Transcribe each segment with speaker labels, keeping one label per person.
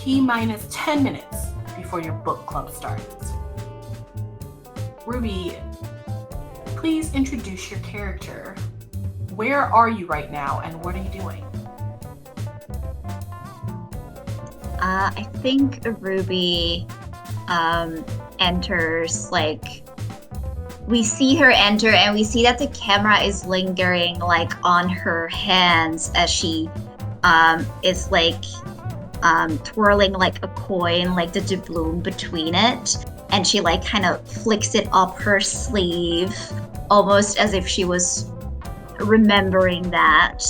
Speaker 1: T-minus 10 minutes before your book club starts. Ruby, please introduce your character. Where are you right now, and what are you doing?
Speaker 2: I think Ruby enters, we see her enter, and we see that the camera is lingering on her hands as she is twirling a coin, the doubloon between it, and she kind of flicks it up her sleeve, almost as if she was remembering that.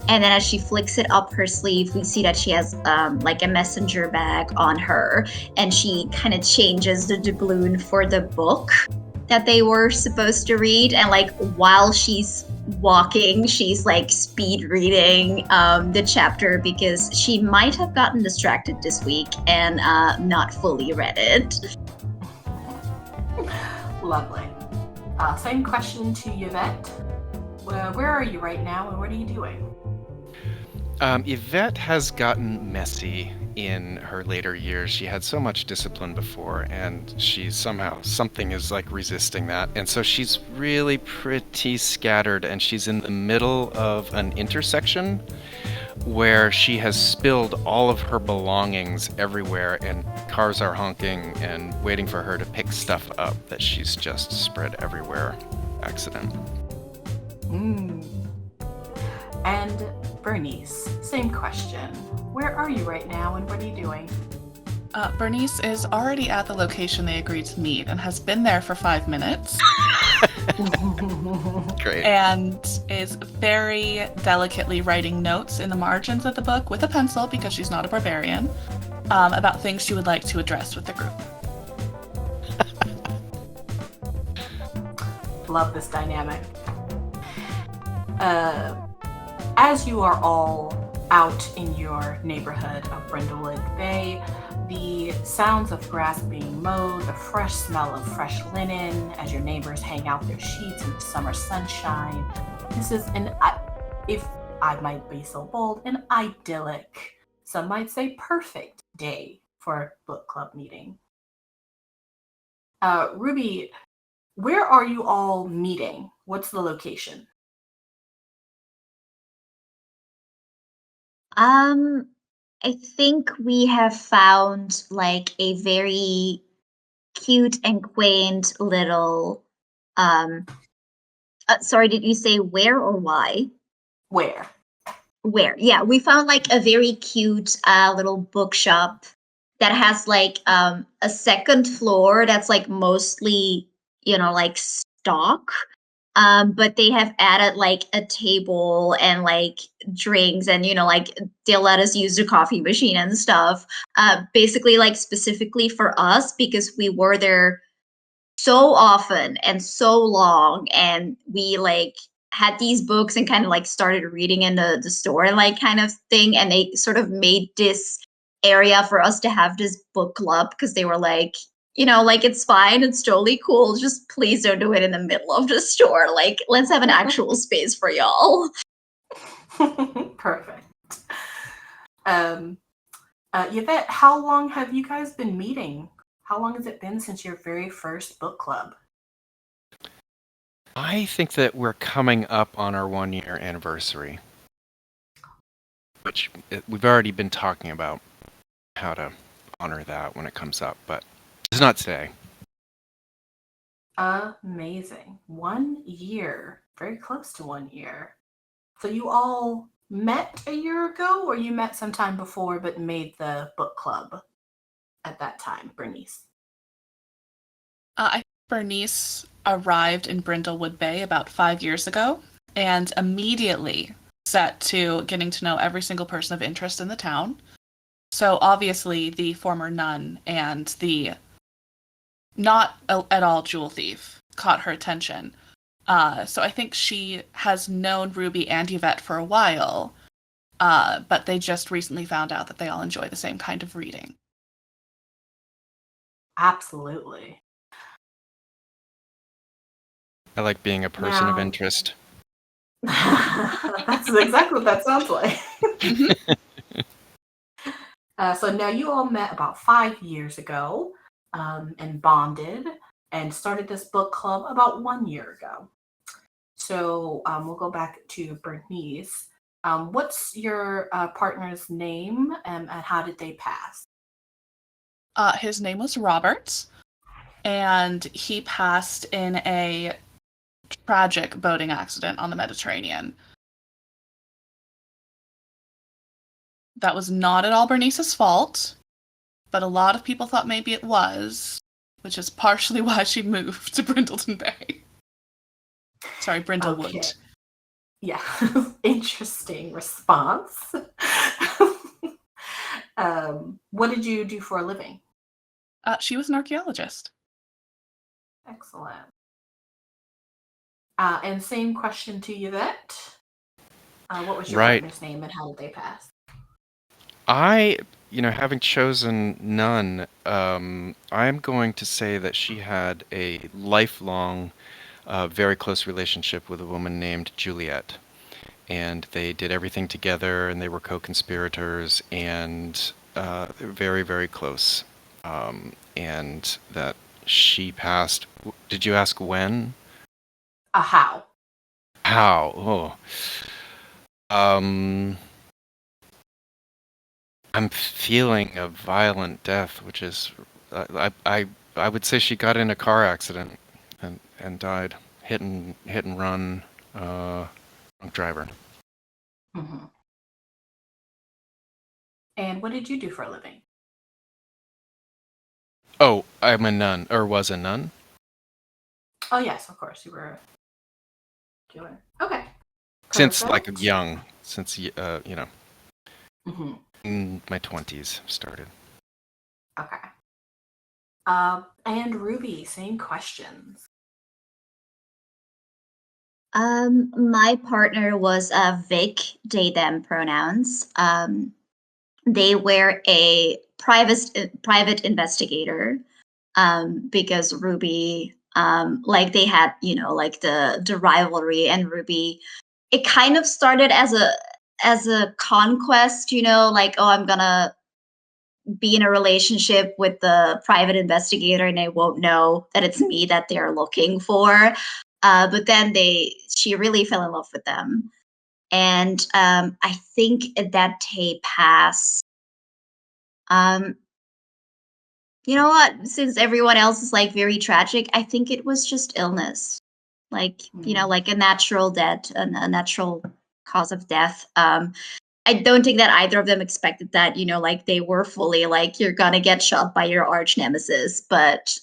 Speaker 2: And then as she flicks it up her sleeve, we see that she has a messenger bag on her, and she kind of changes the doubloon for the book that they were supposed to read. And while she's walking, she's speed reading the chapter because she might have gotten distracted this week and not fully read it.
Speaker 1: Lovely. Same question to Yvette. Where are you right now, and what are you doing?
Speaker 3: Yvette has gotten messy in her later years. She had so much discipline before, and something is resisting that. And so she's really pretty scattered, and she's in the middle of an intersection where she has spilled all of her belongings everywhere, and cars are honking and waiting for her to pick stuff up that she's just spread everywhere. Accident.
Speaker 1: And Bernice, same question. Where are you right now, and what are you doing?
Speaker 4: Bernice is already at the location they agreed to meet and has been there for 5 minutes.
Speaker 3: Great.
Speaker 4: And is very delicately writing notes in the margins of the book with a pencil, because she's not a barbarian, about things she would like to address with the group.
Speaker 1: Love this dynamic. As you are all out in your neighborhood of Brindlewood Bay, the sounds of grass being mowed, the fresh smell of fresh linen as your neighbors hang out their sheets in the summer sunshine. This is if I might be so bold, an idyllic, some might say perfect day for a book club meeting. Ruby, where are you all meeting? What's the location?
Speaker 2: I think we have found a very cute and quaint little sorry, did you say where or why?
Speaker 1: Where?
Speaker 2: Yeah, we found a very cute little bookshop that has a second floor that's mostly stock. But they have added a table and drinks, and they'll let us use the coffee machine and stuff. Basically specifically for us, because we were there so often and so long, and we had these books and kind of started reading in the store and kind of thing, and they sort of made this area for us to have this book club because they were it's fine, it's totally cool, just please don't do it in the middle of the store. Let's have an actual space for y'all.
Speaker 1: Perfect. Yvette, how long have you guys been meeting? How long has it been since your very first book club?
Speaker 3: I think that we're coming up on our 1-year anniversary, which we've already been talking about how to honor that when it comes up, but it's not today.
Speaker 1: Amazing. 1 year. Very close to 1 year. So you all met a year ago, or you met sometime before but made the book club at that time, Bernice?
Speaker 4: I think Bernice arrived in Brindlewood Bay about 5 years ago and immediately set to getting to know every single person of interest in the town. So obviously the former nun and the not at all jewel thief caught her attention. So I think she has known Ruby and Yvette for a while, but they just recently found out that they all enjoy the same kind of reading.
Speaker 1: Absolutely.
Speaker 3: I like being a person of interest.
Speaker 1: That's exactly what that sounds like. So now you all met about 5 years ago and bonded and started this book club about 1 year ago. So we'll go back to Bernice. What's your partner's name and how did they pass?
Speaker 4: His name was Robert, and he passed in a tragic boating accident on the Mediterranean. That was not at all Bernice's fault, but a lot of people thought maybe it was, which is partially why she moved to Brindleton Bay. Sorry, Brindlewood.
Speaker 1: Okay. Yeah, interesting response. What did you do for a living?
Speaker 4: She was an archaeologist.
Speaker 1: Excellent. And same question to Yvette. What was your partner's name and how did they pass?
Speaker 3: Having chosen none, I'm going to say that she had a lifelong, very close relationship with a woman named Juliette. And they did everything together, and they were co-conspirators, and they're very, very close. And that she passed. Did you ask when?
Speaker 1: How?
Speaker 3: How? Oh. I'm feeling a violent death, which is, I would say she got in a car accident and died. Hit and run, drunk driver.
Speaker 1: Mm-hmm. And what did you do for a living?
Speaker 3: Oh, I'm a nun, or was a nun.
Speaker 1: Oh yes, of course you were a killer. Okay.
Speaker 3: Since
Speaker 1: Perfect.
Speaker 3: young,
Speaker 1: Mm-hmm.
Speaker 3: in my 20s started.
Speaker 1: Okay. And Ruby, same questions.
Speaker 2: My partner was Vic, they them pronouns. They were a private investigator. Because Ruby, they had, the rivalry, and Ruby, it kind of started as a conquest, I'm gonna be in a relationship with the private investigator and they won't know that it's me that they're looking for. But then she really fell in love with them. And I think that they pass. You know what? Since everyone else is very tragic, I think it was just illness. Like a natural death, a natural cause of death. I don't think that either of them expected that, they were fully you're gonna get shot by your arch nemesis, but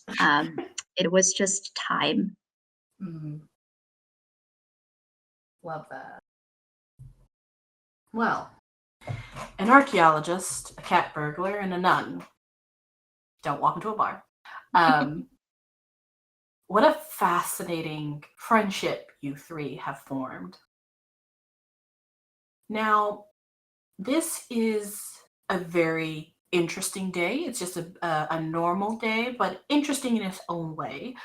Speaker 2: it was just time.
Speaker 1: Mm-hmm. Love that. Well, an archaeologist, a cat burglar, and a nun don't walk into a bar. What a fascinating friendship you three have formed. Now, this is a very interesting day. It's just a normal day, but interesting in its own way.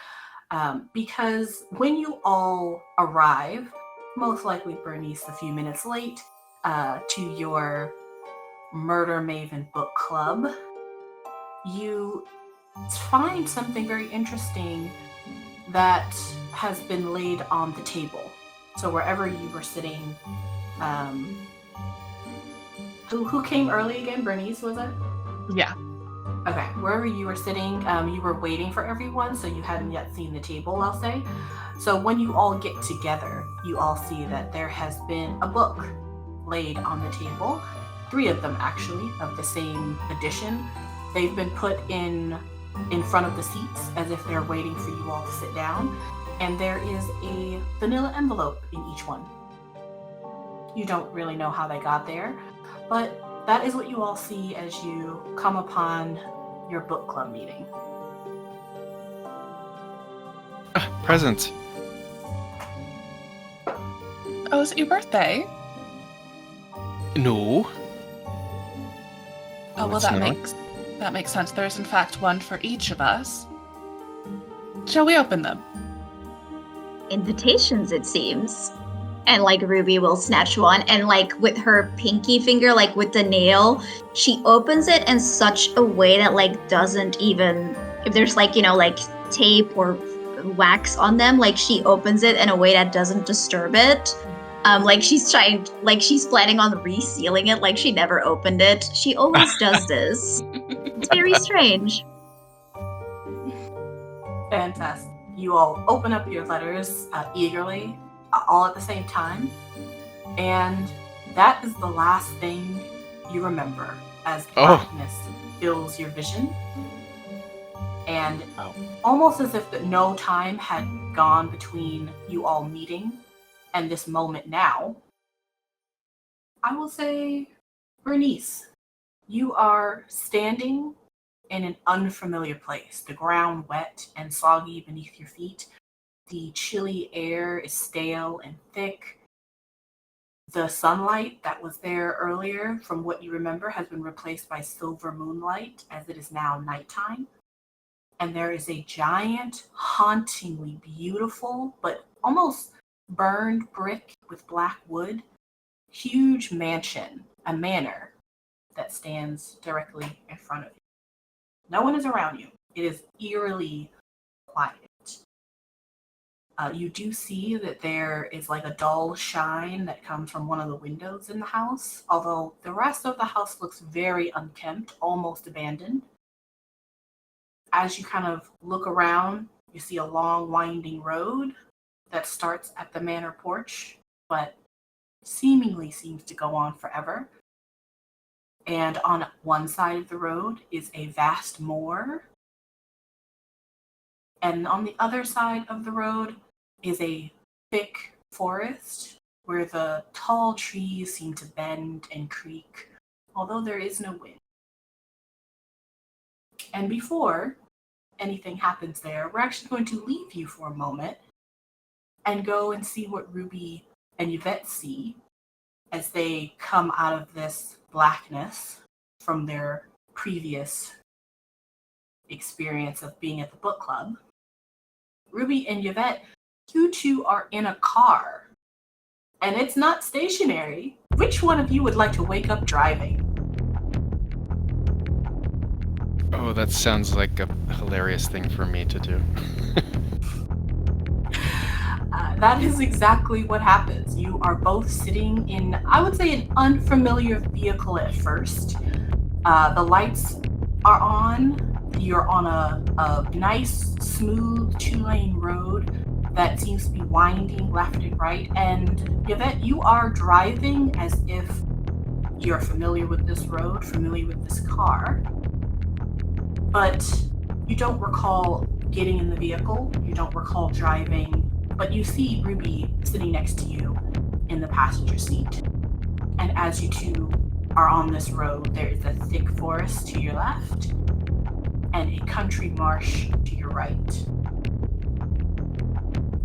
Speaker 1: Because when you all arrive, most likely Bernice a few minutes late, to your Murder Maven book club, you find something very interesting that has been laid on the table. So wherever you were sitting, who came early again? Bernice, was it?
Speaker 4: Yeah.
Speaker 1: Okay, wherever you were sitting, you were waiting for everyone, so you hadn't yet seen the table, I'll say. So when you all get together, you all see that there has been a book laid on the table, 3 of them actually, of the same edition. They've been put in front of the seats as if they're waiting for you all to sit down, and there is a vanilla envelope in each one. You don't really know how they got there, but that is what you all see as you come upon your book club meeting.
Speaker 3: Presents.
Speaker 4: Oh, is it your birthday?
Speaker 3: No.
Speaker 4: Oh, well,
Speaker 3: it's
Speaker 4: that
Speaker 3: not.
Speaker 4: makes sense. There is in fact one for each of us. Shall we open them?
Speaker 2: Invitations, it seems. And like Ruby will snatch one, and like with her pinky finger, like with the nail, she opens it in such a way that like doesn't even, if there's like, you know, like tape or wax on them, like she opens it in a way that doesn't disturb it. Like she's planning on resealing it, like she never opened it. She always does this. It's very strange.
Speaker 1: Fantastic. You all open up your letters eagerly, all at the same time, and that is the last thing you remember as blackness fills your vision. And almost as if no time had gone between you all meeting and this moment now, I will say, Bernice, you are standing in an unfamiliar place. The ground wet and soggy beneath your feet. The chilly air is stale and thick. The sunlight that was there earlier, from what you remember, has been replaced by silver moonlight as it is now nighttime. And there is a giant, hauntingly beautiful, but almost burned brick with black wood, huge mansion, a manor that stands directly in front of you. No one is around you. It is eerily quiet. You do see that there is like a dull shine that comes from one of the windows in the house, although the rest of the house looks very unkempt, almost abandoned. As you kind of look around, you see a long winding road that starts at the manor porch, but seemingly seems to go on forever. And on one side of the road is a vast moor. And on the other side of the road is a thick forest where the tall trees seem to bend and creak, although there is no wind. And before anything happens there, we're actually going to leave you for a moment and go and see what Ruby and Yvette see as they come out of this blackness from their previous experience of being at the book club. Ruby and Yvette, you two are in a car, and it's not stationary. Which one of you would like to wake up driving?
Speaker 3: Oh, that sounds like a hilarious thing for me to do.
Speaker 1: That is exactly what happens. You are both sitting in, I would say, an unfamiliar vehicle at first. The lights are on. You're on a nice, smooth 2-lane road that seems to be winding left and right. And Yvette, you are driving as if you're familiar with this road, familiar with this car. But you don't recall getting in the vehicle. You don't recall driving. But you see Ruby sitting next to you in the passenger seat. And as you two are on this road, there is a thick forest to your left and a country marsh to your right.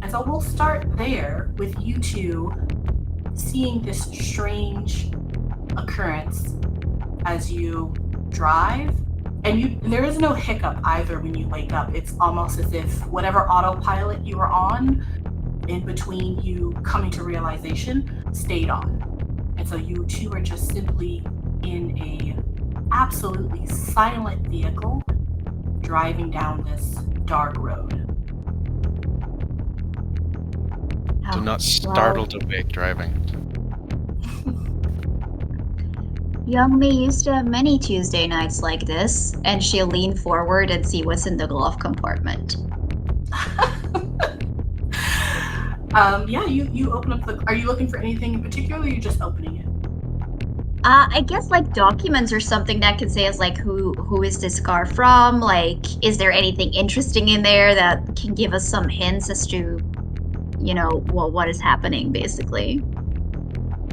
Speaker 1: And so we'll start there with you two seeing this strange occurrence as you drive. And there is no hiccup either when you wake up. It's almost as if whatever autopilot you were on in between you coming to realization stayed on. And so you two are just simply in a absolutely silent vehicle driving down this dark road.
Speaker 3: So not startled awake driving.
Speaker 2: Young me used to have many Tuesday nights like this, and she'll lean forward and see what's in the glove compartment.
Speaker 1: Yeah, you open up are you looking for anything in particular, or are you just opening it?
Speaker 2: I guess like documents or something that could say as like who is this car from? Like, is there anything interesting in there that can give us some hints as to, you know, well, what is happening basically?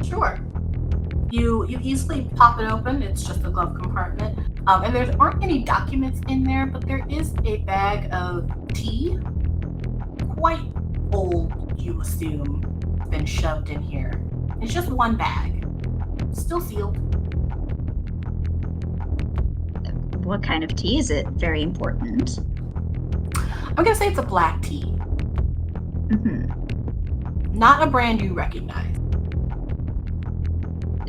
Speaker 1: Sure. You easily pop it open. It's just a glove compartment. And there aren't any documents in there, but there is a bag of tea. Quite old, you assume, been shoved in here. It's just one bag. Still sealed.
Speaker 2: What kind of tea is it? Very important.
Speaker 1: I'm gonna say it's a black tea.
Speaker 2: Mm-hmm.
Speaker 1: Not a brand you recognize.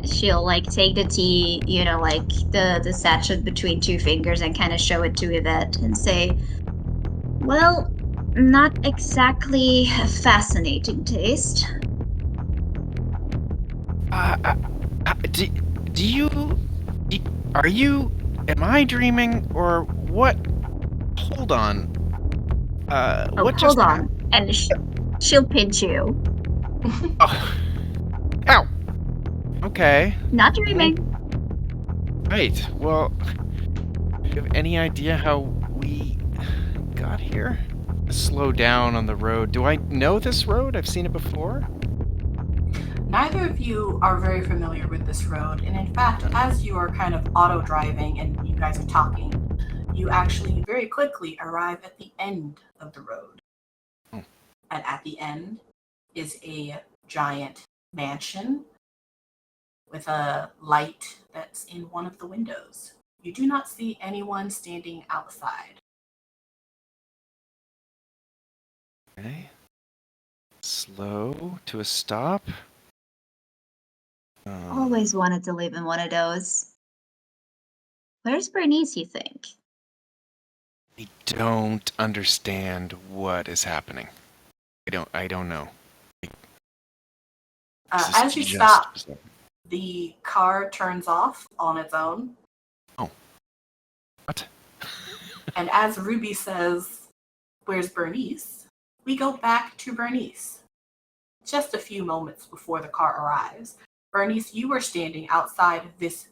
Speaker 2: She'll like take the tea, like the sachet between two fingers and kind of show it to Yvette and say, "Well, not exactly a fascinating taste."
Speaker 3: Do, do you... do- Are you... Am I dreaming, or what? Hold on.
Speaker 2: Oh,
Speaker 3: What just...
Speaker 2: hold on, and she'll pinch you.
Speaker 3: Oh. Ow! Okay.
Speaker 2: Not dreaming.
Speaker 3: Right. Well, do you have any idea how we got here? Slow down on the road. Do I know this road? I've seen it before.
Speaker 1: Neither of you are very familiar with this road, and in fact, as you are kind of auto-driving and you guys are talking, you actually very quickly arrive at the end of the road.
Speaker 3: Oh.
Speaker 1: And at the end is a giant mansion with a light that's in one of the windows. You do not see anyone standing outside.
Speaker 3: Okay. Slow to a stop.
Speaker 2: Always wanted to live in one of those. Where's Bernice, you think?
Speaker 3: I don't understand what is happening. I don't know. This is
Speaker 1: As you
Speaker 3: just
Speaker 1: stop,
Speaker 3: bizarre.
Speaker 1: the car turns off on its own.
Speaker 3: Oh. What?
Speaker 1: And as Ruby says, "Where's Bernice?" we go back to Bernice. Just a few moments before the car arrives. Bernice, you are standing outside of this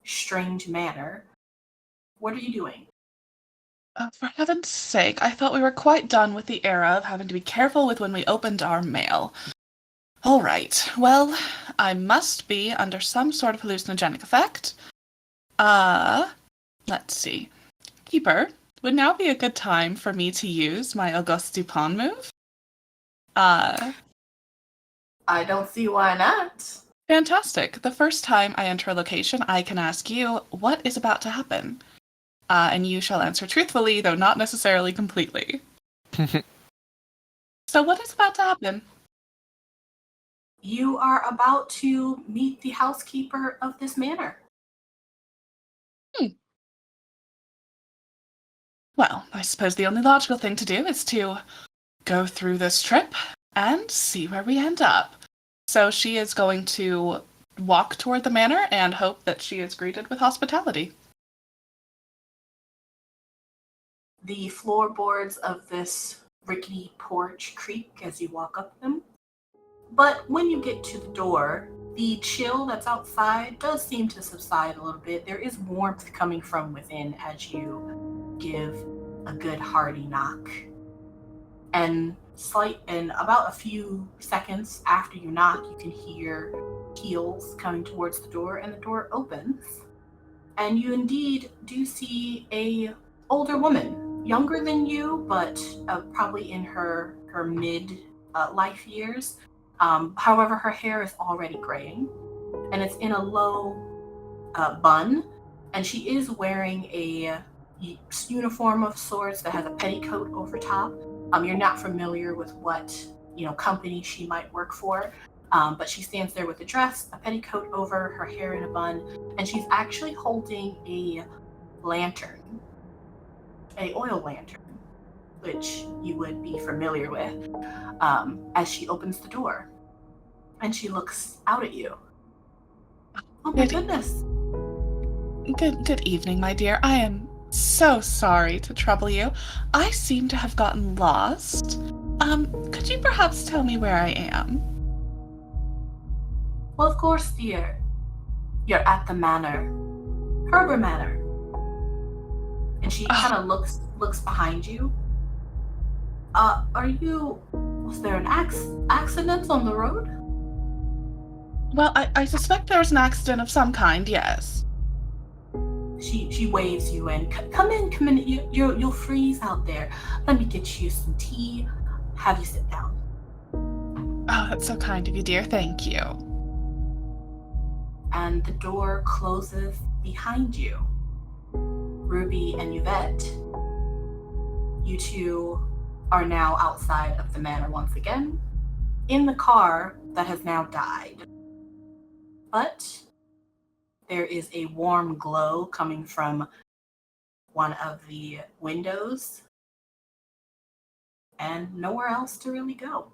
Speaker 1: strange manor. What are you doing?
Speaker 4: For heaven's sake, I thought we were quite done with the era of having to be careful with when we opened our mail. All right, well, I must be under some sort of hallucinogenic effect. Let's see. Keeper, would now be a good time for me to use my Auguste Dupin move?
Speaker 1: I don't see why not.
Speaker 4: Fantastic. The first time I enter a location, I can ask you, what is about to happen? And you shall answer truthfully, though not necessarily completely. So what is about to happen?
Speaker 1: You are about to meet the housekeeper of this manor.
Speaker 4: Well, I suppose the only logical thing to do is to go through this trip and see where we end up. So she is going to walk toward the manor and hope that she is greeted with hospitality.
Speaker 1: The floorboards of this rickety porch creak as you walk up them. But when you get to the door, the chill that's outside does seem to subside a little bit. There is warmth coming from within as you give a good hearty knock. And about a few seconds after you knock, you can hear heels coming towards the door, and the door opens. And you indeed do see a older woman, younger than you, but probably in her mid life years. However, her hair is already graying, and it's in a low bun, and she is wearing a uniform of sorts that has a petticoat over top. You're not familiar with what company she might work for, but she stands there with a dress, a petticoat over, her hair in a bun, and she's actually holding a lantern, a oil lantern, which you would be familiar with, as she opens the door. And she looks out at you. Oh my goodness.
Speaker 4: Good evening, my dear. I am so sorry to trouble you. I seem to have gotten lost. Could you perhaps tell me where I am?
Speaker 1: Well, of course, dear. You're at the manor. Herber Manor. And she kind of looks behind you. Was there an accident on the road?
Speaker 4: Well, I suspect there was an accident of some kind, yes.
Speaker 1: She waves you in. Come in. You'll freeze out there. Let me get you some tea. Have you sit down.
Speaker 4: Oh, that's so kind of you, dear. Thank you.
Speaker 1: And the door closes behind you. Ruby and Yvette, you two are now outside of the manor once again. in the car that has now died. But there is a warm glow coming from one of the windows and nowhere else to really go.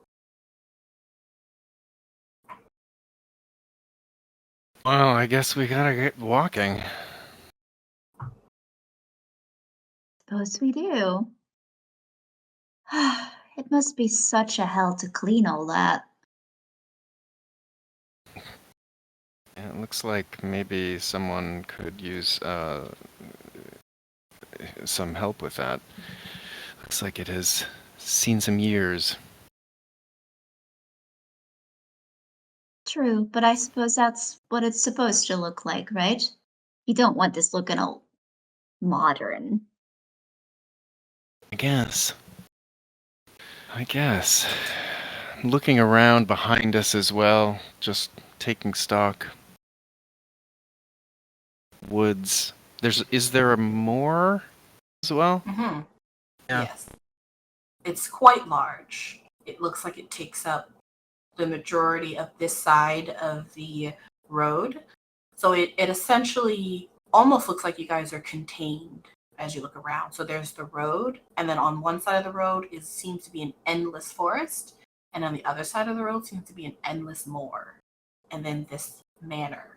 Speaker 3: Well, I guess we gotta get walking.
Speaker 2: Suppose we do. It must be such a hell to clean all that.
Speaker 3: It looks like maybe someone could use some help with that. Looks like it has seen some years.
Speaker 2: True, but I suppose that's what it's supposed to look like, right? You don't want this looking all modern.
Speaker 3: I guess. Looking around behind us as well, just taking stock. Woods. Is there a moor as well?
Speaker 1: Mm-hmm.
Speaker 3: Yeah.
Speaker 1: Yes. It's quite large. It looks like it takes up the majority of this side of the road. So it essentially almost looks like you guys are contained as you look around. So there's the road, and then on one side of the road seems to be an endless forest, and on the other side of the road seems to be an endless moor, and then this manor.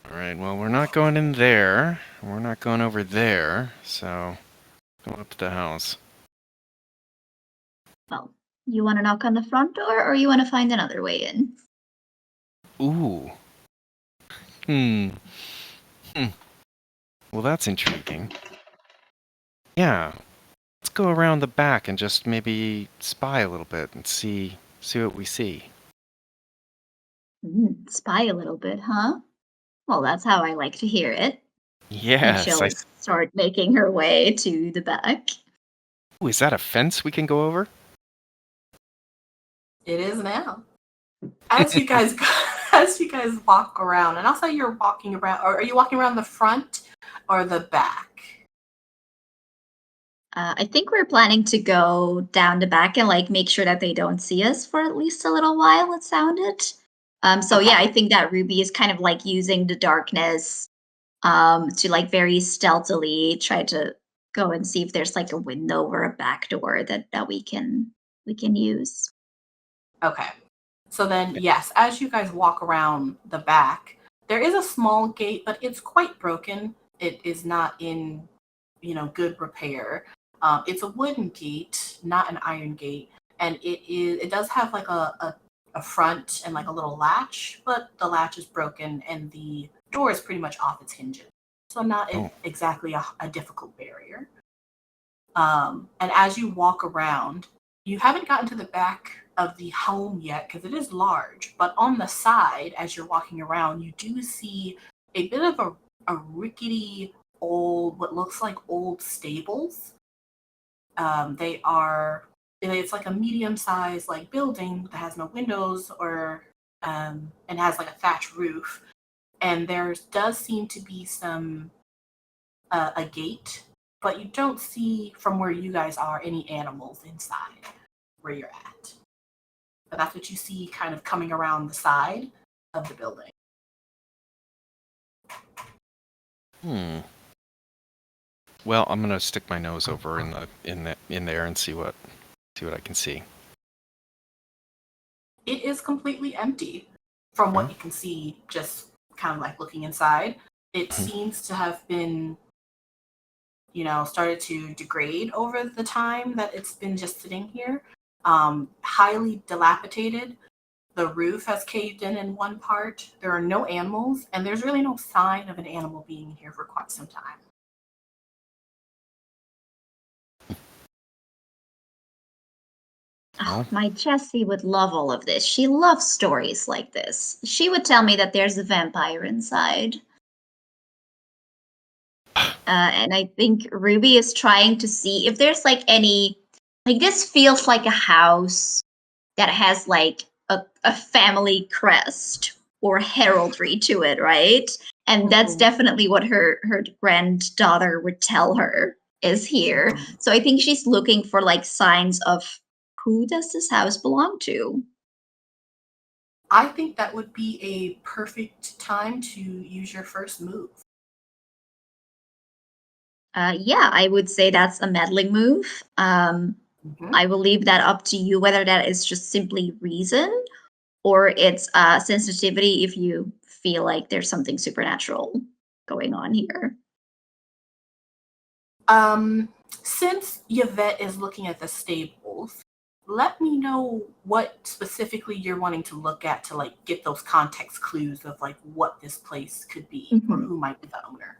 Speaker 3: All right, well, we're not going in there. We're not going over there, so go up to the house.
Speaker 2: Well, you want to knock on the front door, or you want to find another way in?
Speaker 3: Ooh. Well, that's intriguing. Yeah. Let's go around the back and just maybe spy a little bit and see what we see.
Speaker 2: Spy a little bit, huh? Well, that's how I like to hear it. And
Speaker 3: Yes.
Speaker 2: she'll start making her way to the back.
Speaker 3: Ooh, is that a fence we can go over?
Speaker 1: It is now. As you guys walk around, and I'll say you're walking around, or are you walking around the front or the back?
Speaker 2: I think we're planning to go down the back and make sure that they don't see us for at least a little while, it sounded. So
Speaker 1: Okay.
Speaker 2: yeah, I think that Ruby is kind of using the darkness to very stealthily try to go and see if there's a window or a back door that we can use.
Speaker 1: Okay. So then, yes, as you guys walk around the back, there is a small gate, but it's quite broken. It is not in, good repair. It's a wooden gate, not an iron gate, and it does have a front and a little latch, but the latch is broken and the door is pretty much off its hinges. So not exactly a difficult barrier. And as you walk around, you haven't gotten to the back of the home yet because it is large, but on the side, as you're walking around, you do see a bit of a rickety old, what looks like old stables. It's like a medium-sized building that has no windows and has a thatch roof. And there does seem to be a gate, but you don't see from where you guys are any animals inside where you're at. But that's what you see kind of coming around the side of the building.
Speaker 3: Well, I'm gonna stick my nose over in there and see what I can see.
Speaker 1: It is completely empty from what you can see, just kind of looking inside. It seems to have been, started to degrade over the time that it's been just sitting here. Highly dilapidated. The roof has caved in one part. There are no animals, and there's really no sign of an animal being here for quite some time.
Speaker 2: Oh, my Jessie would love all of this. She loves stories like this. She would tell me that there's a vampire inside. And I think Ruby is trying to see if there's any... this feels like a house that has a family crest or heraldry to it, right? And that's definitely what her granddaughter would tell her is here. So I think she's looking for signs of Who does this house belong to?
Speaker 1: I think that would be a perfect time to use your first move.
Speaker 2: Yeah, I would say that's a meddling move.
Speaker 1: Mhm.
Speaker 2: I will leave that up to you whether that is just simply reason or it's sensitivity if you feel like there's something supernatural going on here.
Speaker 1: Since Yvette is looking at the stables, let me know what specifically you're wanting to look at to like get those context clues of like what this place could be or
Speaker 2: Mhm.
Speaker 1: who might be the owner.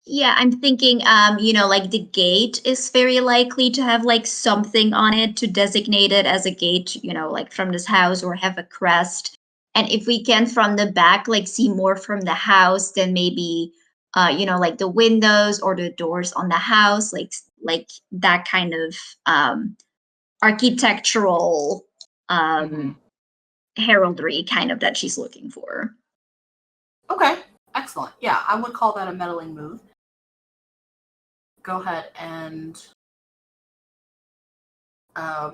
Speaker 2: Yeah, I'm thinking, like the gate is very likely to have like something on it to designate it as a gate, like from this house or have a crest. And if we can from the back, like see more from the house, then maybe, like the windows or the doors on the house, like that kind of architectural
Speaker 1: Hmm.
Speaker 2: heraldry kind of that she's looking for.
Speaker 1: Okay, excellent. Yeah, I would call that a meddling move. Go ahead and I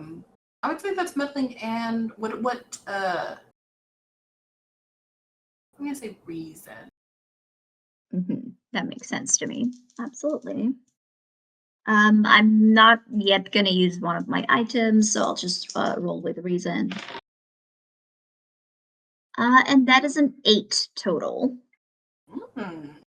Speaker 1: would say that's meddling and what I'm gonna say reason.
Speaker 2: That makes sense to me. Absolutely. I'm not yet gonna use one of my items, so I'll just roll with reason. And that is an 8 total.
Speaker 1: Hmm.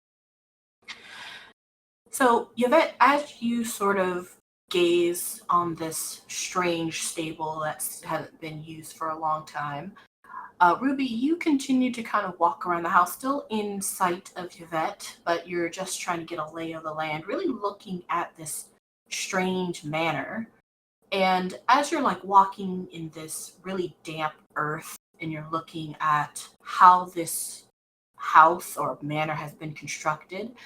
Speaker 1: So, Yvette, as you sort of gaze on this strange stable that hasn't been used for a long time, Ruby, you continue to kind of walk around the house, still in sight of Yvette, but you're just trying to get a lay of the land, really looking at this strange manor. And as you're like walking in this really damp earth and you're looking at how this house or manor has been constructed,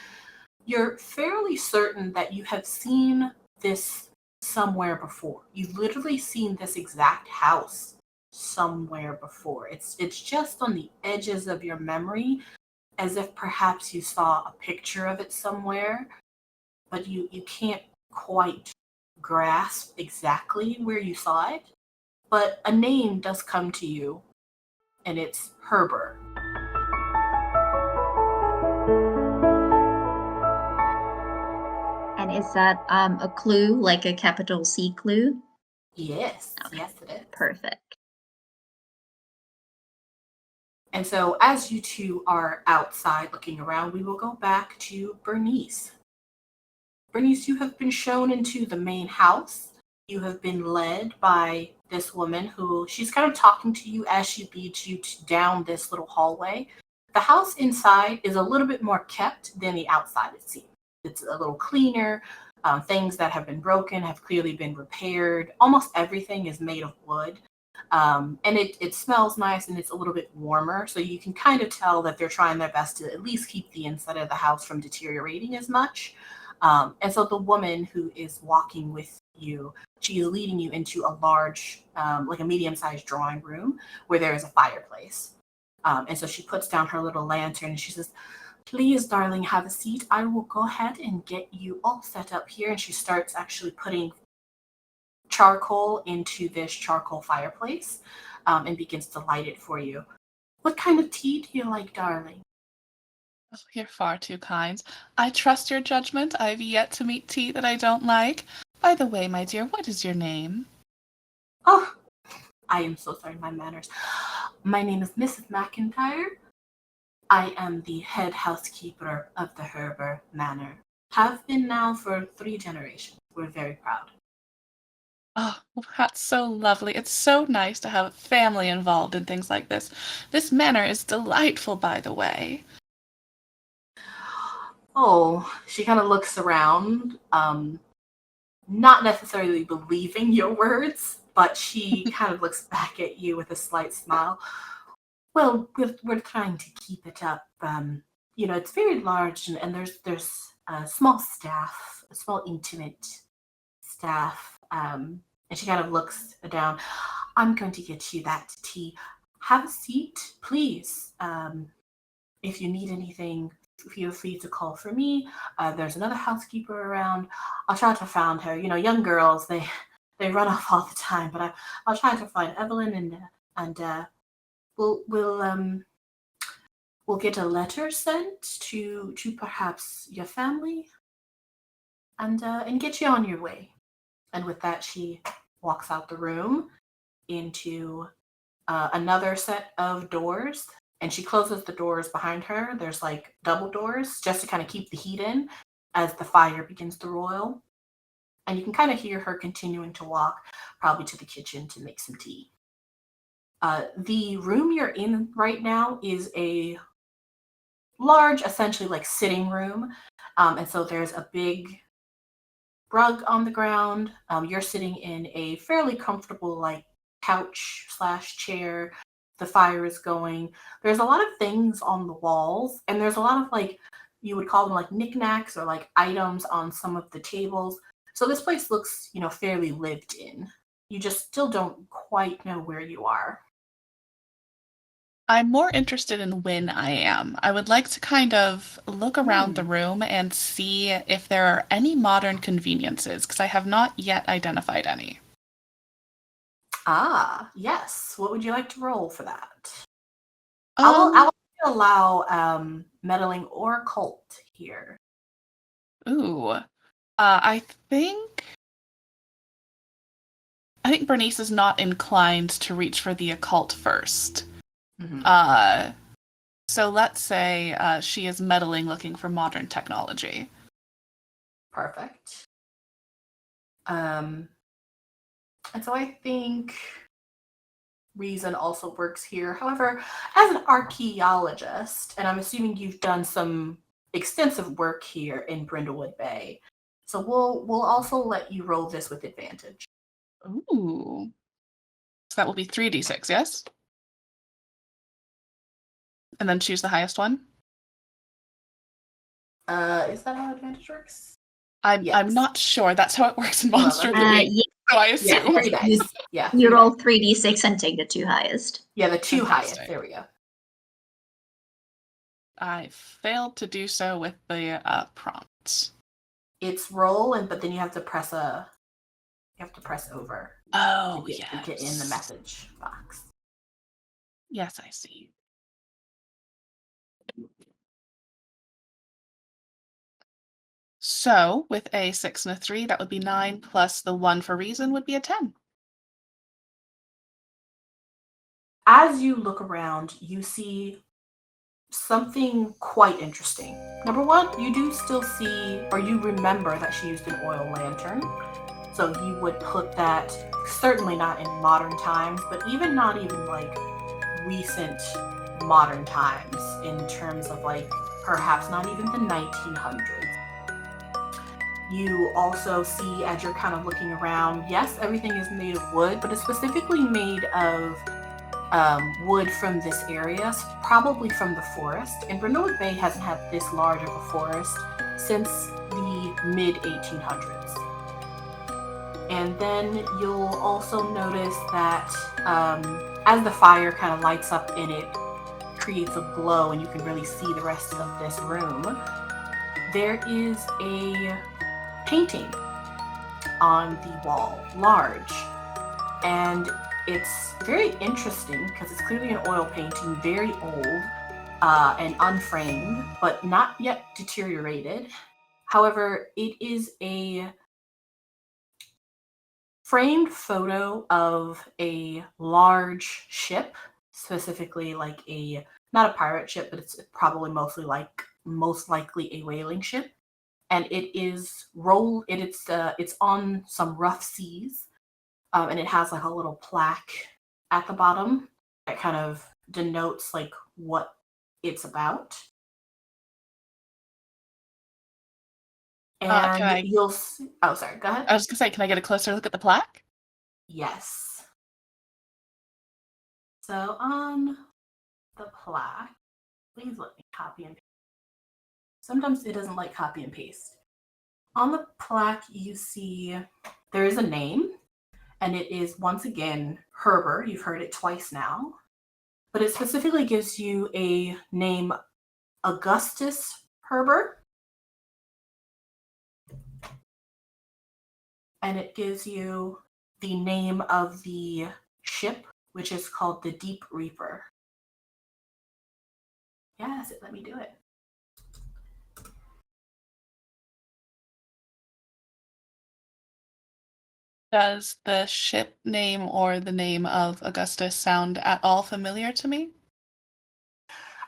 Speaker 1: you're fairly certain that you have seen this somewhere before. You've literally seen this exact house somewhere before. It's just on the edges of your memory, as if perhaps you saw a picture of it somewhere, but you can't quite grasp exactly where you saw it. But a name does come to you, and it's Herbert.
Speaker 2: And is that a clue, like a capital C clue?
Speaker 1: Yes,
Speaker 2: Okay,
Speaker 1: yes, it is.
Speaker 2: perfect.
Speaker 1: And so, as you two are outside looking around, we will go back to Bernice. Bernice, you have been shown into the main house. You have been led by this woman who she's kind of talking to you as she leads you down this little hallway. The house inside is a little bit more kept than the outside, it seems. It's a little cleaner. Things that have been broken have clearly been repaired. Almost everything is made of wood. And it smells nice and it's a little bit warmer. So you can kind of tell that they're trying their best to at least keep the inside of the house from deteriorating as much. And so the woman who is walking with you, she is leading you into a large, like a medium-sized drawing room where there is a fireplace. And so she puts down her little lantern and she says, "Please, darling, have a seat. I will go ahead and get you all set up here." And she starts actually putting charcoal into this charcoal fireplace and begins to light it for you. "What kind of tea do you like, darling?"
Speaker 4: Oh, you're far too kind. I trust your judgment. I've yet to meet tea that I don't like. By the way, my dear, what is your name?
Speaker 1: "Oh, I am so sorry, my manners. My name is Mrs. McIntyre. I am the head housekeeper of the Herber Manor. Have been now for 3 generations. We're very proud."
Speaker 4: Oh, that's so lovely. It's so nice to have family involved in things like this. This manor is delightful, by the way.
Speaker 1: Oh, she kind of looks around, not necessarily believing your words, but she kind of looks back at you with a slight smile. "Well, we're trying to keep it up. It's very large, and there's a small staff, a small intimate staff." And she kind of looks down. "I'm going to get you that tea. Have a seat, please. If you need anything, feel free to call for me. There's another housekeeper around. I'll try to find her. Young girls, they run off all the time. But I'll try to find Evelyn and we'll get a letter sent to perhaps your family and get you on your way. And with that, she walks out the room into another set of doors, and she closes the doors behind her. There's like double doors just to kind of keep the heat in as the fire begins to roil. And you can kind of hear her continuing to walk, probably to the kitchen to make some tea. The room you're in right now is a large, essentially like sitting room. And so there's a big rug on the ground. You're sitting in a fairly comfortable like couch / chair. The fire is going. There's a lot of things on the walls, and there's a lot of like, you would call them like knickknacks or like items on some of the tables. So this place looks, fairly lived in. You just still don't quite know where you are.
Speaker 4: I'm more interested in when I am. I would like to kind of look around the room and see if there are any modern conveniences, because I have not yet identified any.
Speaker 1: Ah, yes. What would you like to roll for that? I will allow meddling or occult here.
Speaker 4: Ooh. I think Bernice is not inclined to reach for the occult first.
Speaker 1: Mm-hmm.
Speaker 4: So let's say she is meddling, looking for modern technology.
Speaker 1: Perfect. And so I think reason also works here. However, as an archaeologist, and I'm assuming you've done some extensive work here in Brindlewood Bay, so we'll also let you roll this with advantage.
Speaker 4: Ooh. So that will be 3d6, yes? And then choose the highest one?
Speaker 1: Is that how advantage works?
Speaker 4: I'm not sure. That's how it works in Monster of the Week.
Speaker 2: Yeah.
Speaker 4: So I assume.
Speaker 1: Yeah, 3 dice. Yeah.
Speaker 2: You roll 3d6 and take the two highest.
Speaker 1: Yeah, the two
Speaker 4: Fantastic.
Speaker 1: highest. There we go.
Speaker 4: I failed to do so with the prompts.
Speaker 1: It's roll, but then you have to press over.
Speaker 4: Oh,
Speaker 1: to get in the message box.
Speaker 4: Yes, I see. So, with a 6 and a 3, that would be 9, plus the 1 for reason would be a 10.
Speaker 1: As you look around, you see something quite interesting. Number one, you do still see, or you remember that she used an oil lantern. So you would put that, certainly not in modern times, but not even like recent modern times in terms of like perhaps not even the 1900s. You also see, as you're kind of looking around, yes, everything is made of wood, but it's specifically made of wood from this area, probably from the forest. And Brindlewood Bay hasn't had this large of a forest since the mid-1800s. And then you'll also notice that as the fire kind of lights up and it creates a glow and you can really see the rest of this room, there is a painting on the wall, large. And it's very interesting because it's clearly an oil painting, very old and unframed, but not yet deteriorated. However, it is a framed photo of a large ship, specifically like not a pirate ship, but it's probably most likely a whaling ship. And it's on some rough seas. And it has like a little plaque at the bottom that kind of denotes like what it's about. And you'll see, oh, sorry, go ahead.
Speaker 4: I was going to say, can I get a closer look at the plaque?
Speaker 1: Yes. So on the plaque, please let me copy and paste. Sometimes it doesn't like copy and paste. On the plaque, you see there is a name. And it is, once again, Herbert. You've heard it twice now. But it specifically gives you a name, Augustus Herbert. And it gives you the name of the ship, which is called the Deep Reaper. Yes, let me do it.
Speaker 4: Does the ship name or the name of Augustus sound at all familiar to me?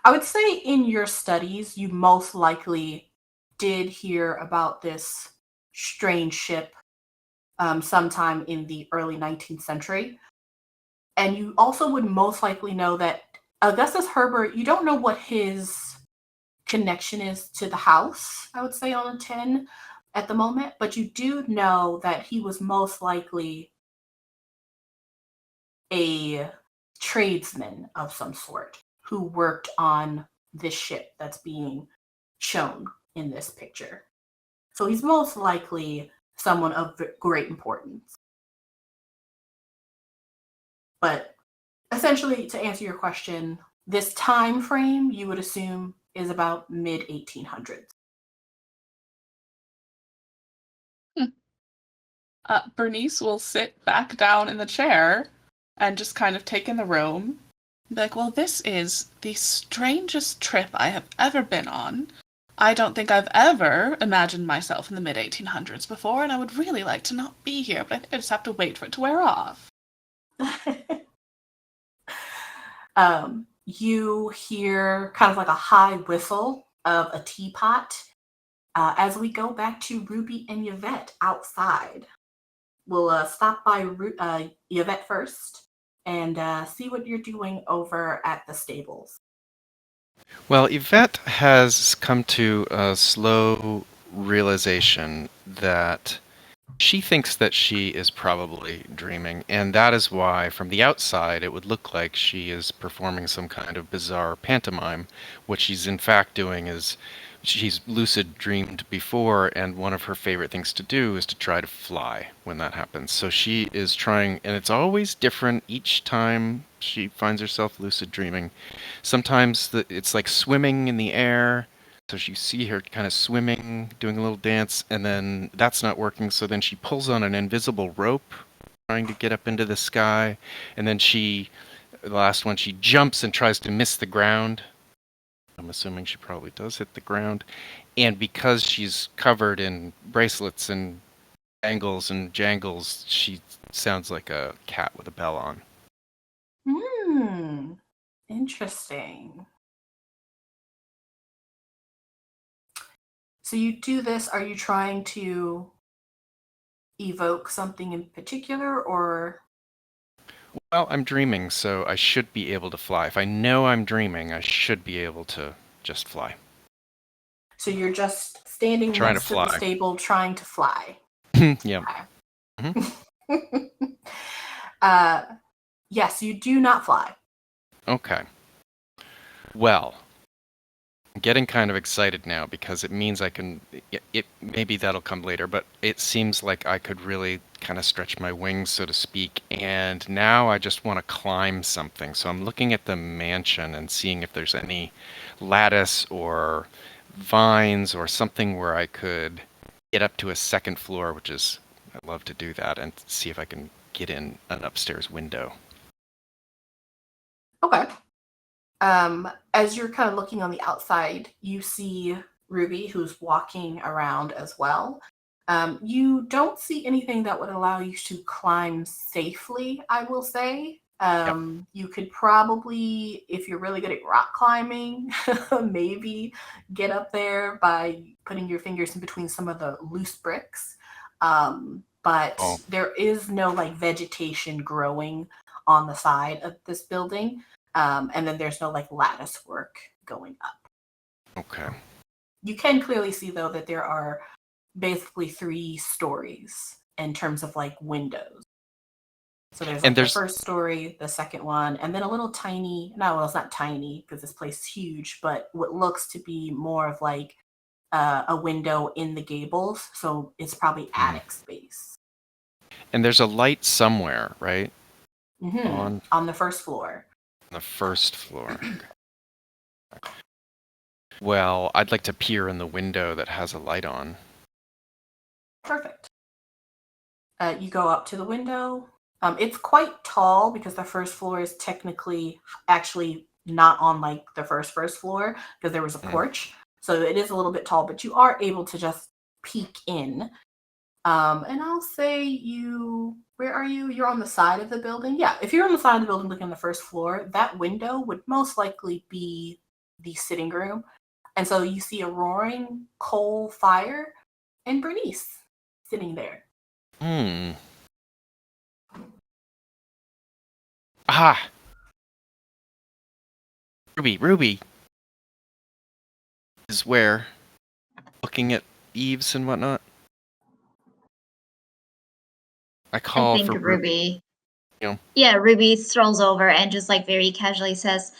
Speaker 1: I would say in your studies, you most likely did hear about this strange ship sometime in the early 19th century. And you also would most likely know that Augustus Herbert, you don't know what his connection is to the house, I would say on a 10 at the moment, but you do know that he was most likely a tradesman of some sort who worked on this ship that's being shown in this picture. So he's most likely someone of great importance. But essentially, to answer your question, this time frame you would assume is about mid 1800s.
Speaker 4: Bernice will sit back down in the chair and just kind of take in the room. Be like, well, this is the strangest trip I have ever been on. I don't think I've ever imagined myself in the mid 1800s before, and I would really like to not be here, but I think I just have to wait for it to wear off.
Speaker 1: You hear kind of like a high whistle of a teapot as we go back to Ruby and Yvette outside. We'll stop by Yvette first and see what you're doing over at the stables.
Speaker 3: Well, Yvette has come to a slow realization that she thinks that she is probably dreaming, and that is why, from the outside, it would look like she is performing some kind of bizarre pantomime. What she's in fact doing is she's lucid dreamed before, and one of her favorite things to do is to try to fly when that happens. So she is trying, and it's always different each time she finds herself lucid dreaming. Sometimes it's like swimming in the air. So you see her kind of swimming, doing a little dance, and then that's not working. So then she pulls on an invisible rope, trying to get up into the sky. And then the last one, she jumps and tries to miss the ground. I'm assuming she probably does hit the ground. And because she's covered in bracelets and angles and jangles, she sounds like a cat with a bell on.
Speaker 1: Interesting. So you do this, are you trying to evoke something in particular, or?
Speaker 3: Well, I'm dreaming, so I should be able to fly. If I know I'm dreaming, I should be able to just fly.
Speaker 1: So you're just standing
Speaker 3: Trying
Speaker 1: next
Speaker 3: to
Speaker 1: to the
Speaker 3: fly.
Speaker 1: stable trying to fly.
Speaker 3: Yeah.
Speaker 1: Yes, you do not fly.
Speaker 3: Okay. Well, I'm getting kind of excited now because it means I can. Maybe that'll come later, but it seems like I could really kind of stretch my wings, so to speak. And now I just want to climb something. So I'm looking at the mansion and seeing if there's any lattice or vines or something where I could get up to a second floor, which is I love to do that, and see if I can get in an upstairs window.
Speaker 1: Okay. As you're kind of looking on the outside, you see Ruby, who's walking around as well. You don't see anything that would allow you to climb safely, I will say. You could probably, if you're really good at rock climbing, maybe get up there by putting your fingers in between some of the loose bricks. But there is no like vegetation growing on the side of this building. And then there's no like lattice work going up.
Speaker 3: Okay.
Speaker 1: You can clearly see though that there are basically 3 stories in terms of like windows. So there's like the first story, the second one, and then a little tiny, no, well, it's not tiny because this place is huge, but what looks to be more of like a window in the gables. So it's probably attic space.
Speaker 3: And there's a light somewhere, right?
Speaker 1: On the first floor.
Speaker 3: The first floor. Well, I'd like to peer in the window that has a light on.
Speaker 1: Perfect. You go up to the window. It's quite tall because the first floor is technically actually not on like the first floor because there was a porch. So it is a little bit tall, but you are able to just peek in. And I'll say where are you? You're on the side of the building. Yeah, if you're on the side of the building looking on the first floor, that window would most likely be the sitting room. And so you see a roaring coal fire and Bernice sitting there.
Speaker 3: Hmm. Ah! Ruby is where? Looking at eaves and whatnot. I
Speaker 2: I
Speaker 3: call
Speaker 2: think
Speaker 3: for
Speaker 2: Ruby.
Speaker 3: You know.
Speaker 2: Yeah, Ruby strolls over and just like very casually says,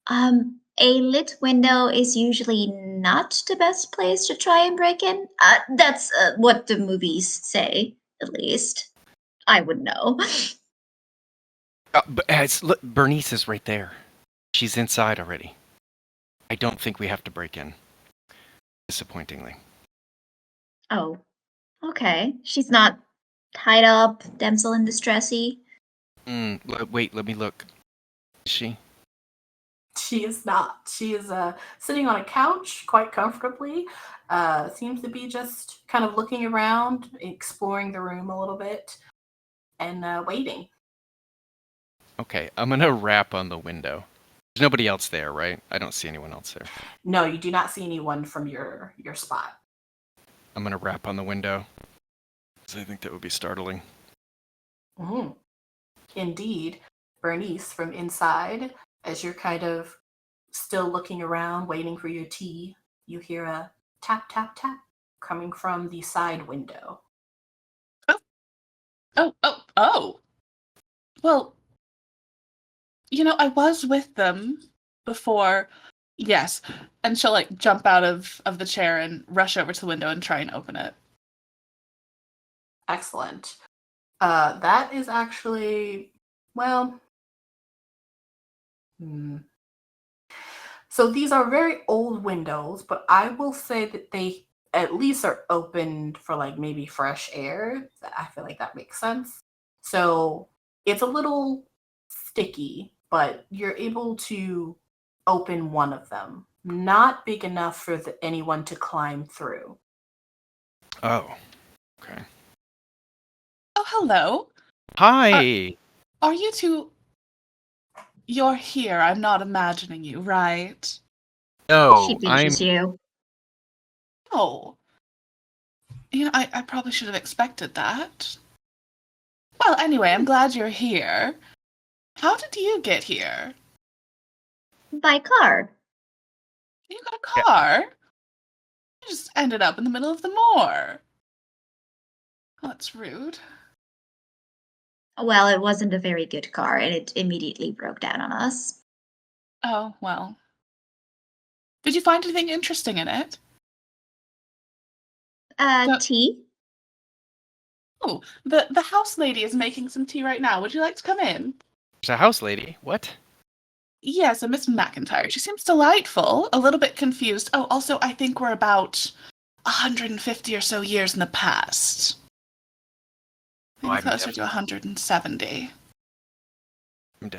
Speaker 2: a lit window is usually not the best place to try and break in. That's what the movies say, at least. I would know.
Speaker 3: Look, Bernice is right there. She's inside already. I don't think we have to break in. Disappointingly.
Speaker 2: Oh, okay. She's not tied up, damsel in distressy.
Speaker 3: Wait, let me look. Is she?
Speaker 1: She is not. She is sitting on a couch quite comfortably. Seems to be just kind of looking around, exploring the room a little bit, and waiting.
Speaker 3: Okay, I'm gonna rap on the window. There's nobody else there, right? I don't see anyone else there.
Speaker 1: No, you do not see anyone from your spot.
Speaker 3: I'm gonna rap on the window. Because I think that would be startling.
Speaker 1: Mm-hmm. Indeed, Bernice from inside, as you're kind of still looking around, waiting for your tea, you hear a tap, tap, tap coming from the side window.
Speaker 4: Oh. Well, I was with them before. Yes. And she'll like jump out of the chair and rush over to the window and try and open it.
Speaker 1: Excellent. That is actually, well, so these are very old windows, but I will say that they at least are opened for like maybe fresh air. I feel like that makes sense. So it's a little sticky, but you're able to open one of them. Not big enough for anyone to climb through.
Speaker 3: Oh. Okay.
Speaker 4: Oh, hello.
Speaker 3: Hi!
Speaker 4: Are you two... You're here. I'm not imagining you, right?
Speaker 3: No,
Speaker 2: She pinches you.
Speaker 4: Oh. I probably should have expected that. Well, anyway, I'm glad you're here. How did you get here?
Speaker 2: By car.
Speaker 4: You got a car? You just ended up in the middle of the moor. Oh, that's rude.
Speaker 2: Well, it wasn't a very good car, and it immediately broke down on us.
Speaker 4: Oh, well. Did you find anything interesting in it?
Speaker 2: Tea?
Speaker 4: Oh, the house lady is making some tea right now. Would you like to come in?
Speaker 3: There's a house lady. What?
Speaker 4: Yes, a Miss McIntyre. She seems delightful, a little bit confused. Oh, also, I think we're about 150 or so years in the past. Maybe closer to 170.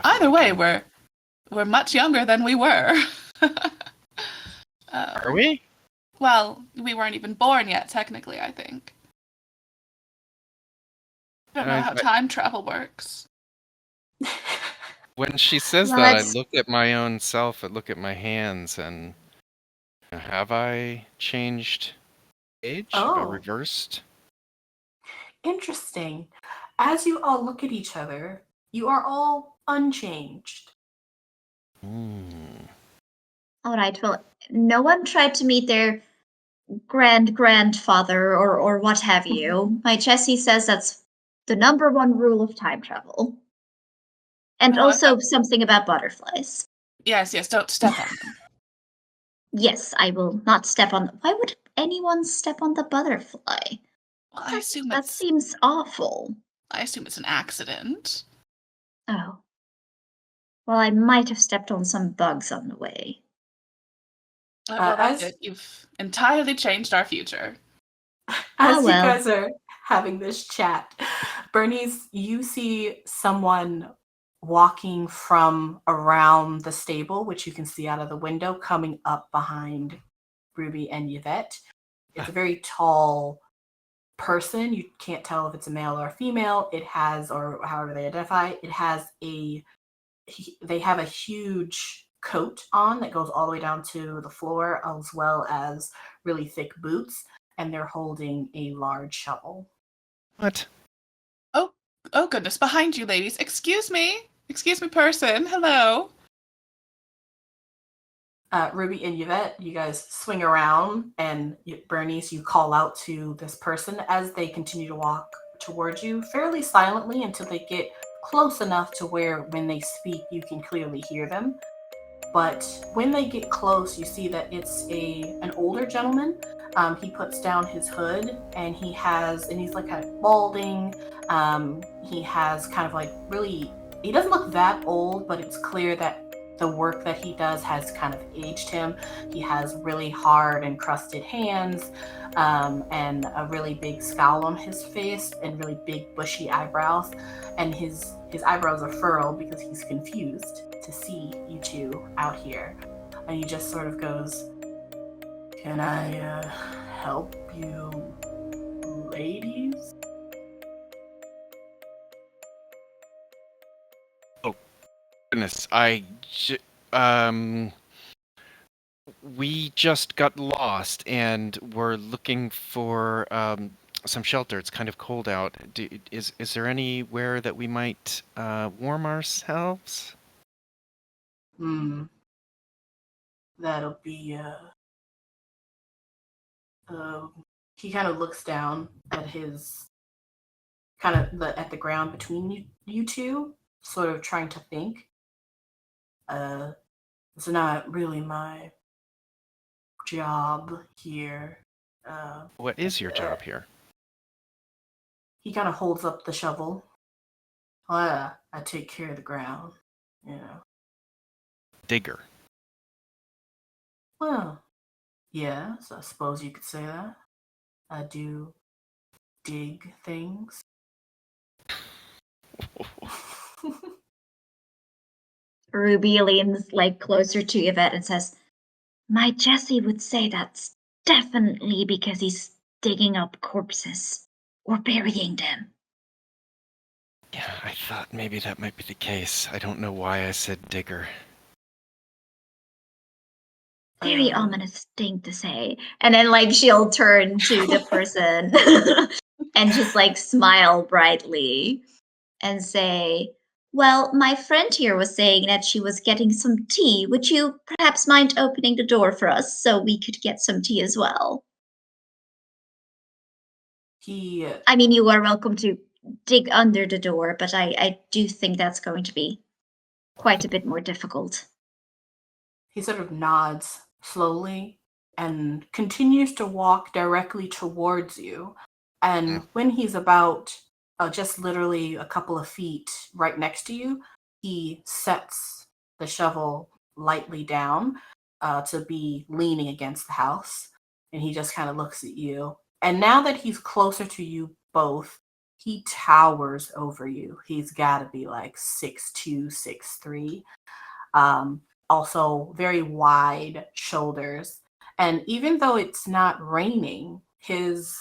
Speaker 4: Either way, we're much younger than we were.
Speaker 3: Are we?
Speaker 4: Well, we weren't even born yet, technically, I think. I don't know how time travel works.
Speaker 3: When she says
Speaker 2: Well,
Speaker 3: that, I
Speaker 2: that's-
Speaker 3: look at my own self, I look at my hands, and have I changed age? Have I
Speaker 1: Oh.
Speaker 3: reversed?
Speaker 1: Interesting. As you all look at each other, you are all unchanged.
Speaker 2: All right, well, no one tried to meet their grandfather or what have you. My Jessie says that's the number one rule of time travel. And
Speaker 4: No,
Speaker 2: also something about butterflies.
Speaker 4: Yes, don't step on them.
Speaker 2: Yes, I will not step on them. Why would anyone step on the butterfly?
Speaker 4: Well, I assume
Speaker 2: That seems awful.
Speaker 4: I assume it's an accident.
Speaker 2: Oh. Well, I might have stepped on some bugs on the way.
Speaker 4: Well, that's it. You've entirely changed our future.
Speaker 1: As you guys are having this chat. Bernice, you see someone walking from around the stable, which you can see out of the window, coming up behind Ruby and Yvette. It's a very tall person. You can't tell if it's a male or a female. It has, or however they identify, it has they have a huge coat on that goes all the way down to the floor, as well as really thick boots, and they're holding a large shovel.
Speaker 3: What?
Speaker 4: Oh goodness, behind you, ladies. Excuse me, person. Hello.
Speaker 1: Ruby and Yvette, you guys swing around, and Bernice, you call out to this person as they continue to walk towards you fairly silently until they get close enough to where when they speak, you can clearly hear them. But when they get close, you see that it's an older gentleman. He puts down his hood, and he's like kind of balding. He has kind of like really, he doesn't look that old, but it's clear that the work that he does has kind of aged him. He has really hard and crusted hands, and a really big scowl on his face, and really big bushy eyebrows. And his eyebrows are furrowed because he's confused to see you two out here. And he just sort of goes, "Can I help you ladies?"
Speaker 3: Oh, goodness. We just got lost and we're looking for some shelter. It's kind of cold out. Is there anywhere that we might warm ourselves?
Speaker 1: That'll be he kind of looks down at his at the ground between you two, sort of trying to think. It's not really my job here.
Speaker 3: What is your job here?
Speaker 1: He kind of holds up the shovel. I take care of the ground, you know.
Speaker 3: Digger.
Speaker 1: Well, yes, I suppose you could say that. I do dig things.
Speaker 2: Ruby leans like closer to Yvette and says, "My Jesse would say that's definitely because he's digging up corpses or burying them."
Speaker 3: Yeah, I thought maybe that might be the case. I don't know why I said digger.
Speaker 2: Very ominous thing to say. And then like she'll turn to the person and just like smile brightly and say, "Well, my friend here was saying that she was getting some tea. Would you perhaps mind opening the door for us so we could get some tea as well?" I mean, you are welcome to dig under the door, but I do think that's going to be quite a bit more difficult.
Speaker 1: He sort of nods slowly and continues to walk directly towards you. And when he's about just literally a couple of feet right next to you, he sets the shovel lightly down to be leaning against the house. And he just kind of looks at you. And now that he's closer to you both, he towers over you. He's got to be like 6'2", 6'3". Also very wide shoulders. And even though it's not raining, his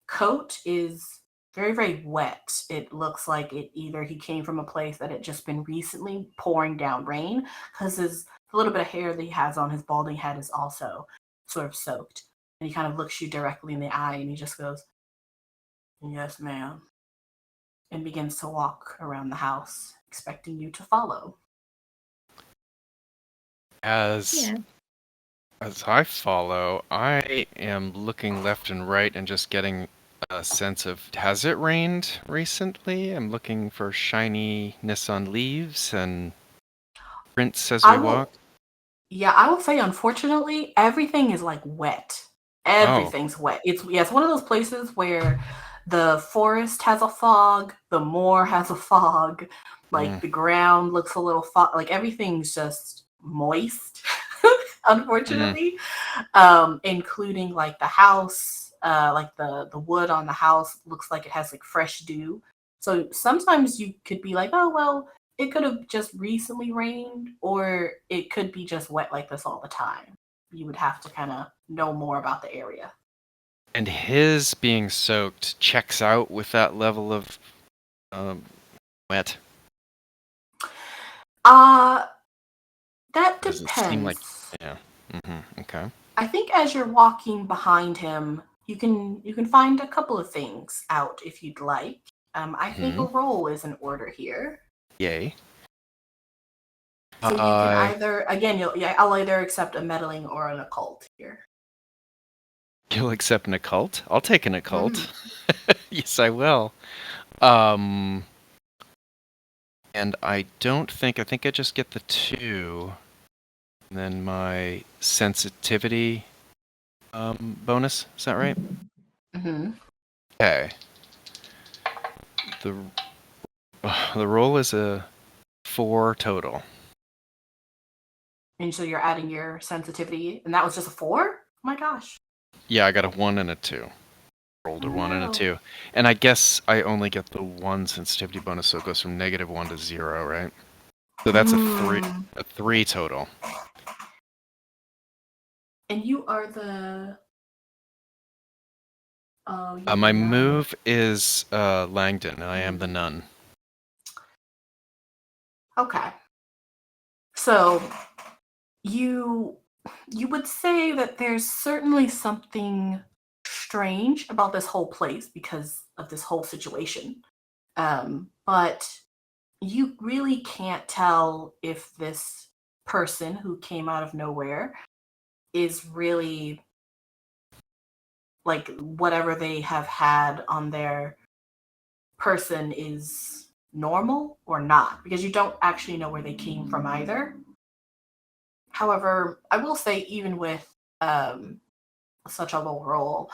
Speaker 1: coat is very, very wet. It looks like he came from a place that had just been recently pouring down rain, because the little bit of hair that he has on his balding head is also sort of soaked. And he kind of looks you directly in the eye and he just goes, "Yes, ma'am," and begins to walk around the house, expecting you to follow.
Speaker 3: As I follow, I am looking left and right and just getting a sense of, has it rained recently? I'm looking for shininess on leaves and prints as we walk.
Speaker 1: Yeah, I will say, unfortunately, everything is like wet. Everything's wet. It's one of those places where the forest has a fog, the moor has a fog, like the ground looks a little fog, like everything's just moist, unfortunately, including like the house like the wood on the house looks like it has like fresh dew. So sometimes you could be like, oh well, it could have just recently rained, or it could be just wet like this all the time. You would have to kind of know more about the area.
Speaker 3: And his being soaked checks out with that level of wet.
Speaker 1: That
Speaker 3: Doesn't seem like,
Speaker 1: depends.
Speaker 3: yeah. Okay.
Speaker 1: I think as you're walking behind him, you can find a couple of things out if you'd like. I think a roll is in order here.
Speaker 3: Yay.
Speaker 1: So you can either, again, I'll either accept a meddling or an occult here.
Speaker 3: You'll accept an occult? I'll take an occult. Yes, I will. And I think I just get the 2. And then my sensitivity bonus. Is that right?
Speaker 1: Mm-hmm.
Speaker 3: Okay. The roll is a 4 total.
Speaker 1: And so you're adding your sensitivity, and that was just a 4? Oh my gosh.
Speaker 3: Yeah, I got a 1 and a 2. Rolled a 1 and a 2. And I guess I only get the 1 sensitivity bonus, so it goes from -1 to 0, right? So that's a 3 total.
Speaker 1: And you are the...
Speaker 3: my move is Langdon, and I am the nun.
Speaker 1: Okay. So you would say that there's certainly something strange about this whole place because of this whole situation. But you really can't tell if this person who came out of nowhere is really like whatever they have had on their person is normal or not, because you don't actually know where they came from either. However, I will say, even with such a low roll,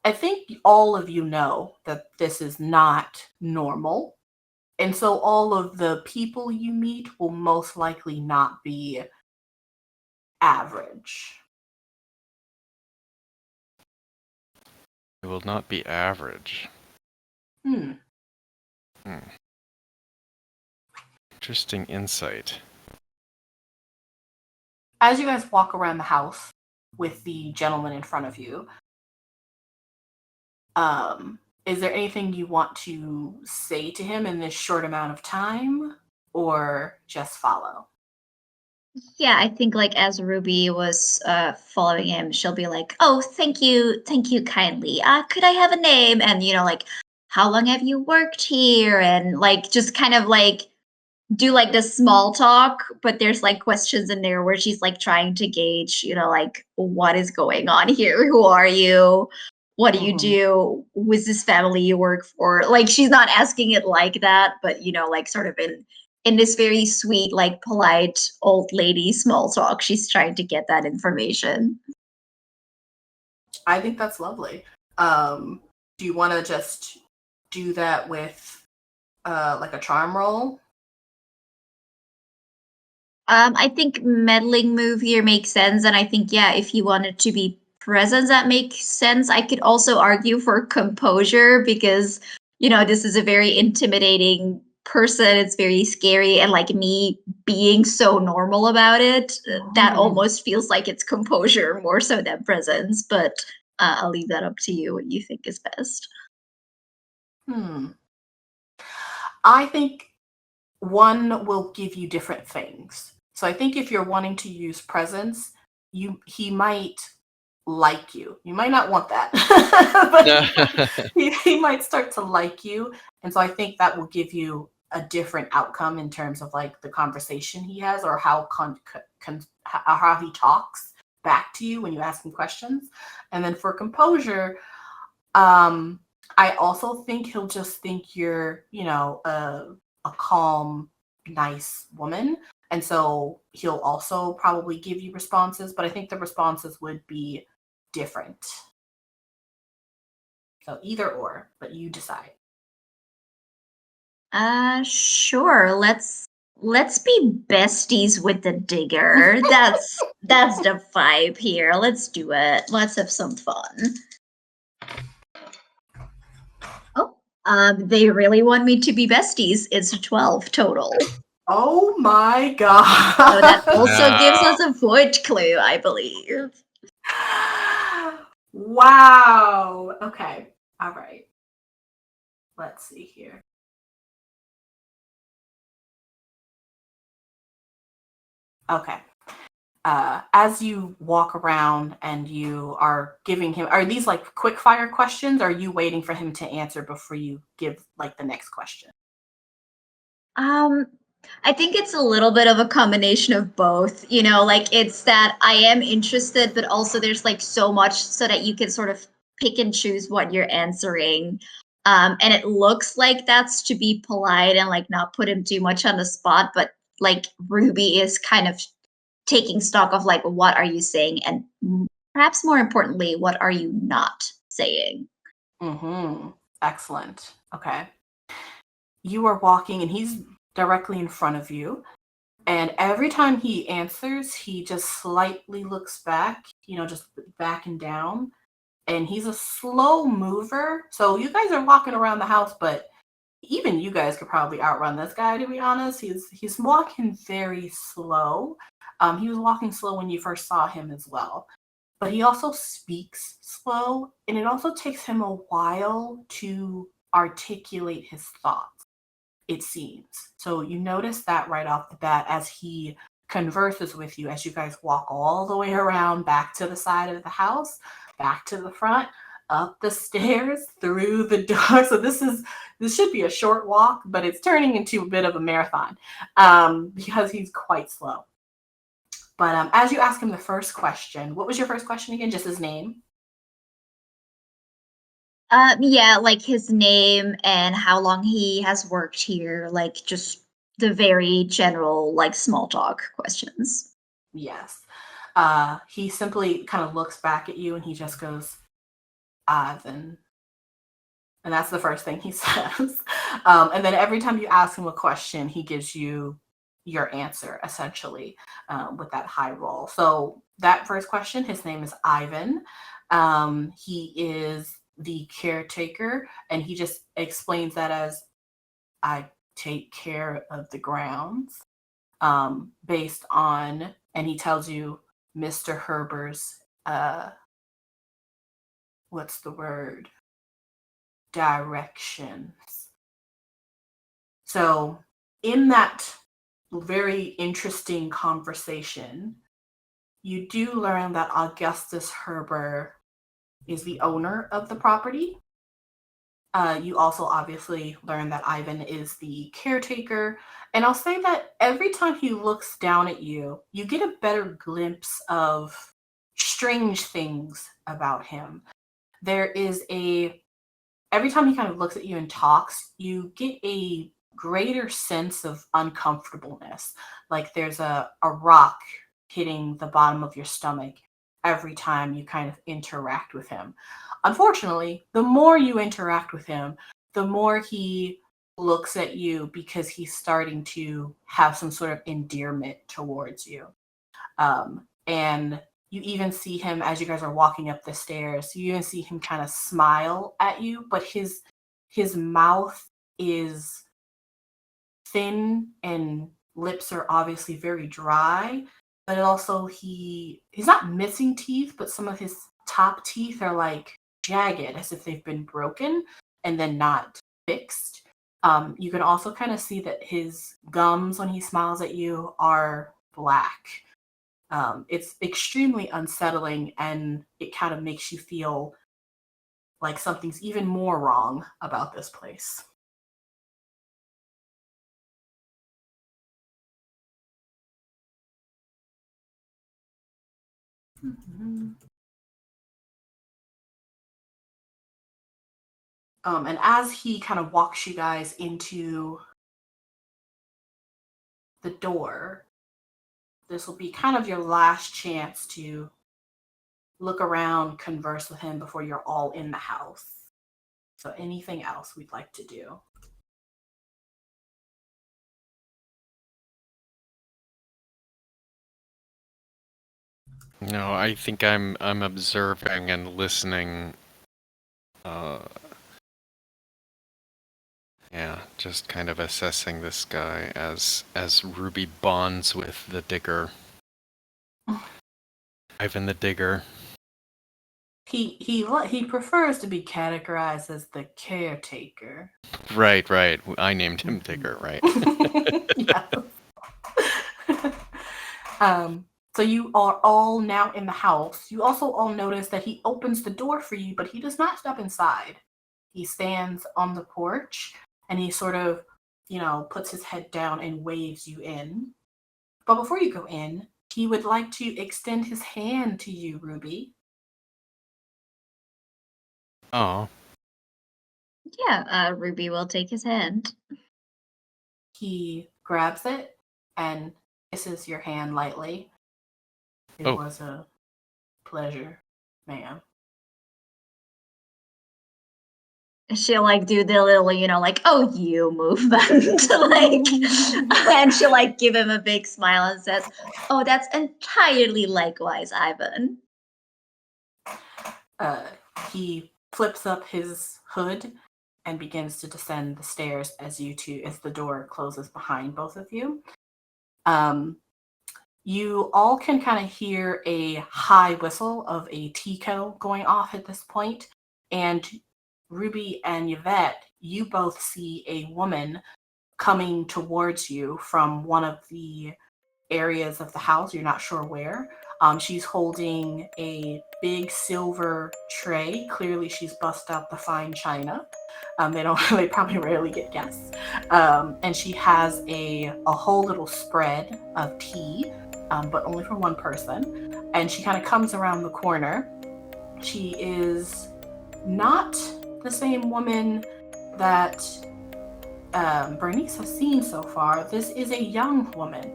Speaker 1: I think all of you know that this is not normal. And so all of the people you meet will most likely not be average.
Speaker 3: It will not be average. Interesting insight.
Speaker 1: As you guys walk around the house with the gentleman in front of you, is there anything you want to say to him in this short amount of time, or just follow?
Speaker 2: Yeah, I think like as Ruby was following him, she'll be like, "Oh, thank you kindly. Could I have a name?" And like, "How long have you worked here?" And like, just kind of like do like the small talk, but there's like questions in there where she's like trying to gauge, like, what is going on here? Who are you? What do you do? Who is this family you work for? Like, she's not asking it like that, but like sort of in this very sweet, like polite old lady small talk, she's trying to get that information.
Speaker 1: I think that's lovely. Do you want to just do that with like a charm roll?
Speaker 2: I think meddling move here makes sense, and I think if you wanted to be presence, that makes sense. I could also argue for composure because this is a very intimidating person. It's very scary, and like me being so normal about it, that almost feels like it's composure more so than presence. But I'll leave that up to you. What you think is best?
Speaker 1: I think one will give you different things. So I think if you're wanting to use presence, he might like you. You might not want that, but he might start to like you. And so I think that will give you a different outcome in terms of like the conversation he has, or how how he talks back to you when you ask him questions. And then for composure, I also think he'll just think you're, a calm, nice woman. And so he'll also probably give you responses, but I think the responses would be different. So either or, but you decide.
Speaker 2: Sure. Let's be besties with the digger. That's the vibe here. Let's do it. Let's have some fun. They really want me to be besties. It's 12 total.
Speaker 1: Oh my god.
Speaker 2: So that also gives
Speaker 3: No.
Speaker 2: us a void clue, I believe.
Speaker 1: Wow. Okay. All right. Let's see here. Okay. As you walk around and you are giving him, are these like quick fire questions? Or are you waiting for him to answer before you give like the next question?
Speaker 2: Um, I think it's a little bit of a combination of both. You know, like it's that I am interested, but also there's like so much so that you can sort of pick and choose what you're answering. And it looks like that's to be polite and like not put him too much on the spot, but like Ruby is kind of taking stock of like what are you saying and perhaps more importantly, what are you not saying?
Speaker 1: Mm-hmm. Excellent. Okay. You are walking and he's directly in front of you. And every time he answers, he just slightly looks back, just backing down. And he's a slow mover. So you guys are walking around the house, but even you guys could probably outrun this guy, to be honest. He's walking very slow. He was walking slow when you first saw him as well. But he also speaks slow, and it also takes him a while to articulate his thoughts, it seems. So you notice that right off the bat as he converses with you, as you guys walk all the way around back to the side of the house, back to the front, up the stairs, through the door. So this should be a short walk, but it's turning into a bit of a marathon because he's quite slow. But as you ask him the first question, what was your first question again? Just his name?
Speaker 2: Yeah, like his name and how long he has worked here, like just the very general, like small talk questions.
Speaker 1: Yes. He simply kind of looks back at you and he just goes, Ivan. And that's the first thing he says. And then every time you ask him a question, he gives you your answer, essentially, with that high roll. So that first question, his name is Ivan. He is the caretaker, and he just explains that as I take care of the grounds based on, and he tells you Mr. Herber's, what's the word? Directions. So, in that very interesting conversation, you do learn that Augustus Herber is the owner of the property. You also obviously learn that Ivan is the caretaker. And I'll say that every time he looks down at you, you get a better glimpse of strange things about him. There is every time he kind of looks at you and talks, you get a greater sense of uncomfortableness. Like there's a rock hitting the bottom of your stomach every time you kind of interact with him. Unfortunately, the more you interact with him, the more he looks at you because he's starting to have some sort of endearment towards you. And you even see him as you guys are walking up the stairs. You even see him kind of smile at you, but his mouth is thin and lips are obviously very dry. But also he's not missing teeth, but some of his top teeth are like jagged, as if they've been broken and then not fixed. You can also kind of see that his gums, when he smiles at you, are black. It's extremely unsettling and it kind of makes you feel like something's even more wrong about this place. Mhm. And as he kind of walks you guys into the door, this will be kind of your last chance to look around, converse with him before you're all in the house. So, anything else we'd like to do?
Speaker 3: No, I think I'm observing and listening just kind of assessing this guy as Ruby bonds with the digger. Ivan the digger.
Speaker 1: He prefers to be categorized as the caretaker.
Speaker 3: Right. I named him Digger, right?
Speaker 1: Yeah. So you are all now in the house. You also all notice that he opens the door for you, but he does not step inside. He stands on the porch and he sort of, puts his head down and waves you in. But before you go in, he would like to extend his hand to you, Ruby.
Speaker 3: Oh.
Speaker 2: Yeah, Ruby will take his hand.
Speaker 1: He grabs it and kisses your hand lightly. It was a pleasure, ma'am.
Speaker 2: She'll like do the little, oh, you movement, and she'll like give him a big smile and says, "Oh, that's entirely likewise, Ivan."
Speaker 1: He flips up his hood and begins to descend the stairs as the door closes behind both of you. You all can kind of hear a high whistle of a Tico going off at this point, and Ruby and Yvette, you both see a woman coming towards you from one of the areas of the house. You're not sure where. She's holding a big silver tray. Clearly, she's bust out the fine china. They probably rarely get guests. And she has a whole little spread of tea, but only for one person. And she kind of comes around the corner. She is not the same woman that Bernice has seen so far. This is a young woman.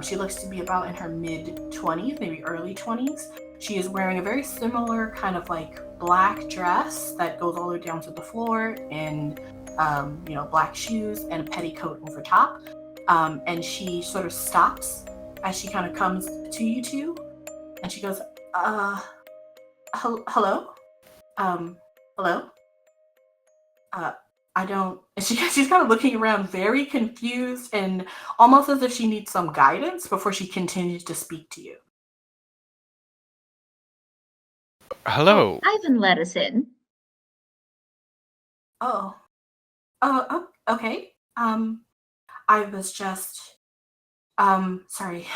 Speaker 1: She looks to be about in her mid-20s, maybe early 20s. She is wearing a very similar kind of like black dress that goes all the way down to the floor, and black shoes and a petticoat over top. And she sort of stops as she kind of comes to you two, and she goes, hello? Hello? I don't. And she's kind of looking around, very confused, and almost as if she needs some guidance before she continues to speak to you.
Speaker 3: Hello.
Speaker 2: Ivan let us in.
Speaker 1: Oh, okay. I was just, sorry.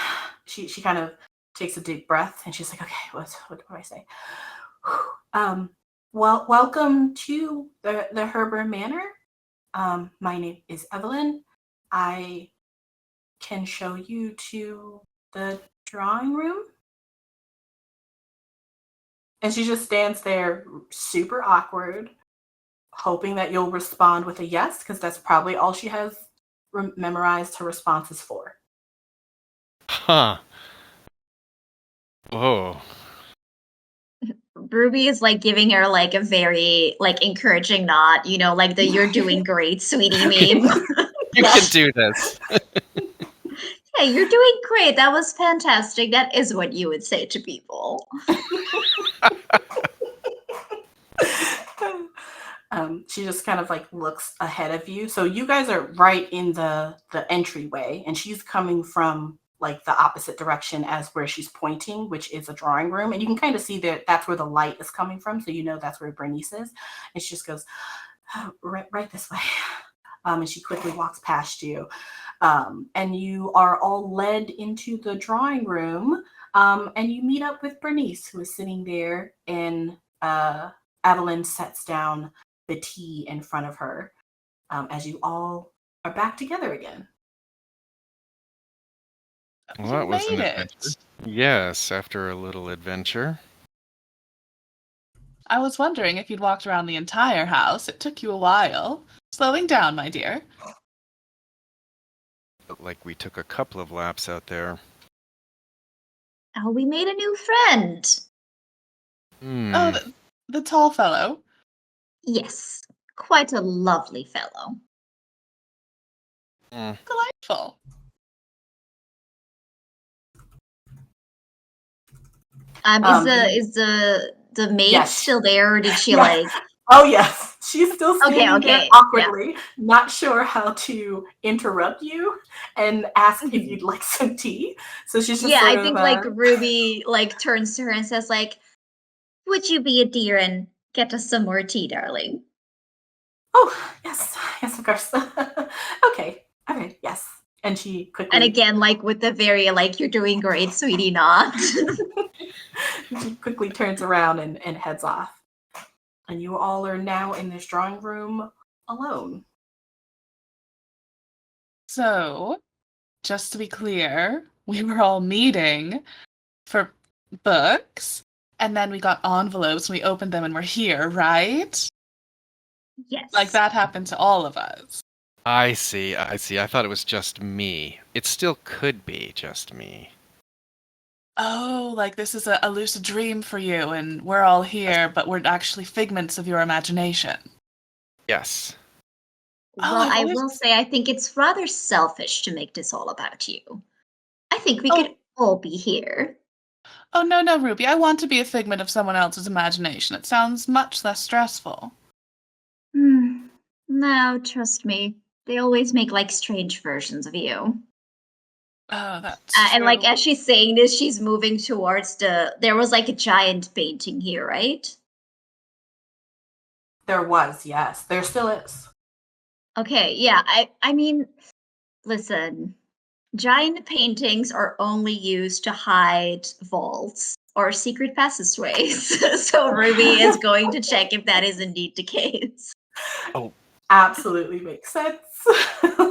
Speaker 1: She kind of takes a deep breath and she's like, okay, what do I say? Well, welcome to the Herber Manor. My name is Evelyn. I can show you to the drawing room. And she just stands there super awkward, hoping that you'll respond with a yes, because that's probably all she has memorized her responses for.
Speaker 3: Huh. Oh.
Speaker 2: Ruby is like giving her like a very like encouraging nod, like the "you're doing great, sweetie" meme.
Speaker 3: You can do this.
Speaker 2: Yeah, you're doing great. That was fantastic. That is what you would say to people.
Speaker 1: She just kind of like looks ahead of you. So you guys are right in the entryway, and she's coming from like the opposite direction as where she's pointing, which is a drawing room. And you can kind of see that that's where the light is coming from. So that's where Bernice is. And she just goes, oh, right this way. And she quickly walks past you. And you are all led into the drawing room. And you meet up with Bernice, who is sitting there, and Evelyn sets down the tea in front of her as you all are back together again.
Speaker 3: Well, that was an adventure. Yes, after a little adventure.
Speaker 4: I was wondering if you'd walked around the entire house. It took you a while. Slowing down, my dear.
Speaker 3: Like we took a couple of laps out there.
Speaker 2: Oh, we made a new friend.
Speaker 4: Oh, the tall fellow.
Speaker 2: Yes, quite a lovely fellow.
Speaker 4: Delightful.
Speaker 2: Is the maid still there, or did she like?
Speaker 1: Oh yes, She's still standing there
Speaker 2: Okay. Yeah.
Speaker 1: awkwardly, not sure how to interrupt you and ask if
Speaker 2: Mhm.
Speaker 1: you'd like some tea. So she's just
Speaker 2: Yeah,
Speaker 1: sort
Speaker 2: I
Speaker 1: of,
Speaker 2: think like Ruby like turns to her and says like, "Would you be a dear and get us some more tea, darling?"
Speaker 1: oh, yes, yes, of course. Okay, all right, yes. And she
Speaker 2: And
Speaker 1: quickly,
Speaker 2: again, like with the very like you're doing great, sweetie nod.
Speaker 1: she quickly turns around and heads off. And you all are now in this drawing room alone.
Speaker 4: So, just to be clear, we were all meeting for books, and then we got envelopes and we opened them and we're here, right? Like
Speaker 2: Yes.
Speaker 4: that happened to all of us.
Speaker 3: I see, I see. I thought it was just me. It still could be just me.
Speaker 4: Oh, like this is a lucid dream for you, and we're all here, but we're actually figments of your imagination.
Speaker 3: Yes.
Speaker 4: Oh,
Speaker 2: Well,
Speaker 4: I've
Speaker 2: I
Speaker 4: always.
Speaker 2: will say I think it's rather selfish to make this all about you. I think we
Speaker 4: Oh,
Speaker 2: could all be here.
Speaker 4: oh no, no, Ruby. I want to be a figment of someone else's imagination. It sounds much less stressful.
Speaker 2: No, trust me. They always make like strange versions of you.
Speaker 4: Oh, that's
Speaker 2: And like
Speaker 4: true.
Speaker 2: as she's saying this, she's moving towards there was like a giant painting here, right?
Speaker 1: There was, yes. There still is.
Speaker 2: Okay, yeah. I mean, listen, giant paintings are only used to hide vaults or secret passageways. So Ruby is going to check if that is indeed the case.
Speaker 3: Oh,
Speaker 1: Absolutely makes sense.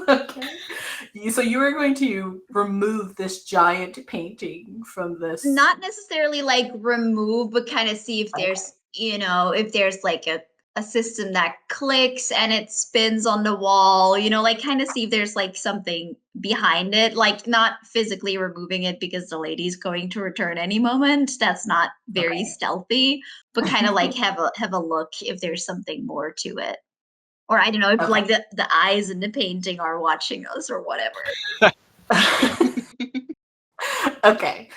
Speaker 1: Okay. So you are going to remove this giant painting from this.
Speaker 2: Not necessarily like remove, but kind of see if
Speaker 1: Okay.
Speaker 2: there's, if there's like a system that clicks and it spins on the wall, like kind of see if there's like something behind it, like not physically removing it because the lady's going to return any moment. That's not very
Speaker 1: Okay.
Speaker 2: stealthy, but kind of like have a look if there's something more to it. Or I don't know if
Speaker 1: Okay.
Speaker 2: like the eyes in the painting are watching us or whatever.
Speaker 1: Okay.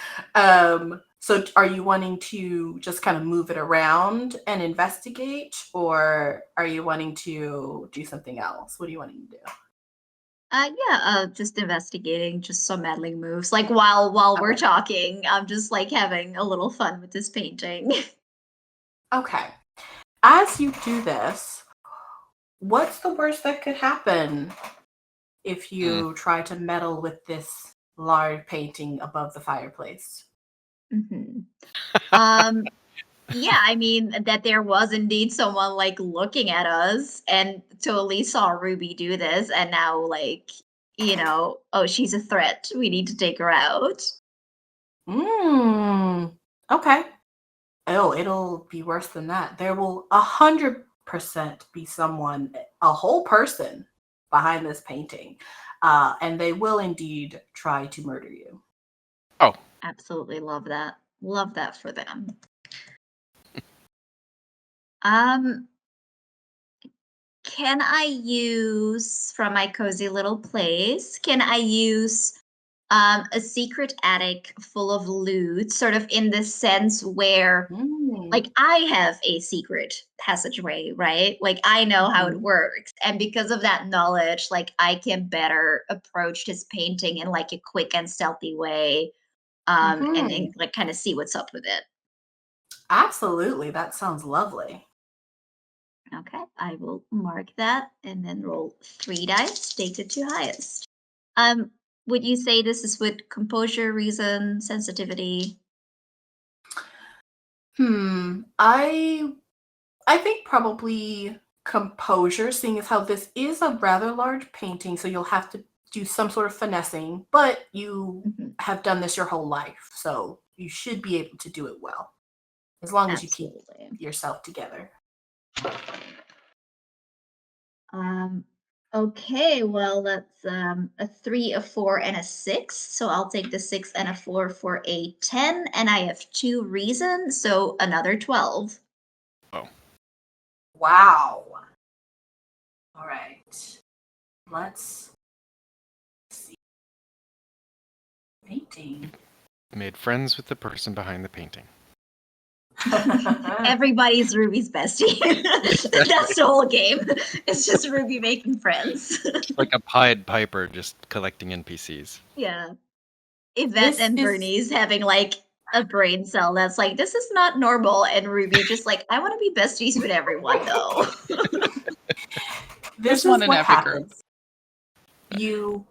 Speaker 1: So are you wanting to just kind of move it around and investigate, or are you wanting to do something else? What are you wanting to do?
Speaker 2: Yeah, just investigating, just some meddling moves. Like while we're
Speaker 1: Okay.
Speaker 2: talking, I'm just like having a little fun with this painting.
Speaker 1: Okay. As you do this, what's the worst that could happen if
Speaker 3: mm,
Speaker 1: you try to meddle with this large painting above the fireplace?
Speaker 2: hmm Um, yeah, I mean that there was indeed someone like looking at us, and totally saw Ruby do this, and now like oh, she's a threat. We need to take her out.
Speaker 1: Mm, okay. Oh, it'll be worse than that. There will 100% be someone, a whole person behind this painting. And they will indeed try to murder you.
Speaker 3: oh,
Speaker 2: Absolutely love that. Love that for them. Um, Can I use from my cozy little place? Can I use a secret attic full of loot, sort of in the sense where,
Speaker 1: Mm,
Speaker 2: like, I have a secret passageway, right? Like, I know how it
Speaker 1: mhm,
Speaker 2: works, and because of that knowledge, like, I can better approach this painting in like a quick and stealthy way, and
Speaker 1: mhm.
Speaker 2: like kind of see what's up with it.
Speaker 1: Absolutely. That sounds lovely.
Speaker 2: Okay, I will mark that and then roll 3 dice, take the two highest. Um, would you say this is with composure, reason, sensitivity?
Speaker 1: I think probably composure, seeing as how this is a rather large painting, so you'll have to do some sort of finessing, but you
Speaker 2: Mhm.
Speaker 1: have done this your whole life, so you should be able to do it well, as long as you keep
Speaker 2: Absolutely.
Speaker 1: yourself together.
Speaker 2: Um, okay, well, that's a 3, a 4, and a 6. So I'll take the 6 and a 4 for a 10, and I have 2 reason, so another 12.
Speaker 3: oh.
Speaker 1: Wow. All right. Let's see. Painting.
Speaker 3: Made friends with the person behind the painting.
Speaker 2: Everybody's Ruby's bestie. That's the whole game. It's just Ruby making friends.
Speaker 3: Like a Pied Piper just collecting NPCs.
Speaker 2: Yeah. Yvette
Speaker 1: This
Speaker 2: and
Speaker 1: is
Speaker 2: Bernice having like a brain cell that's like, this is not normal. And Ruby just like, I want to be besties with everyone though.
Speaker 1: this
Speaker 4: There's one
Speaker 1: is
Speaker 4: in
Speaker 1: what
Speaker 4: every group.
Speaker 1: happens. You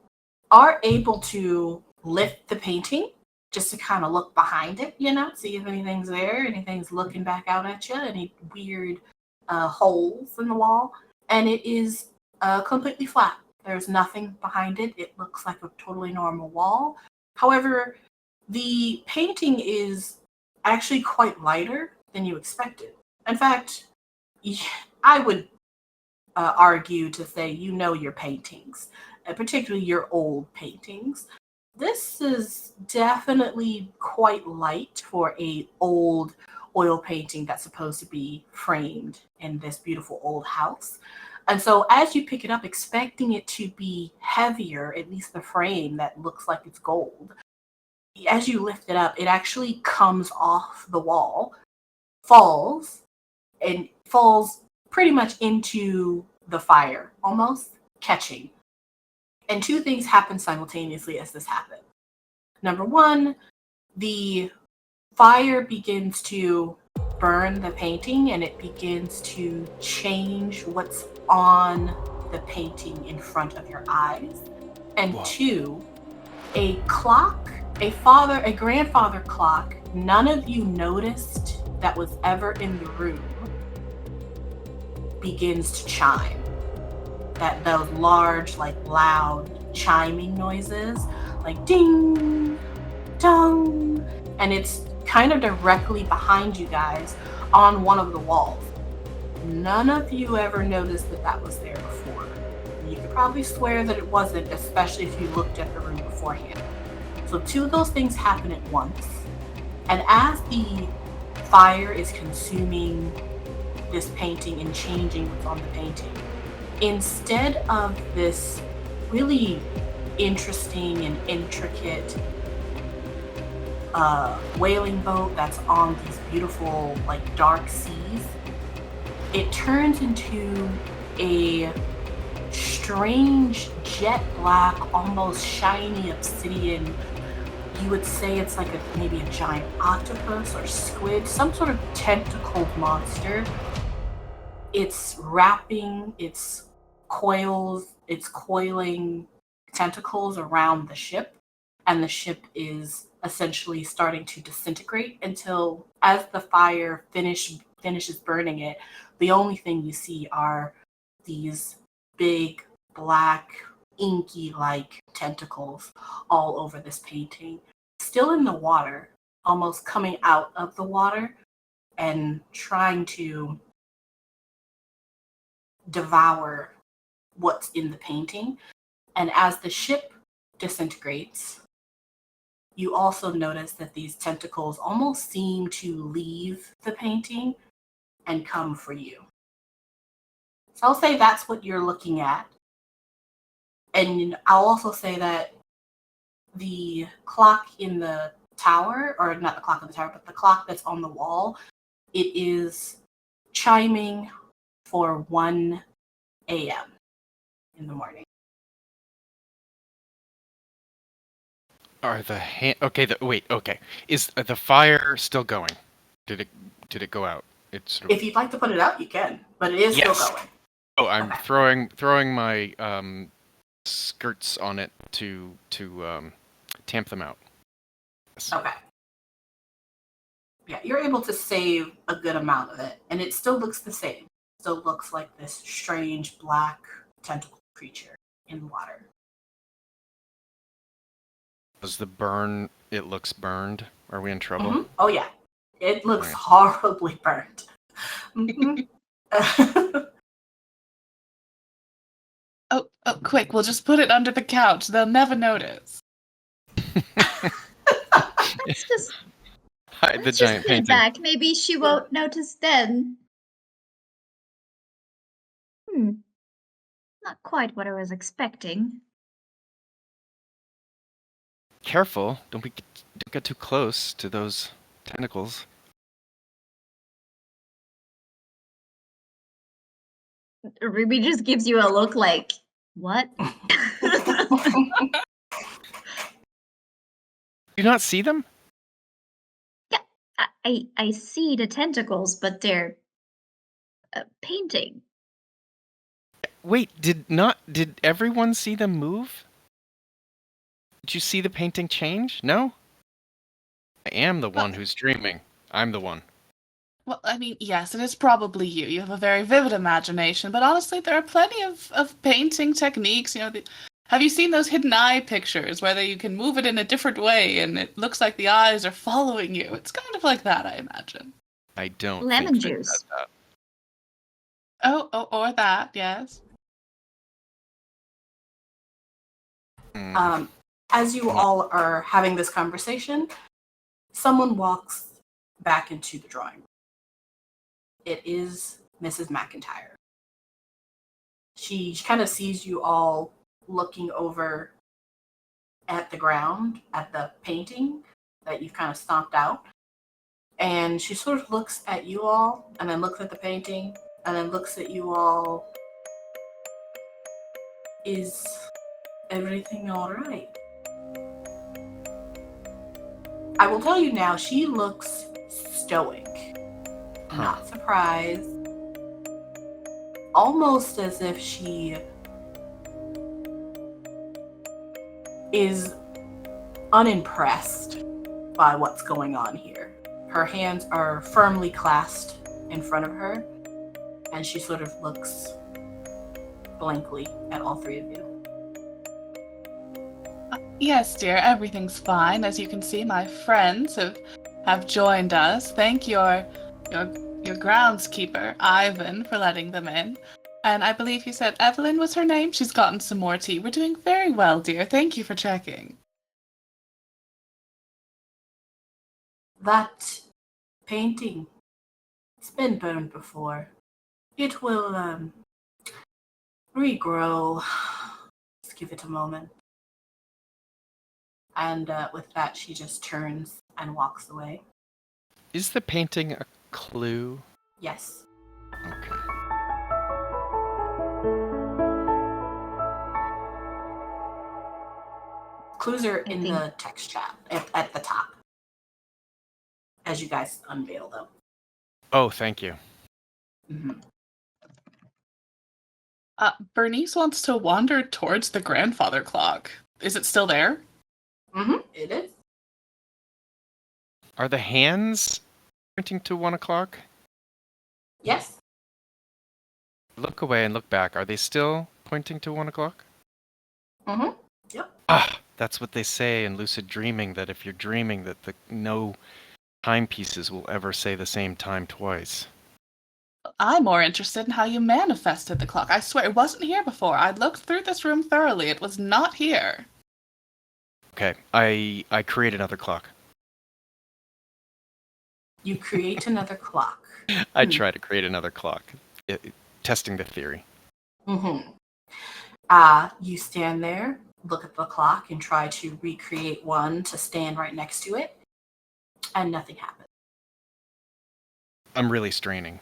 Speaker 1: are able to lift the painting just to kind of look behind it, see if anything's there, anything's looking back out at you, any weird holes in the wall. And it is completely flat. There's nothing behind it. It looks like a totally normal wall. However, the painting is actually quite lighter than you expected. In fact, I would argue to say your paintings, particularly your old paintings. This is definitely quite light for a old oil painting that's supposed to be framed in this beautiful old house. And so as you pick it up, expecting it to be heavier, at least the frame that looks like it's gold, as you lift it up, it actually comes off the wall, falls, and falls pretty much into the fire, almost catching. And two things happen simultaneously as this happens. Number one, the fire begins to burn the painting and it begins to change what's on the painting in front of your eyes. And
Speaker 3: Whoa.
Speaker 1: Two, a clock, a grandfather clock none of you noticed that was ever in the room begins to chime. Those large, like loud chiming noises, like ding, dong, and it's kind of directly behind you guys on one of the walls. None of you ever noticed that was there before. You could probably swear that it wasn't, especially if you looked at the room beforehand. So two of those things happen at once. And as the fire is consuming this painting and changing what's on the painting, instead of this really interesting and intricate whaling boat that's on these beautiful, like, dark seas, it turns into a strange jet black, almost shiny obsidian. You would say it's like maybe a giant octopus or squid, some sort of tentacled monster. It's wrapping its coiling tentacles around the ship, and the ship is essentially starting to disintegrate until, as the fire finishes burning it, the only thing you see are these big, black, inky-like tentacles all over this painting, still in the water, almost coming out of the water and trying to devour what's in the painting. And as the ship disintegrates, you also notice that these tentacles almost seem to leave the painting and come for you. So I'll say that's what you're looking at. And I'll also say that the clock in the tower, or not the clock in the tower, but the clock that's on the wall, it is chiming for 1 a.m. in the morning.
Speaker 3: Are the okay. Is the fire still going? Did it go out? It's sort of...
Speaker 1: If you'd like to put it out, you can, but it is
Speaker 3: Yes.
Speaker 1: still going.
Speaker 3: Oh, I'm
Speaker 1: Okay.
Speaker 3: throwing my skirts on it to tamp them out. Yes.
Speaker 1: Okay. Yeah, you're able to save a good amount of it, and it still looks the same. Still looks like this strange black tentacle creature in the water.
Speaker 3: Does the burn? It looks burned. Are we in trouble?
Speaker 1: Mm-hmm. Oh yeah, it looks
Speaker 3: Right.
Speaker 1: horribly burnt. Mm-hmm.
Speaker 4: Oh, quick, we'll just put it under the couch. They'll never notice.
Speaker 2: Let's just
Speaker 3: Hide the
Speaker 2: let's just
Speaker 3: giant
Speaker 2: put it
Speaker 3: painting.
Speaker 2: back. Maybe she won't notice then. Not quite what I was expecting.
Speaker 3: Careful! Don't get too close to those tentacles.
Speaker 2: Ruby just gives you a look like, what?
Speaker 3: Do you not see them?
Speaker 2: Yeah, I see the tentacles, but they're painting.
Speaker 3: Wait, did everyone see them move? Did you see the painting change? No? I am the one who's dreaming. I'm the one.
Speaker 4: Well, I mean, yes, it is probably you. You have a very vivid imagination, but honestly, there are plenty of painting techniques. Have you seen those hidden eye pictures where you can move it in a different way and it looks like the eyes are following you? It's kind of like that, I imagine.
Speaker 3: I don't
Speaker 2: Lemon
Speaker 3: think Finn
Speaker 2: juice.
Speaker 3: does that.
Speaker 4: Oh, or that, yes.
Speaker 1: As you all are having this conversation, someone walks back into the drawing room. It is Mrs. McIntyre. She kind of sees you all looking over at the ground, at the painting that you've kind of stomped out. And she sort of looks at you all, and then looks at the painting, and then looks at you all. Is everything all right? I will tell you now, she looks stoic. Not surprised. Almost as if she is unimpressed by what's going on here. Her hands are firmly clasped in front of her, and she sort of looks blankly at all three of you.
Speaker 4: Yes, dear, everything's fine. As you can see, my friends have joined us. Thank your groundskeeper, Ivan, for letting them in. And I believe you said Evelyn was her name. She's gotten some more tea. We're doing very well, dear. Thank you for checking.
Speaker 1: That painting, it's been burned before. It will regrow. Just give it a moment. And with that, she just turns and walks away.
Speaker 3: Is the painting a clue?
Speaker 1: Yes.
Speaker 3: Okay.
Speaker 1: Clues are in the text chat at the top as you guys unveil them.
Speaker 3: Oh, thank you.
Speaker 1: Mm-hmm.
Speaker 4: Bernice wants to wander towards the grandfather clock. Is it still there?
Speaker 1: Mm-hmm. It is.
Speaker 3: Are the hands pointing to 1 o'clock?
Speaker 1: Yes.
Speaker 3: Look away and look back. Are they still pointing to 1 o'clock?
Speaker 1: Mm-hmm. Yep.
Speaker 3: Ah, that's what they say in lucid dreaming, that if you're dreaming that no timepieces will ever say the same time twice.
Speaker 4: I'm more interested in how you manifested the clock. I swear, it wasn't here before. I looked through this room thoroughly. It was not here.
Speaker 3: Okay, I create another clock.
Speaker 1: You create another clock.
Speaker 3: I try to create another clock, testing the theory.
Speaker 1: Mm-hmm. You stand there, look at the clock, and try to recreate one to stand right next to it, and nothing happens.
Speaker 3: I'm really straining.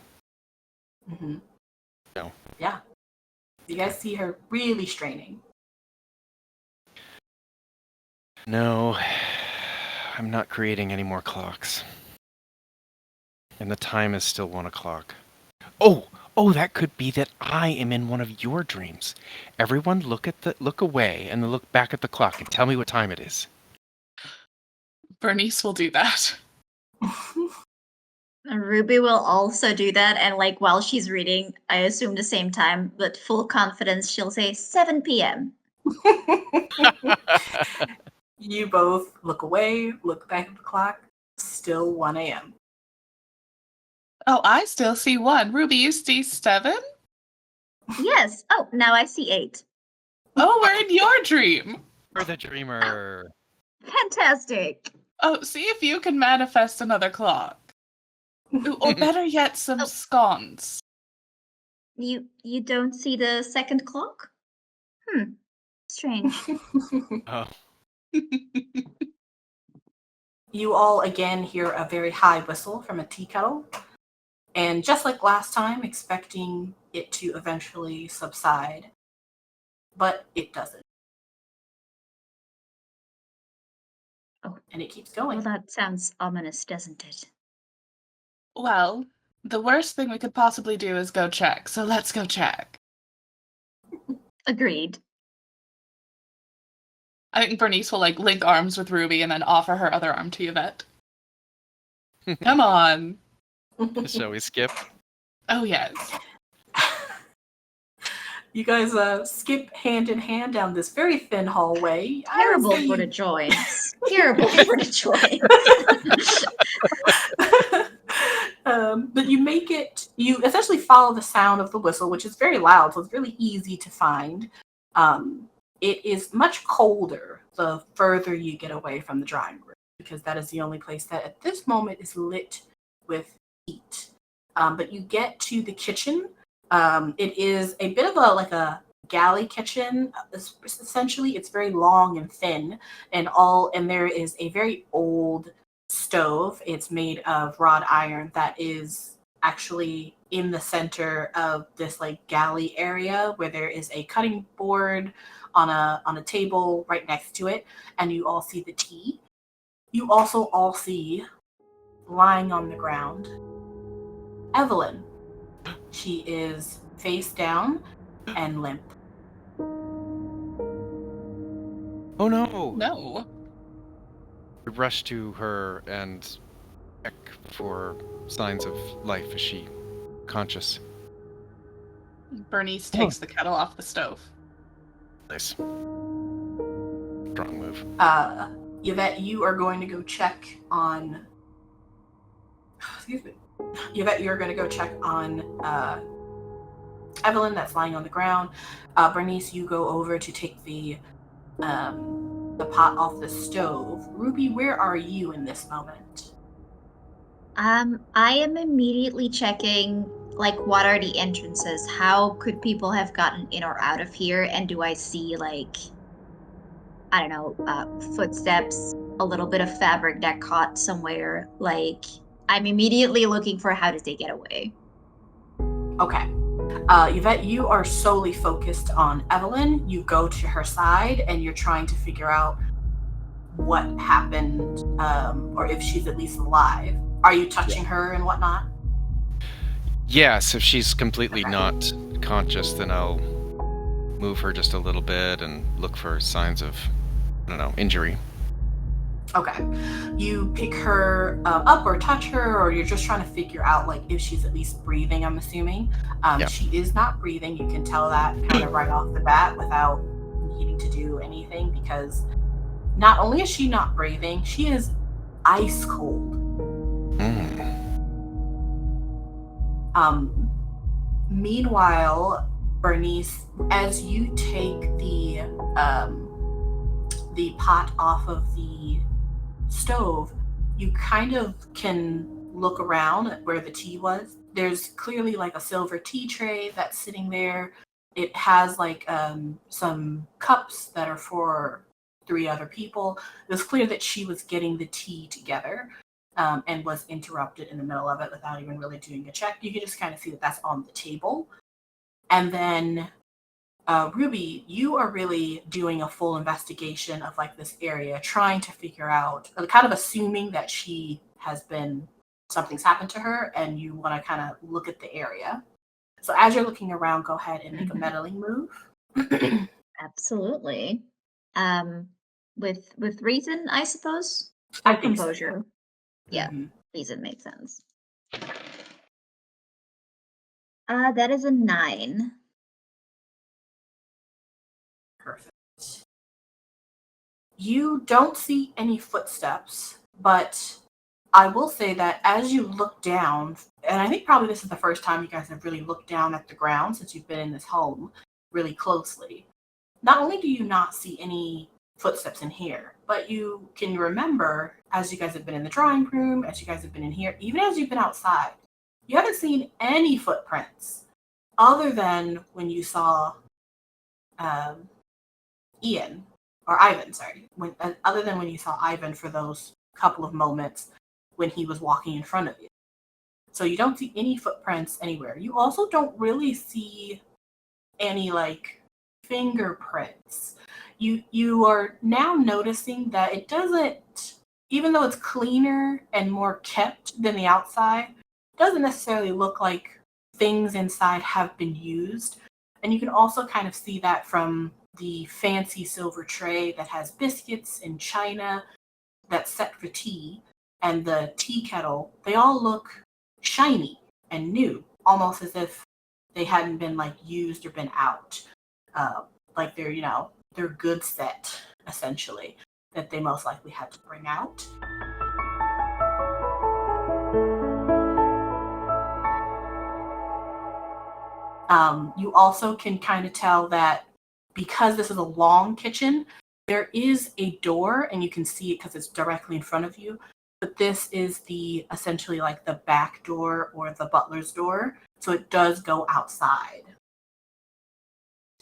Speaker 1: Mm-hmm.
Speaker 3: No.
Speaker 1: Yeah. You guys see her really straining.
Speaker 3: No, I'm not creating any more clocks. And the time is still 1 o'clock. Oh, that could be that I am in one of your dreams. Everyone look away and then look back at the clock and tell me what time it is.
Speaker 4: Bernice will do that.
Speaker 2: Ruby will also do that, and like while she's reading, I assume the same time, but full confidence, she'll say 7 p.m.
Speaker 1: You both look away, look back at the clock, still 1 a.m.
Speaker 4: Oh, I still see 1. Ruby, you see 7?
Speaker 2: Yes. Oh, now I see 8.
Speaker 4: Oh, we're in your dream.
Speaker 3: You're the dreamer.
Speaker 2: Fantastic.
Speaker 4: Oh, see if you can manifest another clock. Ooh, or better yet, some scones.
Speaker 2: You don't see the second clock? Strange.
Speaker 3: Oh.
Speaker 1: You all again hear a very high whistle from a tea kettle. And just like last time, expecting it to eventually subside, but it doesn't.
Speaker 2: Oh.
Speaker 1: And it keeps going.
Speaker 2: Well, that sounds ominous, doesn't it?
Speaker 4: Well, the worst thing we could possibly do is go check, so let's go check.
Speaker 2: Agreed.
Speaker 4: I think Bernice will link arms with Ruby and then offer her other arm to Yvette. Come on.
Speaker 3: Shall we skip?
Speaker 4: Oh yes.
Speaker 1: You guys skip hand in hand down this very thin hallway.
Speaker 2: Terrible for the joints. Terrible for the joints.
Speaker 1: But you make it, you essentially follow the sound of the whistle, which is very loud, so it's really easy to find. It is much colder the further you get away from the drawing room, because that is the only place that at this moment is lit with heat. But you get to the kitchen. It is a bit of a galley kitchen. Essentially, it's very long and thin, and there is a very old stove. It's made of wrought iron that is actually in the center of this galley area, where there is a cutting board on a table right next to it, and you all see the tea. You also all see, lying on the ground, Evelyn. She is face down and limp.
Speaker 3: Oh no!
Speaker 4: No.
Speaker 3: We rush to her and check for signs of life. Is she conscious?
Speaker 4: Bernice takes the kettle off the stove.
Speaker 3: Nice. Strong move.
Speaker 1: Yvette, you are going to go check on... Excuse me. Yvette, you're going to go check on Evelyn that's lying on the ground. Bernice, you go over to take the pot off the stove. Ruby, where are you in this moment?
Speaker 2: I am immediately checking, what are the entrances? How could people have gotten in or out of here? And do I see, I don't know, footsteps, a little bit of fabric that caught somewhere? I'm immediately looking for how did they get away.
Speaker 1: Okay. Yvette, you are solely focused on Evelyn. You go to her side and you're trying to figure out what happened, or if she's at least alive. Are you touching her and whatnot?
Speaker 3: Yes, if she's completely not conscious, then I'll move her just a little bit and look for signs of, injury.
Speaker 1: Okay. You pick her up or touch her, or you're just trying to figure out if she's at least breathing, I'm assuming. She is not breathing. You can tell that kind of right off the bat without needing to do anything, because not only is she not breathing, she is ice cold. Meanwhile, Bernice, as you take the pot off of the stove, you kind of can look around at where the tea was. There's clearly a silver tea tray that's sitting there. It has some cups that are for 3 other people. It was clear that she was getting the tea together. And was interrupted in the middle of it without even really doing a check. You can just kind of see that that's on the table. And then, Ruby, you are really doing a full investigation of this area, trying to figure out, kind of assuming that something's happened to her, and you want to kind of look at the area. So as you're looking around, go ahead and make a meddling move.
Speaker 2: Absolutely. With reason, I suppose?
Speaker 1: I
Speaker 2: Or
Speaker 1: think so.
Speaker 2: composure. Yeah,
Speaker 1: Mhm.
Speaker 2: reason makes sense. That is a 9.
Speaker 1: Perfect. You don't see any footsteps, but I will say that as you look down, and I think probably this is the first time you guys have really looked down at the ground since you've been in this home really closely, not only do you not see any footsteps in here, but you can remember, as you guys have been in the drawing room, as you guys have been in here, even as you've been outside, you haven't seen any footprints other than when you saw other than when you saw Ivan for those couple of moments when he was walking in front of you. So you don't see any footprints anywhere. You also don't really see any like fingerprints. You are now noticing that it doesn't, even though it's cleaner and more kept than the outside, it doesn't necessarily look like things inside have been used. And you can also kind of see that from the fancy silver tray that has biscuits and china that's set for tea, and the tea kettle. They all look shiny and new, almost as if they hadn't been like used or been out. Like they're good set, essentially, that they most likely had to bring out. You also can kind of tell that because this is a long kitchen, there is a door, and you can see it because it's directly in front of you. But this is the essentially like the back door or the butler's door, so it does go outside.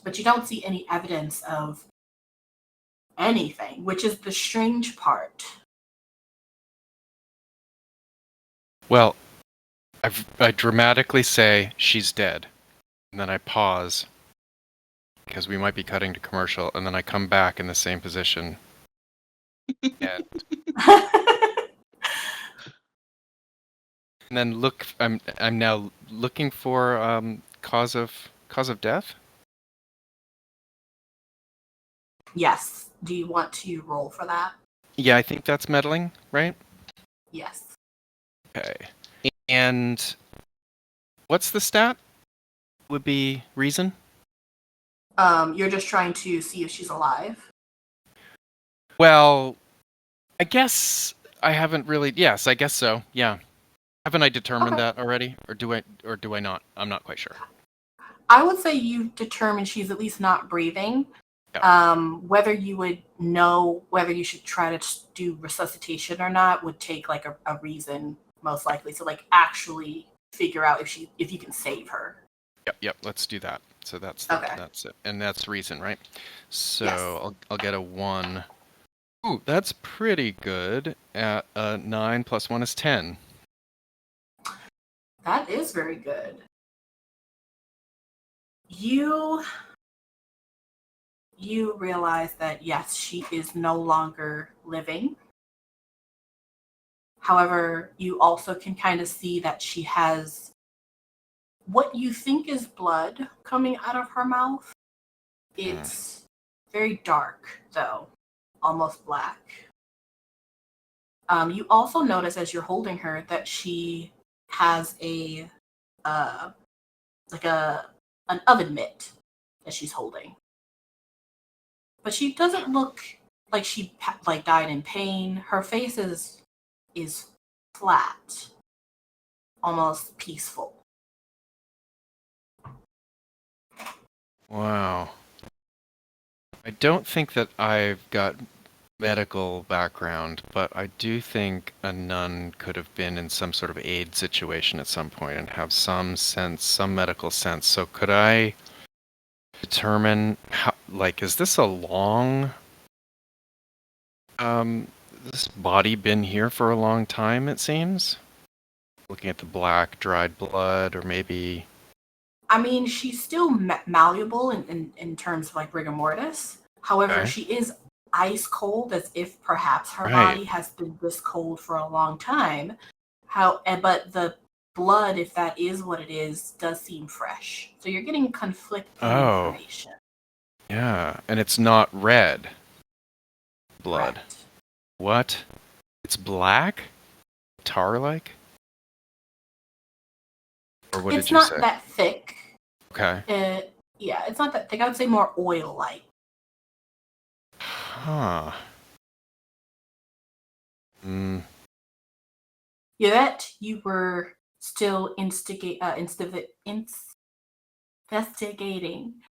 Speaker 1: But you don't see any evidence of anything, which is the strange part.
Speaker 3: Well, I dramatically say she's dead, and then I pause because we might be cutting to commercial, and then I come back in the same position. And, and then look. I'm now looking for cause of death.
Speaker 1: Yes. Do you want to roll for that?
Speaker 3: Yeah, I think that's meddling, right?
Speaker 1: Yes.
Speaker 3: Okay. And what's the stat? Would be reason?
Speaker 1: You're just trying to see if she's alive.
Speaker 3: Well, I guess I haven't really. Yes, I guess so. Yeah. Haven't I determined
Speaker 1: Okay.
Speaker 3: that already, or do I not? I'm not quite sure.
Speaker 1: I would say you've determined she's at least not breathing.
Speaker 3: Yeah.
Speaker 1: Whether you would know whether you should try to do resuscitation or not would take like a reason, most likely, to like actually figure out if you can save her.
Speaker 3: Yep. Let's do that. So that's
Speaker 1: Okay.
Speaker 3: that's it, and that's reason, right? So
Speaker 1: Yes.
Speaker 3: I'll get a 1. Ooh, that's pretty good. At 9 plus 1 is 10.
Speaker 1: That is very good. You realize that yes, she is no longer living. However, you also can kind of see that she has what you think is blood coming out of her mouth. It's very dark, though, almost black. You also notice as you're holding her that she has an oven mitt that she's holding, but she doesn't look like she like died in pain. Her face is flat, almost peaceful.
Speaker 3: Wow. I don't think that I've got medical background, but I do think a nun could have been in some sort of aid situation at some point and have some sense, some medical sense. So could I determine how, like, is this a long, this body been here for a long time, it seems? Looking at the black, dried blood, or maybe...
Speaker 1: I mean, she's still malleable in terms of like rigor mortis. However,
Speaker 3: Okay.
Speaker 1: she is ice cold, as if perhaps her
Speaker 3: Right.
Speaker 1: body has been this cold for a long time. But the blood, if that is what it is, does seem fresh. So you're getting conflicting information.
Speaker 3: Yeah, and it's not red blood.
Speaker 1: Correct.
Speaker 3: What? It's black? Tar-like? Or what
Speaker 1: It's
Speaker 3: did you
Speaker 1: not
Speaker 3: say?
Speaker 1: that thick.
Speaker 3: Okay.
Speaker 1: Yeah, it's not that thick. I would say more oil-like.
Speaker 3: Huh.
Speaker 1: Yvette, you were still investigating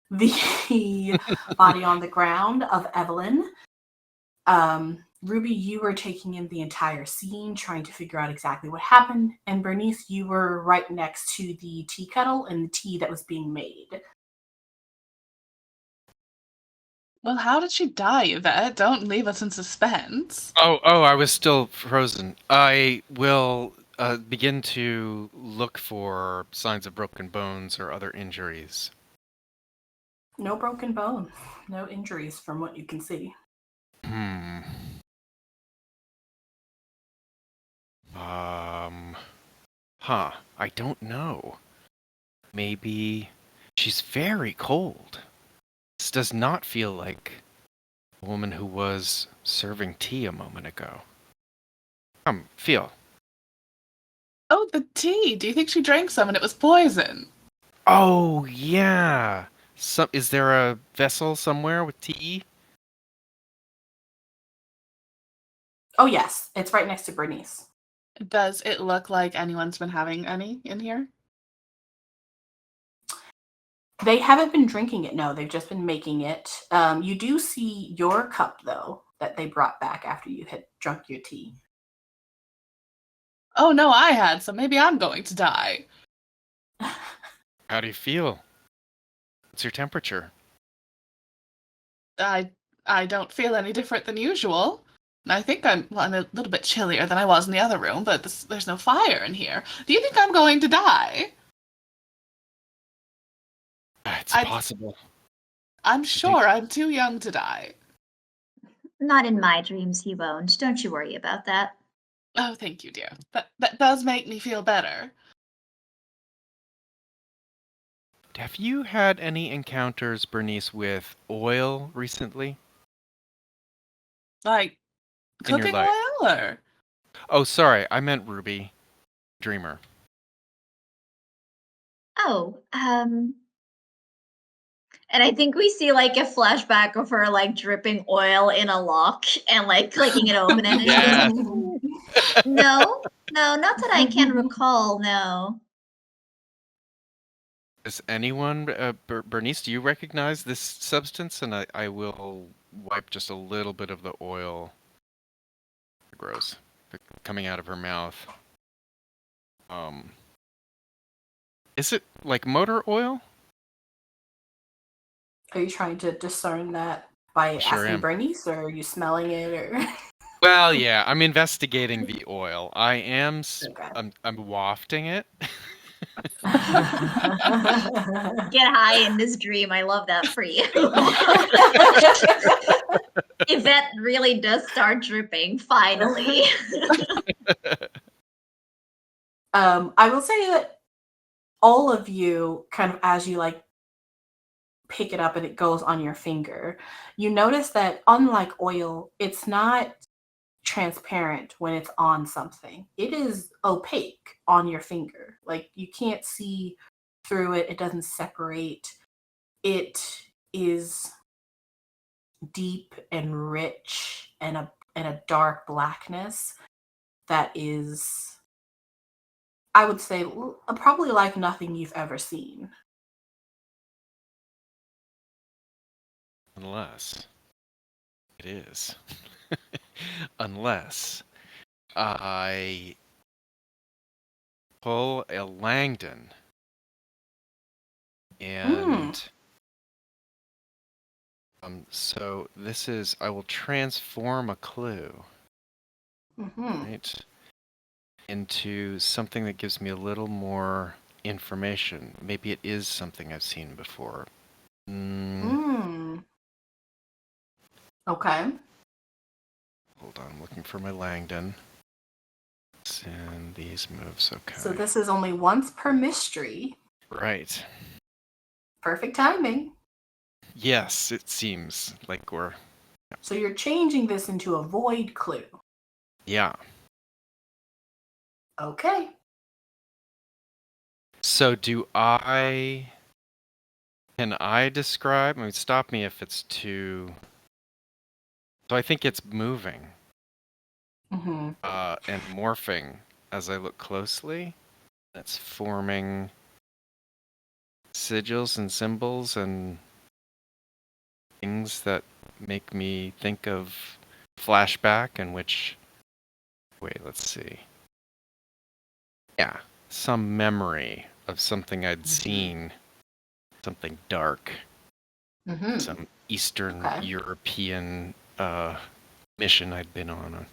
Speaker 1: the body on the ground of Evelyn. Ruby, you were taking in the entire scene, trying to figure out exactly what happened. And Bernice, you were right next to the tea kettle and the tea that was being made.
Speaker 4: Well, how did she die, Yvette? Don't leave us in suspense.
Speaker 3: Oh, I was still frozen. I will begin to look for signs of broken bones or other injuries.
Speaker 1: No broken bone, no injuries from what you can see.
Speaker 3: Hmm. I don't know. Maybe she's very cold. This does not feel like the woman who was serving tea a moment ago. Come, feel.
Speaker 4: Oh, the tea. Do you think she drank some and it was poison?
Speaker 3: Oh, yeah. Is there a vessel somewhere with tea?
Speaker 1: Oh, yes, it's right next to Bernice.
Speaker 4: Does it look like anyone's been having any in here?
Speaker 1: They haven't been drinking it, no, they've just been making it. You do see your cup, though, that they brought back after you had drunk your tea.
Speaker 4: Oh no, I had some. Maybe I'm going to die.
Speaker 3: How do you feel? What's your temperature?
Speaker 4: I I don't feel any different than usual. I think I'm a little bit chillier than I was in the other room, but there's no fire in here. Do you think I'm going to die?
Speaker 3: It's
Speaker 4: I
Speaker 3: possible.
Speaker 4: I'm
Speaker 3: I think
Speaker 4: sure I'm too young to die.
Speaker 2: Not in my dreams, he won't. Don't you worry about that.
Speaker 4: Oh, thank you, dear. That does make me feel better.
Speaker 3: Have you had any encounters, Bernice, with oil recently
Speaker 4: Like
Speaker 3: in your
Speaker 4: cooking
Speaker 3: life?
Speaker 4: oil or
Speaker 3: Oh, sorry, I meant Ruby, Dreamer.
Speaker 2: Oh, and I think we see like a flashback of her like dripping oil in a lock and like clicking it open, and then she goes,
Speaker 3: Yes.
Speaker 2: No, no, not that I can recall, no.
Speaker 3: Does anyone, Bernice, do you recognize this substance? And I will wipe just a little bit of the oil. Gross. Coming out of her mouth. Um, is it like motor oil?
Speaker 1: Are you trying to discern that by
Speaker 3: Sure
Speaker 1: asking
Speaker 3: am.
Speaker 1: Bernice, or are you smelling it, or?
Speaker 3: Well, yeah, I'm investigating the oil. I am,
Speaker 1: Okay.
Speaker 3: I'm wafting it.
Speaker 2: Get high in this dream. I love that for you. Yvette really does start dripping, finally.
Speaker 1: I will say that all of you, kind of as you like pick it up and it goes on your finger, you notice that unlike oil, it's not transparent when it's on something. It is opaque on your finger. Like you can't see through it. It doesn't separate. It is deep and rich and a dark blackness that is, I would say, probably like nothing you've ever seen.
Speaker 3: Unless it is. Unless I pull a Langdon and so this is I will transform a clue,
Speaker 1: Mm-hmm.
Speaker 3: right, into something that gives me a little more information. Maybe it is something I've seen before.
Speaker 1: Okay.
Speaker 3: Hold on, I'm looking for my Langdon. Send these moves, okay.
Speaker 1: So this is only once per mystery.
Speaker 3: Right.
Speaker 1: Perfect timing.
Speaker 3: Yes, it seems like we're...
Speaker 1: So you're changing this into a void clue.
Speaker 3: Yeah.
Speaker 1: Okay.
Speaker 3: So can I describe? I mean, stop me if it's too... So I think it's moving.
Speaker 1: Mm-hmm.
Speaker 3: And morphing as I look closely. It's forming sigils and symbols and things that make me think of flashback in which... Wait, let's see. Yeah, some memory of something I'd seen, something dark,
Speaker 1: Mm-hmm.
Speaker 3: some Eastern
Speaker 1: Okay.
Speaker 3: European mission I'd been on.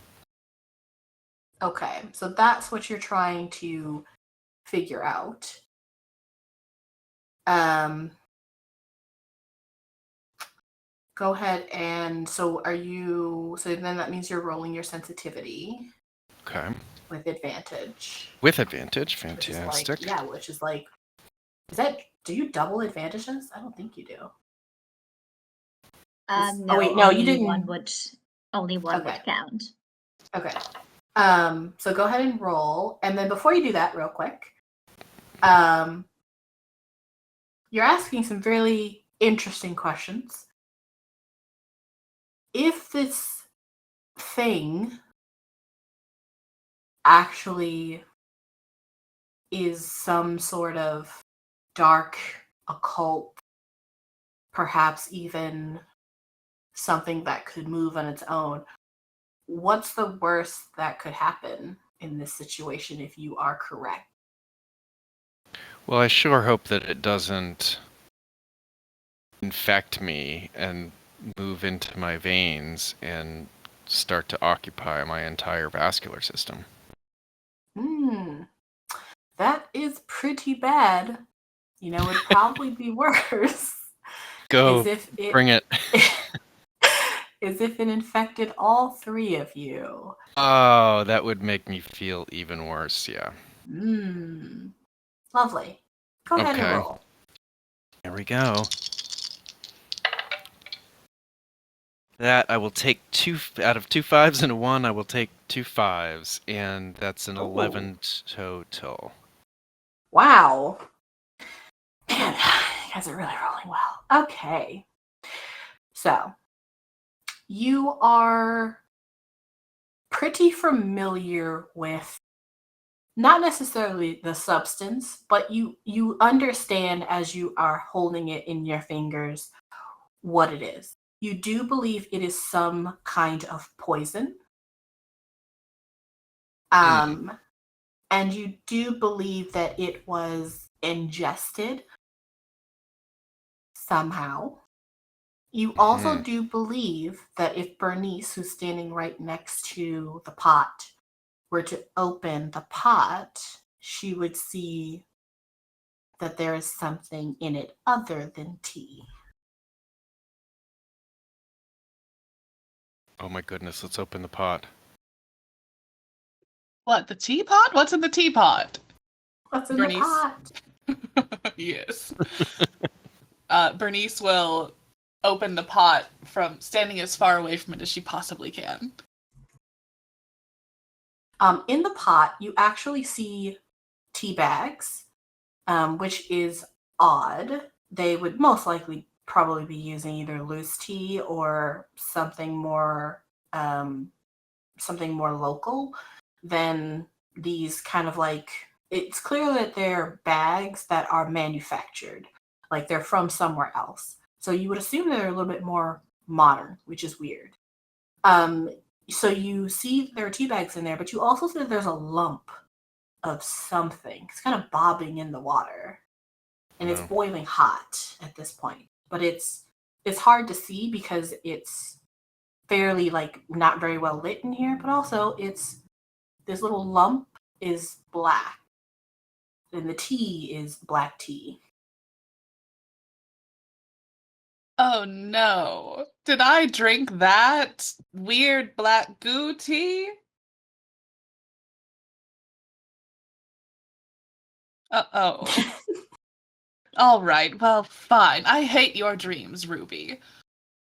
Speaker 1: Okay, so that's what you're trying to figure out. Um, Go ahead and so then that means you're rolling your sensitivity
Speaker 3: Okay.
Speaker 1: with advantage.
Speaker 3: With advantage,
Speaker 1: Which is
Speaker 3: fantastic.
Speaker 1: do you double advantages? I don't think you do.
Speaker 2: No,
Speaker 1: wait, no, you
Speaker 2: only
Speaker 1: didn't.
Speaker 2: Only one
Speaker 1: Okay.
Speaker 2: would count.
Speaker 1: Okay. So go ahead and roll. And then before you do that, real quick, you're asking some really interesting questions. If this thing actually is some sort of dark, occult, perhaps even something that could move on its own, what's the worst that could happen in this situation if you are correct?
Speaker 3: Well, I sure hope that it doesn't infect me and move into my veins and start to occupy my entire vascular system.
Speaker 1: That is pretty bad. It'd probably be worse.
Speaker 3: Go, bring it.
Speaker 1: As if it infected all three of you.
Speaker 3: Oh, that would make me feel even worse, yeah.
Speaker 1: Lovely. Go ahead and roll.
Speaker 3: There we go. That I will take out of 2 5s and a 1, I will take 2 5s, and that's an 11 total.
Speaker 1: Wow. Man, you guys are really rolling well. Okay. So, you are pretty familiar with not necessarily the substance, but you understand as you are holding it in your fingers what it is. You do believe it is some kind of poison. And you do believe that it was ingested somehow. You also do believe that if Bernice, who's standing right next to the pot, were to open the pot, she would see that there is something in it other than tea.
Speaker 3: Oh my goodness, let's open the pot.
Speaker 4: What, the teapot? What's in the teapot?
Speaker 1: What's in the pot?
Speaker 4: Yes. Bernice will open the pot from standing as far away from it as she possibly can.
Speaker 1: In the pot, you actually see tea bags, which is odd. They would most likely probably be using either loose tea or something more local than these kind of like, it's clear that they're bags that are manufactured, like they're from somewhere else. So you would assume they're a little bit more modern, which is weird. So you see there are tea bags in there, but you also see that there's a lump of something. It's kind of bobbing in the water, and it's boiling hot at this point. But it's hard to see because it's fairly like not very well lit in here. But also, this little lump is black, and the tea is black tea.
Speaker 4: Oh no. Did I drink that weird black goo tea? Uh-oh. All right, well, fine. I hate your dreams, Ruby.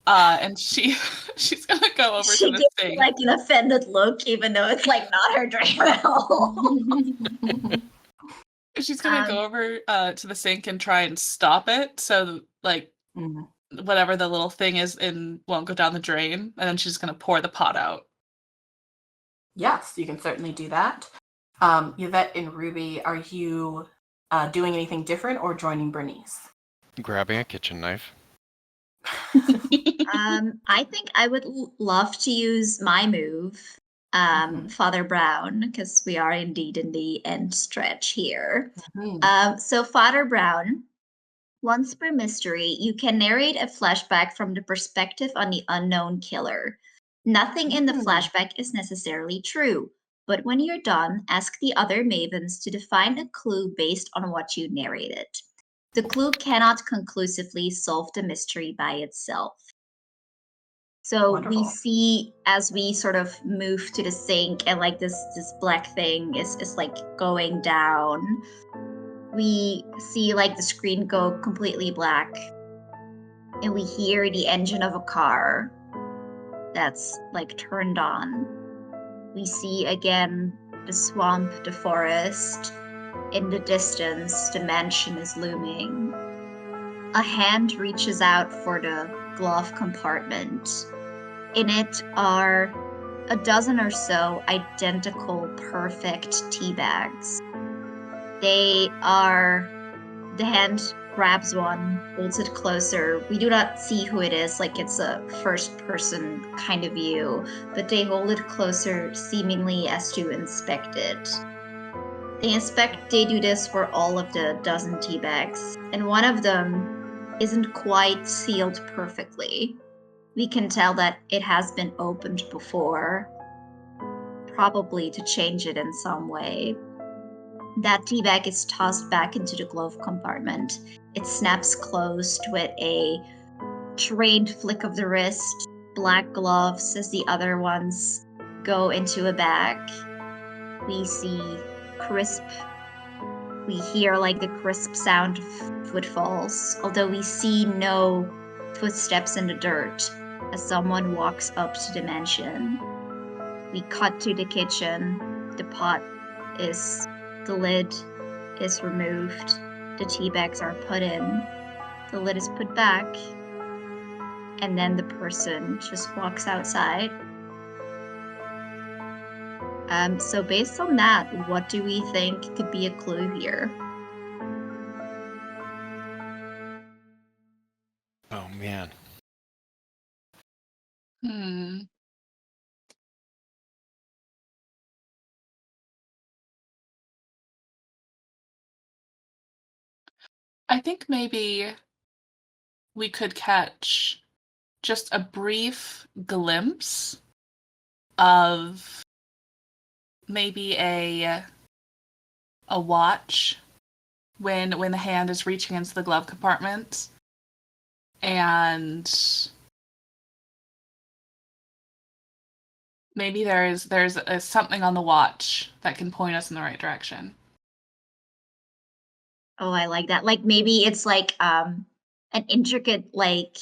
Speaker 4: And she's gonna go over to the
Speaker 2: She
Speaker 4: sink.
Speaker 2: gives like an offended look, even though it's like not her dream at all.
Speaker 4: She's gonna go over to the sink and try and stop it, so like whatever the little thing is won't go down the drain, and then she's gonna pour the pot out.
Speaker 1: Yes, you can certainly do that. Yvette and Ruby, are you doing anything different or joining Bernice?
Speaker 3: Grabbing a kitchen knife.
Speaker 2: I think I would love to use my move, Father Brown, because we are indeed in the end stretch here. So Father Brown, once per mystery, you can narrate a flashback from the perspective on the unknown killer. Nothing in the flashback is necessarily true, but when you're done, ask the other mavens to define a clue based on what you narrated. The clue cannot conclusively solve the mystery by itself. So we
Speaker 1: Wonderful.
Speaker 2: see as we sort of move to the sink and like this black thing is like going down, we see like the screen go completely black, and we hear the engine of a car that's like turned on. We see again the swamp, the forest. In the distance, the mansion is looming. A hand reaches out for the glove compartment. In it are a dozen or so identical, perfect tea bags. The hand grabs one, holds it closer. We do not see who it is, like it's a first-person kind of view, but they hold it closer, seemingly as to inspect it. They do this for all of the dozen tea bags, and one of them isn't quite sealed perfectly. We can tell that it has been opened before, probably to change it in some way. That tea bag is tossed back into the glove compartment. It snaps closed with a trained flick of the wrist, black gloves as the other ones go into a bag. We see crisp. We hear like the crisp sound of footfalls, although we see no footsteps in the dirt as someone walks up to the mansion. We cut to the kitchen. The lid is removed. The tea bags are put in. The lid is put back. And then the person just walks outside. So based on that, what do we think could be a clue here?
Speaker 3: Oh, man.
Speaker 4: I think maybe we could catch just a brief glimpse of maybe a watch when the hand is reaching into the glove compartment, and maybe there's something on the watch that can point us in the right direction.
Speaker 2: Oh, I like that. Like maybe it's like an intricate, like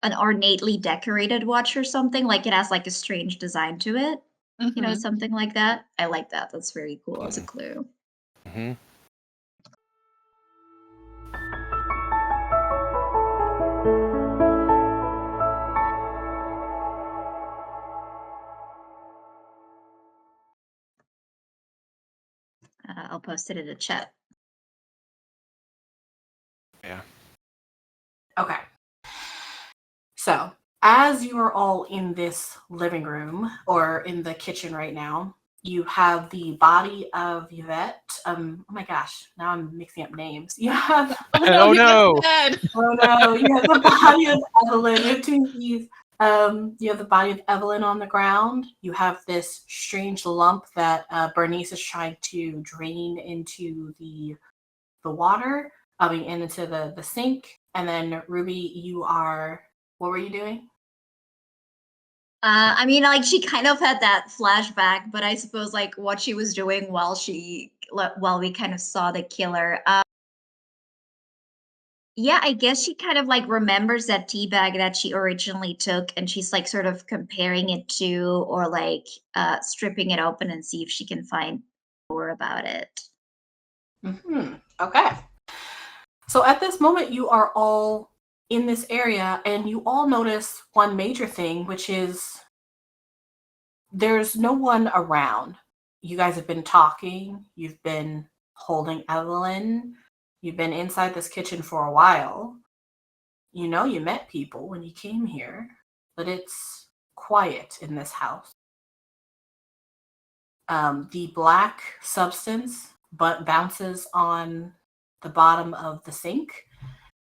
Speaker 2: an ornately decorated watch or something. Like it has like a strange design to it.
Speaker 4: Mm-hmm.
Speaker 2: You know, something like that. I like that. That's very cool as a clue.
Speaker 3: Mm-hmm.
Speaker 2: I'll post it in the chat.
Speaker 3: Yeah.
Speaker 1: Okay. So, as you are all in this living room or in the kitchen right now, you have the body of Yvette. Oh my gosh, now I'm mixing up names. You have
Speaker 3: Oh, no.
Speaker 1: Oh no, you have the body of Evelyn. You have two keys. You have the body of Evelyn on the ground. You have this strange lump that Bernice is trying to drain into the water, and into the sink. And then Ruby, you are, what were you doing?
Speaker 2: I mean, like she kind of had that flashback, but I suppose like what she was doing while we kind of saw the killer. Yeah, I guess she kind of like remembers that tea bag that she originally took, and she's like sort of comparing it to, or like stripping it open and see if she can find more about it.
Speaker 1: Mm-hmm. Okay. So at this moment, you are all in this area, and you all notice one major thing, which is there's no one around. You guys have been talking. You've been holding Evelyn. You've been inside this kitchen for a while. You know you met people when you came here, but it's quiet in this house. The black substance but bounces on the bottom of the sink.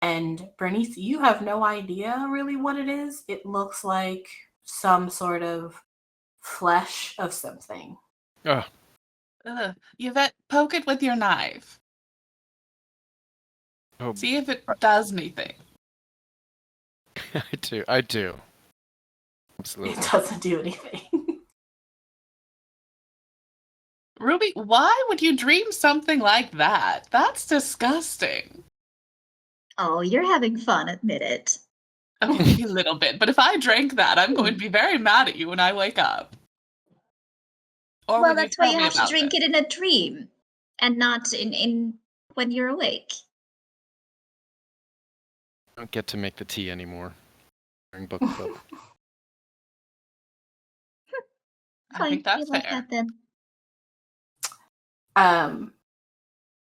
Speaker 1: And Bernice, you have no idea really what it is. It looks like some sort of flesh of something.
Speaker 3: Oh,
Speaker 4: Yvette, poke it with your knife.
Speaker 3: oh,
Speaker 4: See if it does anything.
Speaker 3: I do.
Speaker 1: It
Speaker 3: Absolutely.
Speaker 1: doesn't do anything.
Speaker 4: Ruby, why would you dream something like that? That's disgusting.
Speaker 2: Oh, you're having fun, admit it.
Speaker 4: Okay, maybe a little bit, but if I drank that, I'm going to be very mad at you when I wake up. Or
Speaker 2: Well,
Speaker 4: when you
Speaker 2: that's why
Speaker 4: tell
Speaker 2: you
Speaker 4: me
Speaker 2: have to
Speaker 4: about
Speaker 2: drink
Speaker 4: it.
Speaker 2: it in a dream and not in when you're awake.
Speaker 3: I don't get to make the tea anymore during book club.
Speaker 4: I
Speaker 2: Fine,
Speaker 4: think that's
Speaker 2: you like
Speaker 4: fair.
Speaker 2: that then.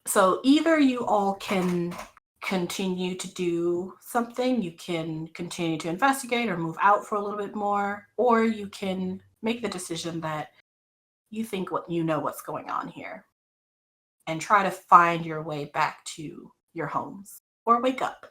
Speaker 1: So either you all can continue to do something, you can continue to investigate or move out for a little bit more, or you can make the decision that you think what you know what's going on here and try to find your way back to your homes or wake up.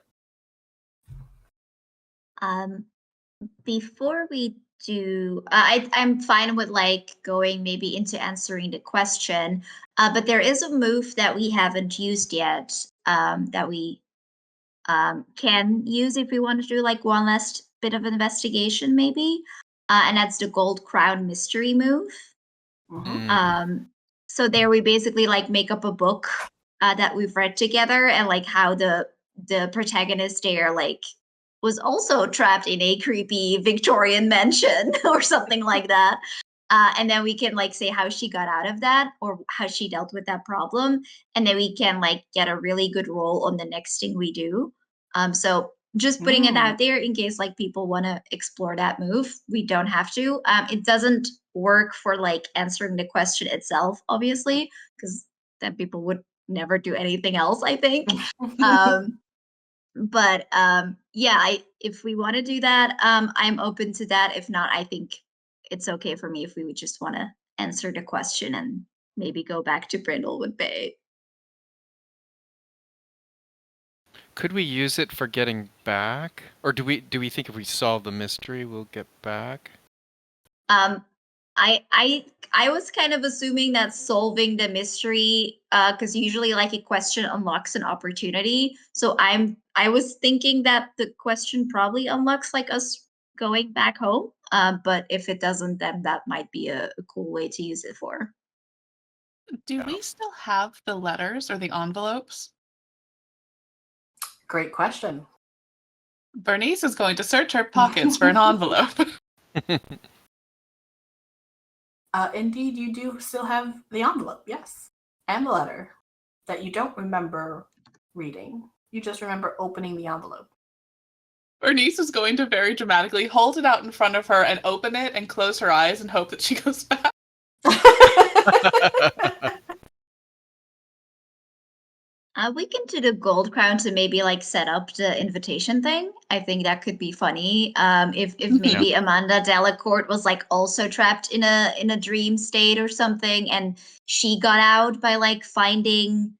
Speaker 2: Before we do, I'm fine with like going maybe into answering the question, but there is a move that we haven't used yet that we can use if we want to do like one last bit of investigation, maybe, and that's the Gold Crown Mystery move. So there we basically like make up a book that we've read together and like how the protagonist there like was also trapped in a creepy Victorian mansion or something like that. And then we can like say how she got out of that or how she dealt with that problem. And then we can like get a really good roll on the next thing we do. So just putting it out there in case like people want to explore that move. We don't have to. It doesn't work for like answering the question itself, obviously, because then people would never do anything else, I think. But yeah, if we want to do that, I'm open to that. If not, I think it's okay for me if we would just want to answer the question and maybe go back to Brindlewood Bay.
Speaker 3: Could we use it for getting back, or do we think if we solve the mystery we'll get back?
Speaker 2: I was kind of assuming that solving the mystery, because usually like a question unlocks an opportunity. So I was thinking that the question probably unlocks like us going back home. But if it doesn't, then that might be a cool way to use it for.
Speaker 4: Do we still have the letters or the envelopes?
Speaker 1: Great question.
Speaker 4: Bernice is going to search her pockets for an envelope.
Speaker 1: Indeed, you do still have the envelope, yes, and the letter that you don't remember reading. You just remember opening the envelope.
Speaker 4: Bernice is going to very dramatically hold it out in front of her and open it and close her eyes and hope that she goes back.
Speaker 2: We can do the gold crown to maybe like set up the invitation thing. I think that could be funny. If maybe Amanda Delacourt was like also trapped in a dream state or something, and she got out by like finding,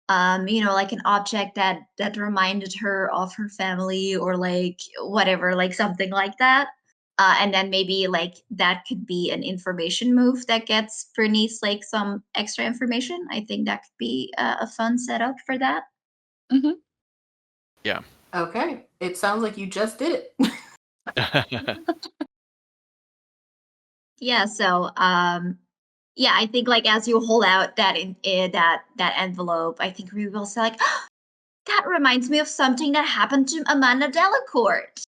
Speaker 2: like an object that reminded her of her family or like whatever, like something like that. And then maybe like that could be an information move that gets Bernice like some extra information. I think that could be a fun setup for that.
Speaker 4: Mm-hmm.
Speaker 3: Yeah.
Speaker 1: Okay, it sounds like you just did it.
Speaker 2: Yeah. So yeah, I think like as you hold out that that envelope, I think we will say like, oh, that reminds me of something that happened to Amanda Delacourt.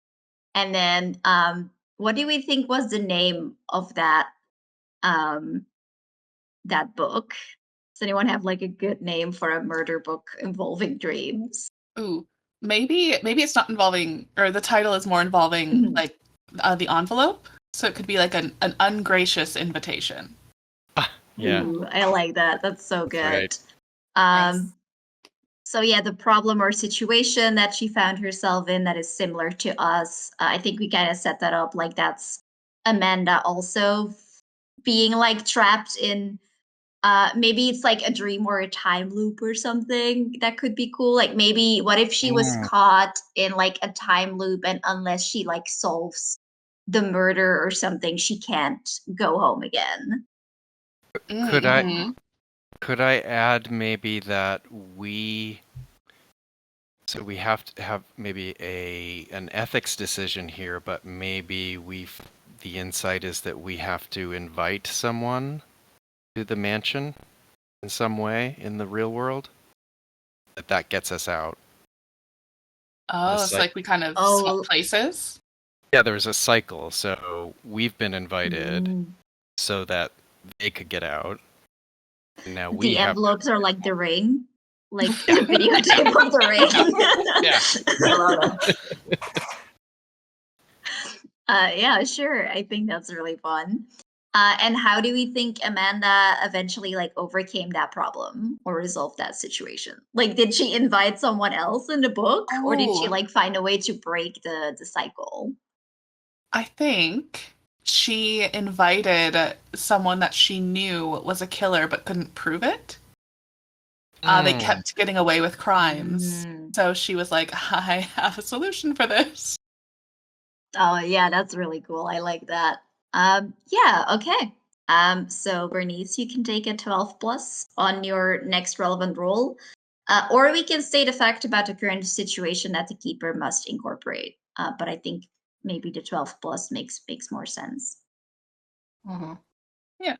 Speaker 2: And then what do we think was the name of that that book? Does anyone have like a good name for a murder book involving dreams?
Speaker 4: Ooh, maybe it's not involving, or the title is more involving like the envelope. So it could be like an ungracious invitation.
Speaker 3: Yeah.
Speaker 2: Ooh, I like that. That's so good.
Speaker 3: Right.
Speaker 1: Nice.
Speaker 2: So yeah, the problem or situation that she found herself in that is similar to us. I think we kind of set that up like that's Amanda also being like trapped in maybe it's like a dream or a time loop or something that could be cool. Like maybe what if she was caught in like a time loop and unless she like solves the murder or something, she can't go home again.
Speaker 3: Could I
Speaker 4: Mm-hmm.
Speaker 3: could I add maybe that we have to have maybe an ethics decision here, but maybe the insight is that we have to invite someone to the mansion in some way in the real world, that gets us out.
Speaker 4: Oh,
Speaker 3: It's
Speaker 4: it's
Speaker 3: like,
Speaker 4: like we kind of swap
Speaker 2: Oh,
Speaker 4: places.
Speaker 3: yeah, there's a cycle. So we've been invited
Speaker 2: mm.
Speaker 3: so that they could get out. And now we
Speaker 2: The
Speaker 3: have.
Speaker 2: envelopes are like the ring, like
Speaker 3: Yeah.
Speaker 2: the videotape of the
Speaker 3: Yeah.
Speaker 2: ring.
Speaker 1: I love it.
Speaker 2: Yeah, sure. I think that's really fun. And how do we think Amanda eventually like overcame that problem or resolved that situation? Like, did she invite someone else in the book, or did she
Speaker 4: Oh,
Speaker 2: like find a way to break the cycle?
Speaker 4: I think she invited someone that she knew was a killer but couldn't prove it. They
Speaker 3: Mm.
Speaker 4: kept getting away with crimes.
Speaker 2: Mm.
Speaker 4: So she was like, I have a solution for this.
Speaker 2: Oh yeah, that's really cool. I like that. Yeah, okay. So Bernice, you can take a 12 plus on your next relevant role. Or we can state a fact about the current situation that the keeper must incorporate. But I think maybe the 12 plus makes more sense.
Speaker 1: Mm-hmm.
Speaker 4: Yeah.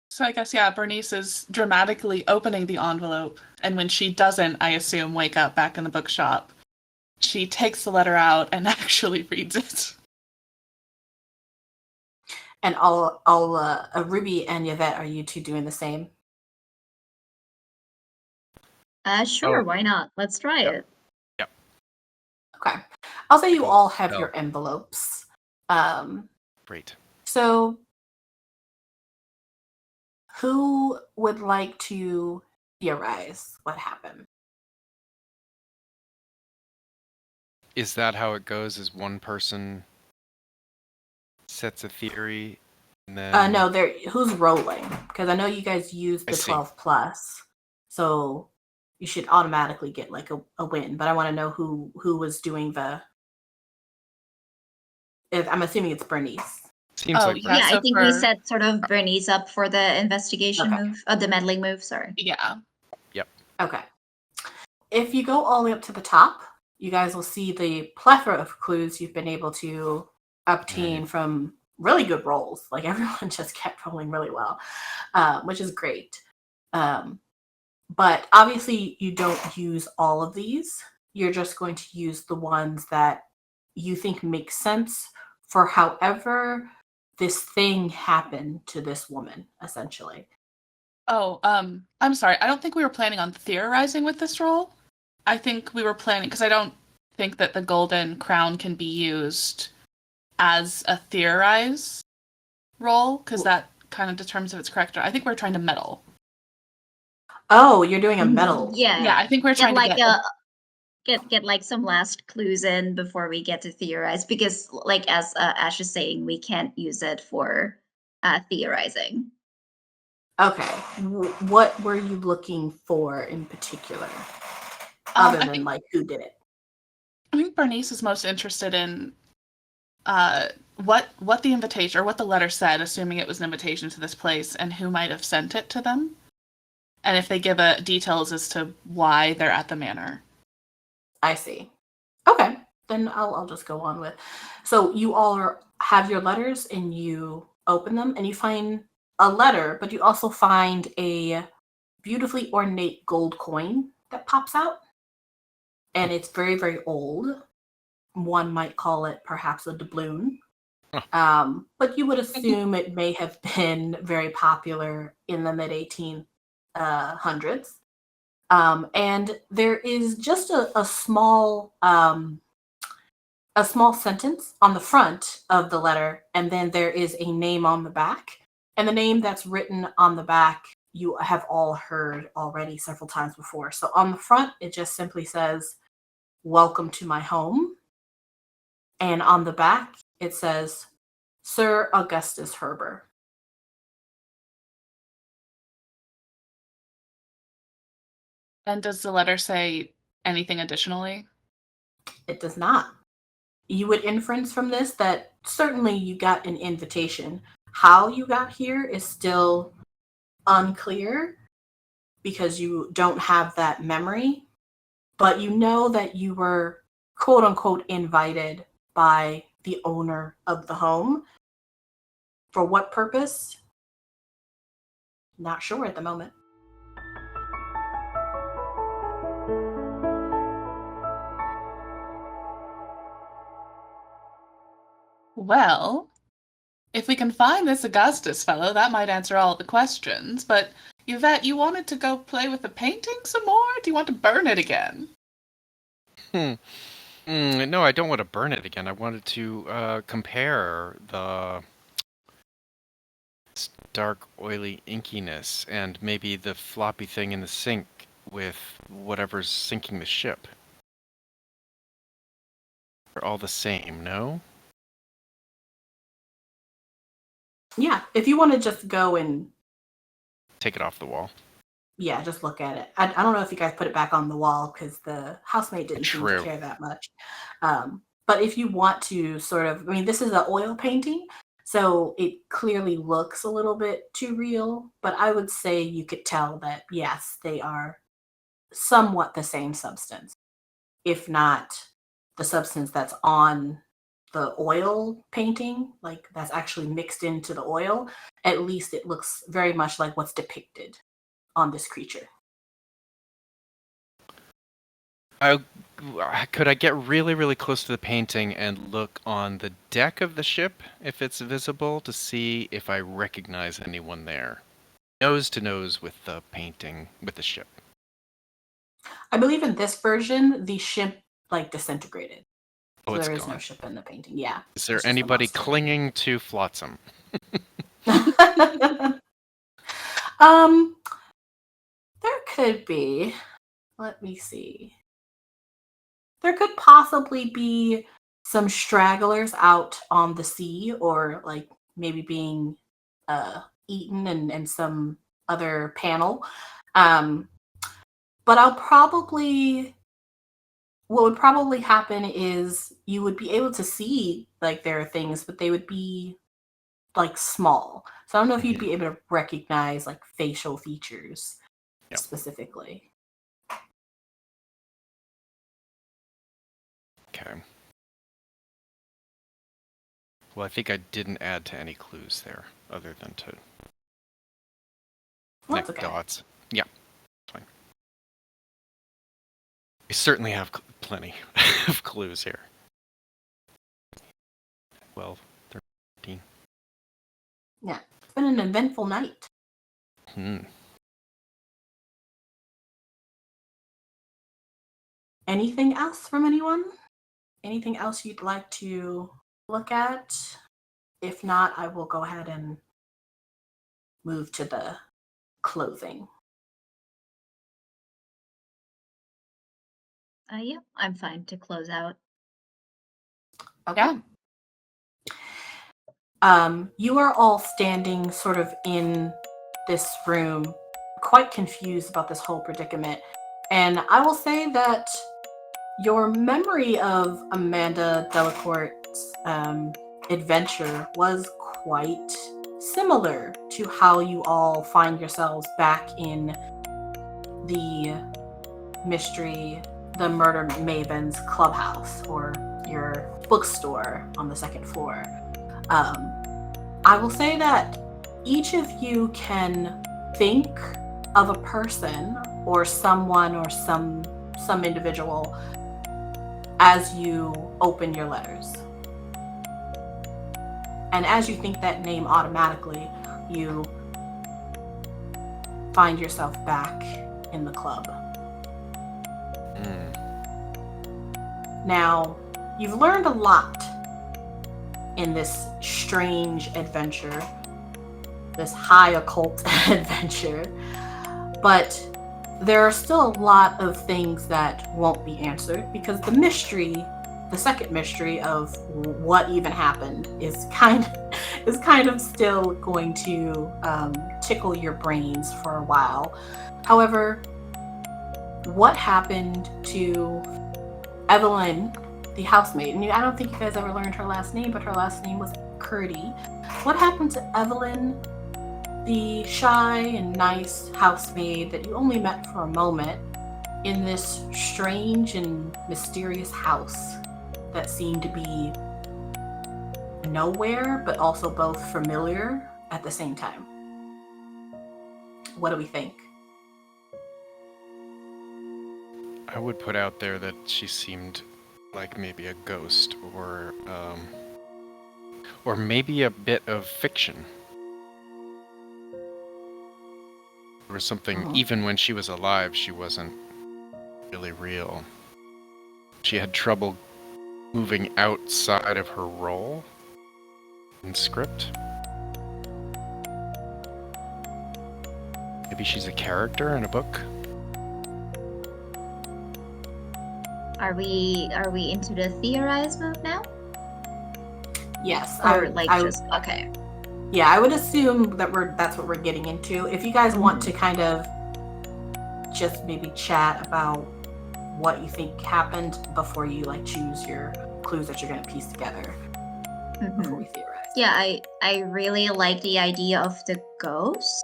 Speaker 4: So I guess, yeah, Bernice is dramatically opening the envelope. And when she doesn't, I assume, wake up back in the bookshop, she takes the letter out and actually reads it.
Speaker 1: And Ruby and Yvette, are you two doing the same?
Speaker 2: Sure,
Speaker 3: Oh,
Speaker 2: why not? Let's try
Speaker 3: yep.
Speaker 2: it.
Speaker 3: Yep.
Speaker 1: Okay. I'll say you
Speaker 3: Cool.
Speaker 1: all have
Speaker 3: Oh.
Speaker 1: your envelopes.
Speaker 3: Great.
Speaker 1: So who would like to theorize what happened?
Speaker 3: Is that how it goes? Is one person sets a theory and then
Speaker 1: No, who's rolling? Because I know you guys used
Speaker 3: I
Speaker 1: the
Speaker 3: see.
Speaker 1: 12 plus, so you should automatically get like a win. But I want to know who was doing I'm assuming it's Bernice.
Speaker 3: Seems
Speaker 4: Oh,
Speaker 3: like
Speaker 4: yeah.
Speaker 2: Yeah, I
Speaker 4: So
Speaker 2: think we set sort of Bernice up for the investigation
Speaker 1: Okay.
Speaker 2: move, the meddling move, sorry.
Speaker 4: Yeah.
Speaker 1: Okay. If you go all the way up to the top, you guys will see the plethora of clues you've been able to obtain from really good rolls. Like everyone just kept rolling really well, which is great. But obviously, you don't use all of these. You're just going to use the ones that you think make sense for however this thing happened to this woman, essentially.
Speaker 4: Oh, I'm sorry. I don't think we were planning on theorizing with this role. I think we were planning, because I don't think that the golden crown can be used as a theorize role, because that kind of determines if it's correct or I think we're trying to meddle.
Speaker 1: Oh, you're doing a medal.
Speaker 4: Yeah, I think we're
Speaker 2: Get
Speaker 4: trying
Speaker 2: like
Speaker 4: to
Speaker 2: get like some last clues in before we get to theorize, because like as Ash is saying, we can't use it for theorizing.
Speaker 1: Okay. What were you looking for in particular?
Speaker 4: I
Speaker 1: Other than
Speaker 4: think,
Speaker 1: like who did it?
Speaker 4: I think Bernice is most interested in what the invitation or what the letter said, assuming it was an invitation to this place, and who might have sent it to them, and if they give details as to why they're at the manor.
Speaker 1: I see. Okay. Then I'll just go on with. So you all have your letters and you open them and you find a letter, but you also find a beautifully ornate gold coin that pops out. And it's very, very old. One might call it perhaps a doubloon. But you would assume it may have been very popular in the mid 1800s. And there is just a small sentence on the front of the letter, and then there is a name on the back. And the name that's written on the back, you have all heard already several times before. So on the front, it just simply says, "Welcome to my home." And on the back, it says, "Sir Augustus Herber."
Speaker 4: And does the letter say anything additionally?
Speaker 1: It does not. You would inference from this that certainly you got an invitation, How you got here is still unclear because you don't have that memory, but you know that you were quote unquote invited by the owner of the home. For what purpose? Not sure at the moment.
Speaker 4: Well, if we can find this Augustus fellow, that might answer all the questions. But Yvette, you wanted to go play with the painting some more? Do you want to burn it again?
Speaker 3: No, I don't want to burn it again. I wanted to compare the dark, oily inkiness and maybe the floppy thing in the sink with whatever's sinking the ship. They're all the same, no?
Speaker 1: Yeah, if you want to just go and
Speaker 3: Take it off the wall.
Speaker 1: yeah, just look at it. I don't know if you guys put it back on the wall because the housemaid didn't seem to
Speaker 3: True.
Speaker 1: care that much. But if you want to sort of, I mean, this is an oil painting, so it clearly looks a little bit too real, but I would say you could tell that, yes, they are somewhat the same substance, if not the substance that's on the oil painting, like that's actually mixed into the oil. At least it looks very much like what's depicted on this creature.
Speaker 3: Could I get really, really close to the painting and look on the deck of the ship, if it's visible, to see if I recognize anyone there? Nose to nose with the painting, with the ship.
Speaker 1: I believe in this version, the ship like disintegrated.
Speaker 3: Oh,
Speaker 1: So
Speaker 3: it's
Speaker 1: there is
Speaker 3: gone.
Speaker 1: no ship in the painting. Yeah.
Speaker 3: Is there
Speaker 1: it's just a
Speaker 3: anybody
Speaker 1: monster.
Speaker 3: clinging to Flotsam?
Speaker 1: There could be. Let me see. There could possibly be some stragglers out on the sea, or like maybe being eaten in some other panel. But what would probably happen is you would be able to see like there are things, but they would be like small. So I don't know if you'd be able to recognize like facial features
Speaker 3: Yep.
Speaker 1: specifically.
Speaker 3: Okay. Well, I think I didn't add to any clues there, other than to
Speaker 1: Well, that's
Speaker 3: connect
Speaker 1: okay.
Speaker 3: dots. Yeah, fine. We certainly have plenty of clues here. 12, 13.
Speaker 1: Yeah, it's been an eventful night. Anything else from anyone? Anything else you'd like to look at? If not, I will go ahead and move to the closing.
Speaker 2: Yeah, I'm fine to close out.
Speaker 1: Okay. You are all standing sort of in this room, quite confused about this whole predicament. And I will say that your memory of Amanda Delacourt's adventure was quite similar to how you all find yourselves back in the Murder Maven's clubhouse, or your bookstore on the second floor. I will say that each of you can think of a person or someone or some individual as you open your letters. And as you think that name automatically, you find yourself back in the club. Now, you've learned a lot in this strange adventure, this high occult adventure, but there are still a lot of things that won't be answered, because the second mystery of what even happened is kind of still going to tickle your brains for a while. However, what happened to Evelyn, the housemaid? And I don't think you guys ever learned her last name, but her last name was McCurdy. What happened to Evelyn, the shy and nice housemaid that you only met for a moment in this strange and mysterious house that seemed to be nowhere, but also both familiar at the same time? What do we think?
Speaker 3: I would put out there that she seemed like maybe a ghost, or maybe a bit of fiction. There was something, even when she was alive, she wasn't really real. She had trouble moving outside of her role in script. Maybe she's a character in a book.
Speaker 2: Are we into the theorize mode now?
Speaker 1: Yes,
Speaker 2: Or okay.
Speaker 1: Yeah, I would assume that that's what we're getting into. If you guys want to kind of just maybe chat about what you think happened before you like choose your clues that you're going to piece together before we theorize.
Speaker 2: Yeah, I really like the idea of the ghost.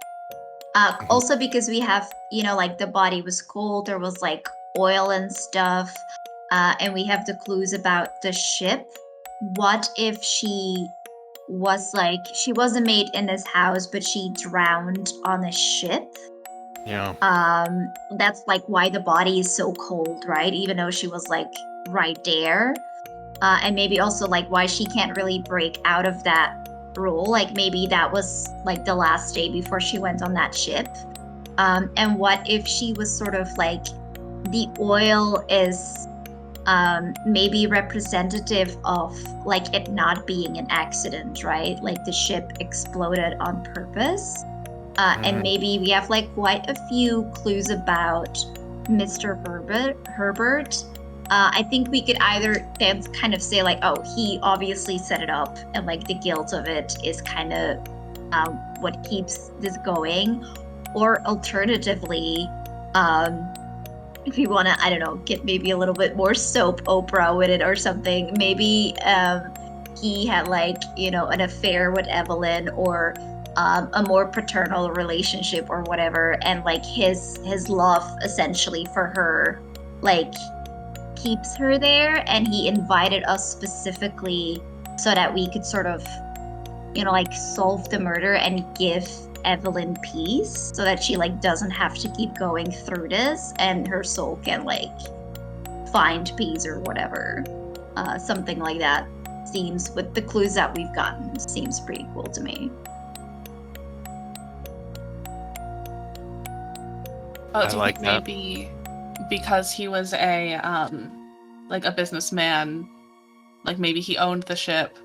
Speaker 2: Also because we have, like the body was cold, there was like oil and stuff, and we have the clues about the ship. What if she wasn't made in this house, but she drowned on a ship?
Speaker 3: Yeah.
Speaker 2: That's like why the body is so cold, right? Even though she was like right there. And maybe also like why she can't really break out of that rule. Like maybe that was like the last day before she went on that ship. And what if she was sort of like the oil is maybe representative of like it not being an accident, right? Like the ship exploded on purpose. And maybe we have like quite a few clues about Mr. Herbert. I think we could either then kind of say like, oh, he obviously set it up, and like the guilt of it is kind of what keeps this going, or alternatively, if you want to, I don't know, get maybe a little bit more soap opera with it or something, maybe he had like, an affair with Evelyn, or a more paternal relationship or whatever, and like his love essentially for her like keeps her there, and he invited us specifically so that we could sort of like solve the murder and give Evelyn peace, so that she like doesn't have to keep going through this, and her soul can like find peace or whatever. Something like that seems, with the clues that we've gotten, seems pretty cool to me.
Speaker 4: Oh,
Speaker 3: I
Speaker 4: do you
Speaker 3: like
Speaker 4: think
Speaker 3: that.
Speaker 4: maybe because he was a like a businessman, like maybe he owned the ship,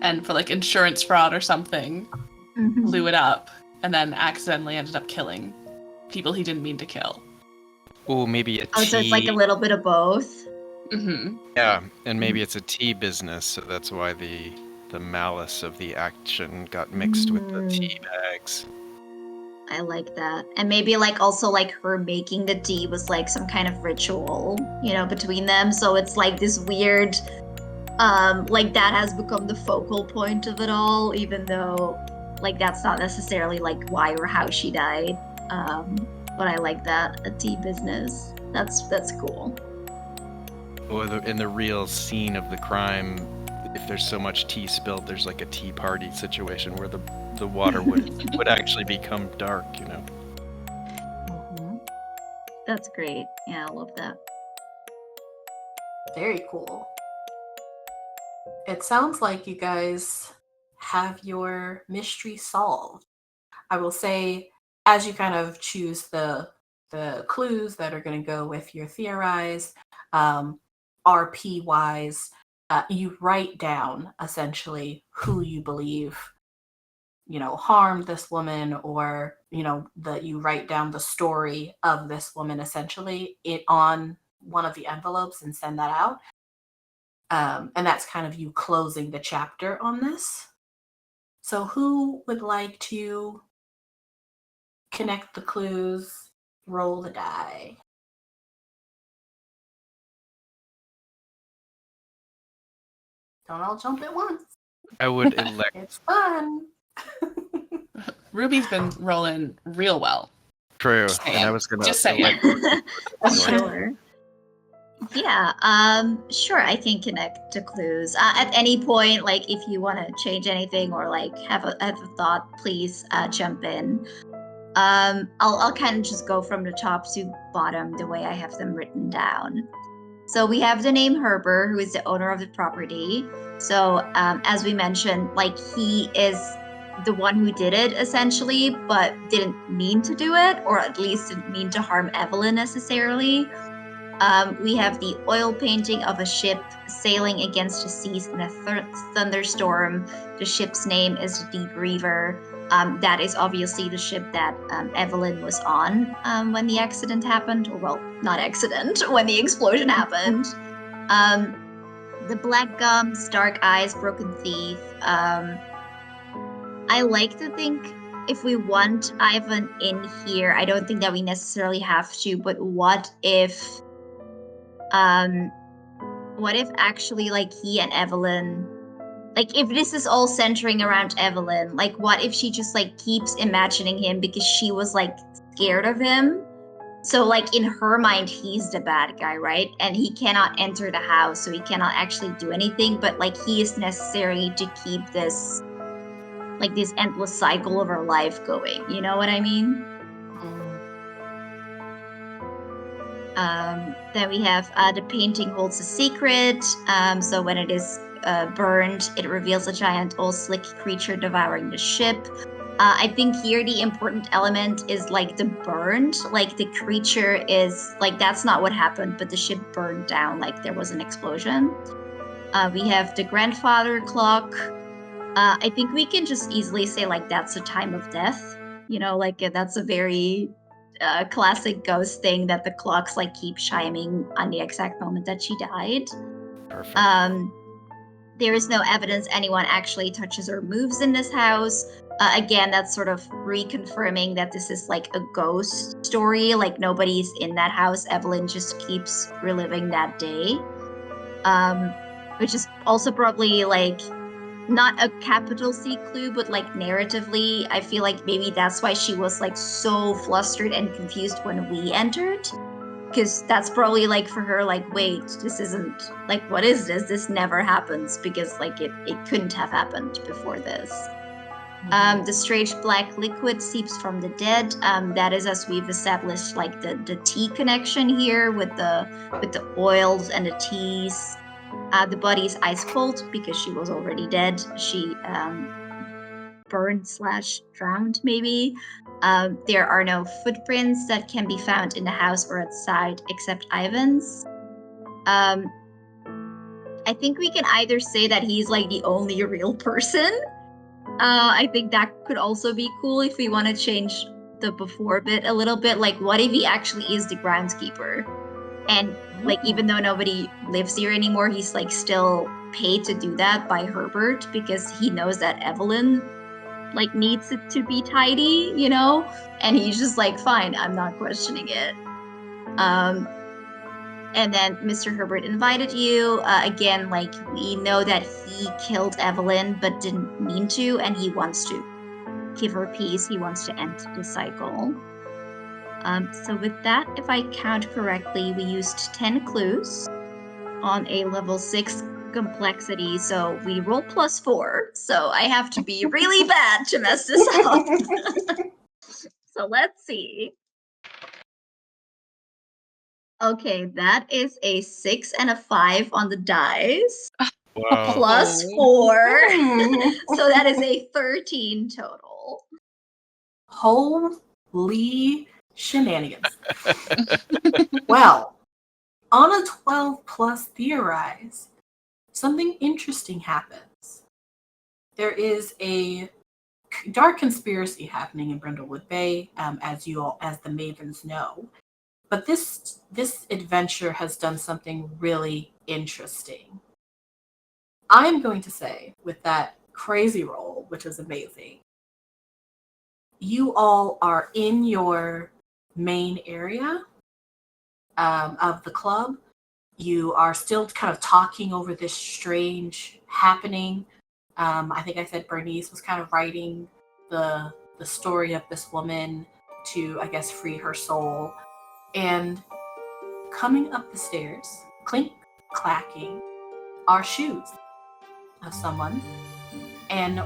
Speaker 4: and for like insurance fraud or something, blew it up, and then accidentally ended up killing people he didn't mean to kill?
Speaker 3: Oh, maybe a tea.
Speaker 2: Oh, so it's like a little bit of both.
Speaker 3: Yeah, and maybe it's a tea business, so that's why the malice of the action got mixed with the tea bags.
Speaker 2: I like that. And maybe like also like her making the tea was like some kind of ritual, between them. So it's like this weird, like that has become the focal point of it all, even though like that's not necessarily like why or how she died. But I like that, a tea business. That's cool.
Speaker 3: Or in the real scene of the crime, if there's so much tea spilled, there's like a tea party situation where the water would actually become dark,
Speaker 2: That's great. Yeah, I love that.
Speaker 1: Very cool. It sounds like you guys have your mystery solved. I will say, as you kind of choose the clues that are going to go with your theorize, RP wise, you write down essentially who you believe, harmed this woman, or that you write down the story of this woman essentially on one of the envelopes and send that out. And that's kind of you closing the chapter on this. So who would like to connect the clues, roll the die? Don't all jump at once.
Speaker 3: I would elect.
Speaker 1: It's fun.
Speaker 4: Ruby's been rolling real well.
Speaker 3: True,
Speaker 4: Just
Speaker 3: and I
Speaker 4: saying.
Speaker 3: was gonna
Speaker 4: Just saying.
Speaker 3: elect.
Speaker 2: Sure. Yeah, sure, I can connect to clues. At any point, like, if you want to change anything or, like, have a thought, please jump in. I'll kind of just go from the top to bottom the way I have them written down. So we have the name Herbert, who is the owner of the property. So, as we mentioned, like, he is the one who did it, essentially, but didn't mean to do it, or at least didn't mean to harm Evelyn necessarily. We have the oil painting of a ship sailing against the seas in a thunderstorm. The ship's name is the Deep Reaver. That is obviously the ship that Evelyn was on when the accident happened. Or, well, not accident, when the explosion happened. The black gums, dark eyes, broken teeth. I like to think if we want Ivan in here, I don't think that we necessarily have to, but what if actually, like, he and Evelyn, like, if this is all centering around Evelyn, like, what if she just, like, keeps imagining him because she was, like, scared of him? So, like, in her mind, he's the bad guy, right? And he cannot enter the house, so he cannot actually do anything, but, like, he is necessary to keep this, like, this endless cycle of her life going. You know what I mean? Then we have the painting holds a secret. So when it is burned, it reveals a giant old slick creature devouring the ship. I think here the important element is, like, the burned. Like, the creature is, like, that's not what happened, but the ship burned down, like there was an explosion. We have the grandfather clock. I think we can just easily say, like, that's the time of death. You know, like, that's a very classic ghost thing, that the clocks, like, keep chiming on the exact moment that she died.
Speaker 3: Perfect.
Speaker 2: There is no evidence anyone actually touches or moves in this house. Again, that's sort of reconfirming that this is, like, a ghost story. Like, nobody's in that house. Evelyn just keeps reliving that day. Which is also probably, like, not a capital C clue, but, like, narratively, I feel like maybe that's why she was, like, so flustered and confused when we entered. Because that's probably, like, for her, like, wait, this isn't, like, what is this? This never happens, because, like, it couldn't have happened before this. The strange black liquid seeps from the dead. That is, as we've established, like, the tea connection here with the oils and the teas. The body is ice cold because she was already dead. She burned/drowned, maybe. There are no footprints that can be found in the house or outside except Ivan's. I think we can either say that he's, like, the only real person. I think that could also be cool if we want to change the before bit a little bit. Like, what if he actually is the groundskeeper? And, like, even though nobody lives here anymore, he's, like, still paid to do that by Herbert because he knows that Evelyn, like, needs it to be tidy, you know? And he's just like, fine, I'm not questioning it. And then Mr. Herbert invited you. Again, like, we know that he killed Evelyn but didn't mean to, and he wants to give her peace. He wants to end the cycle. So with that, if I count correctly, we used 10 clues on a level 6 complexity, so we roll +4. So I have to be really bad to mess this up. So let's see. Okay, that is a 6 and a 5 on the dice.
Speaker 3: Whoa.
Speaker 2: +4. So that is a 13 total.
Speaker 1: Holy shenanigans. Well, on a 12 plus theorize, something interesting happens. There is a dark conspiracy happening in Brindlewood Bay, as the Mavens know. But this adventure has done something really interesting. I'm going to say, with that crazy roll, which is amazing, you all are in your main area of the club. You are still kind of talking over this strange happening. I think I said Bernice was kind of writing the story of this woman to, I guess, free her soul. And coming up the stairs, clink, clacking, are shoes of someone. And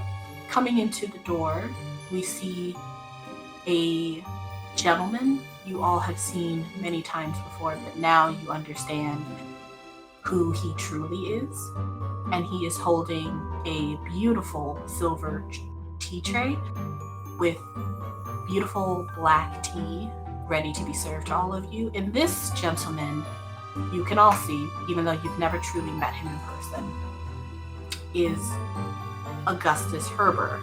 Speaker 1: coming into the door, we see a gentleman you all have seen many times before, but now you understand who he truly is. And he is holding a beautiful silver tea tray with beautiful black tea ready to be served to all of you. And this gentleman, you can all see, even though you've never truly met him in person, is Augustus Herber.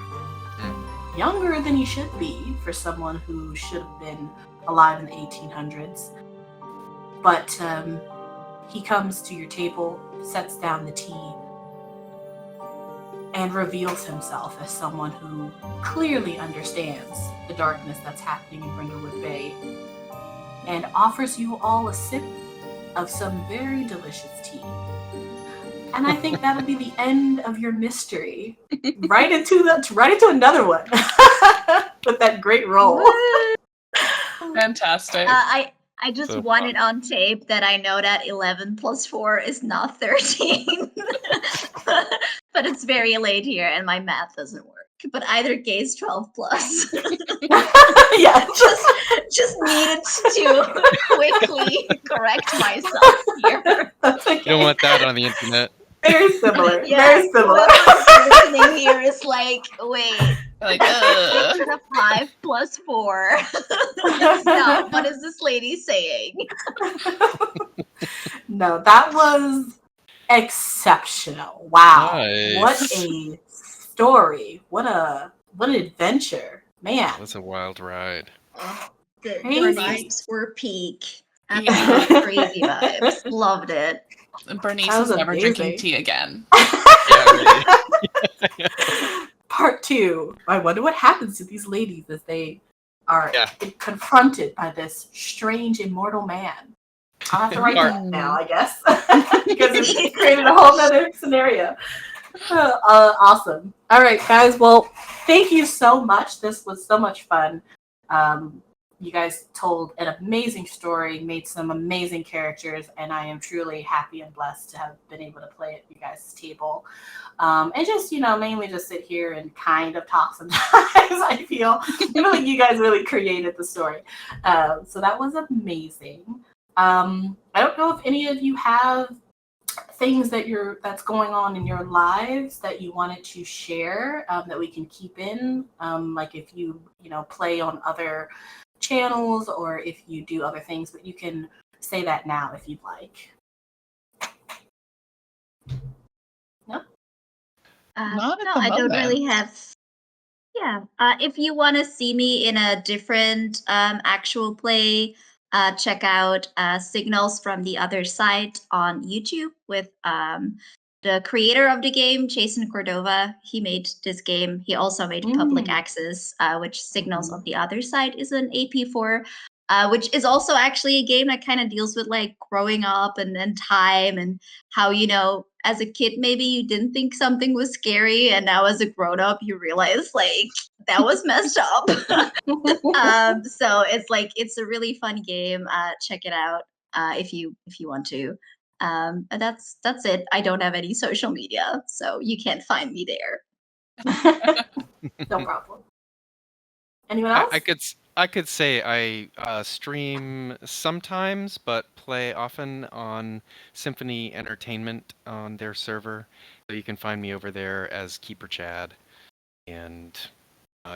Speaker 1: Younger than he should be for someone who should have been alive in the 1800s. But he comes to your table, sets down the tea, and reveals himself as someone who clearly understands the darkness that's happening in Brindlewood Bay, and offers you all a sip of some very delicious tea. And I think that'll be the end of your mystery. Right into another one with that great roll.
Speaker 4: Fantastic.
Speaker 2: I just
Speaker 3: So
Speaker 2: want
Speaker 3: fun.
Speaker 2: it on tape that I know that 11 plus 4 is not 13. But it's very late here and my math doesn't work. But either case, 12 plus.
Speaker 1: Yeah.
Speaker 2: just needed to quickly correct myself here.
Speaker 1: That's okay.
Speaker 3: You don't want that on the internet.
Speaker 1: Very similar.
Speaker 2: Yeah,
Speaker 1: Very similar.
Speaker 2: whoever's listening here is like, wait,
Speaker 4: Like,
Speaker 2: 5 plus 4. That's not. What is this lady saying?
Speaker 1: No, that was exceptional. Wow.
Speaker 3: Nice.
Speaker 1: What a story. What an adventure. Man.
Speaker 3: That's a wild ride.
Speaker 2: The
Speaker 1: Crazy.
Speaker 2: vibes were peak.
Speaker 4: Yeah.
Speaker 2: Absolute crazy vibes. Loved it.
Speaker 4: Bernice
Speaker 1: That was
Speaker 4: is never
Speaker 1: amazing.
Speaker 4: drinking tea again.
Speaker 3: Yeah, really.
Speaker 1: Part 2. I wonder what happens to these ladies as they are confronted by this strange immortal man. I'll have to write that now, I guess. Because it's created a whole other scenario. Awesome. All right, guys. Well, thank you so much. This was so much fun. You guys told an amazing story, made some amazing characters, and I am truly happy and blessed to have been able to play at you guys' table. And just, mainly just sit here and kind of talk sometimes, I feel. I feel like you guys really created the story. So that was amazing. I don't know if any of you have things that's going on in your lives that you wanted to share that we can keep in, like if you play on other channels or if you do other things, but you can say that now if you'd like. No?
Speaker 4: Not at
Speaker 2: No,
Speaker 4: the
Speaker 2: I don't
Speaker 4: moment.
Speaker 2: really have. Yeah. If you want to see me in a different actual play, check out Signals from the Other Side on YouTube with the creator of the game, Jason Cordova. He made this game. He also made Public Access, which Signals of the Other Side is an AP for, which is also actually a game that kind of deals with like growing up and then time and how, as a kid, maybe you didn't think something was scary. And now as a grown up, you realize like that was messed up. So it's a really fun game. Check it out if you want to. But that's it. I don't have any social media, so you can't find me there.
Speaker 1: No problem. Anyone else?
Speaker 3: I could say I stream sometimes, but play often on Symphony Entertainment on their server. So you can find me over there as Keeper Chad, and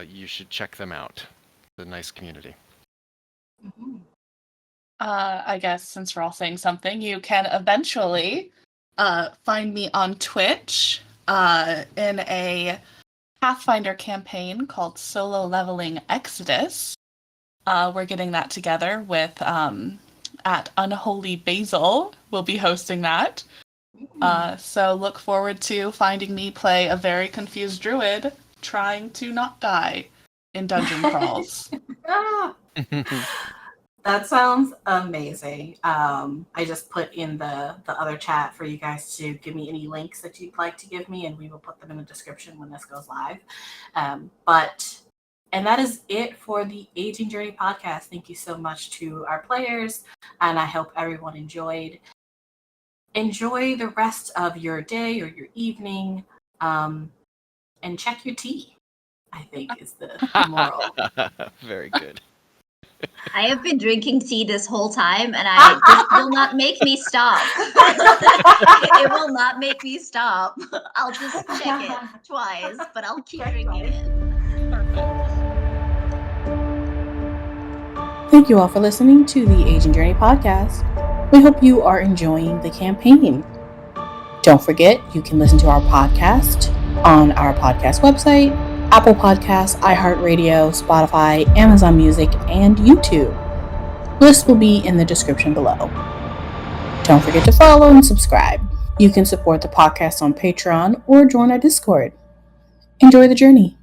Speaker 3: you should check them out. It's a nice community.
Speaker 1: Mhm.
Speaker 4: I guess since we're all saying something, you can eventually find me on Twitch in a Pathfinder campaign called Solo Leveling Exodus. We're getting that together with at Unholy Basil. We'll be hosting that. So look forward to finding me play a very confused druid trying to not die in dungeon crawls.
Speaker 1: Ah, That sounds amazing. I just put in the other chat for you guys to give me any links that you'd like to give me, and we will put them in the description when this goes live. And that is it for the Aging Journey podcast. Thank you so much to our players, and I hope everyone enjoyed. Enjoy the rest of your day or your evening, and check your tea, I think is the moral.
Speaker 3: Very good.
Speaker 2: I have been drinking tea this whole time, and this will not make me stop. It will not make me stop. I'll just check it twice, but I'll keep drinking it.
Speaker 1: Thank you all for listening to the Aging Journey podcast. We hope you are enjoying the campaign. Don't forget, you can listen to our podcast on our podcast website, Apple Podcasts, iHeartRadio, Spotify, Amazon Music, and YouTube. Lists will be in the description below. Don't forget to follow and subscribe. You can support the podcast on Patreon or join our Discord. Enjoy the journey.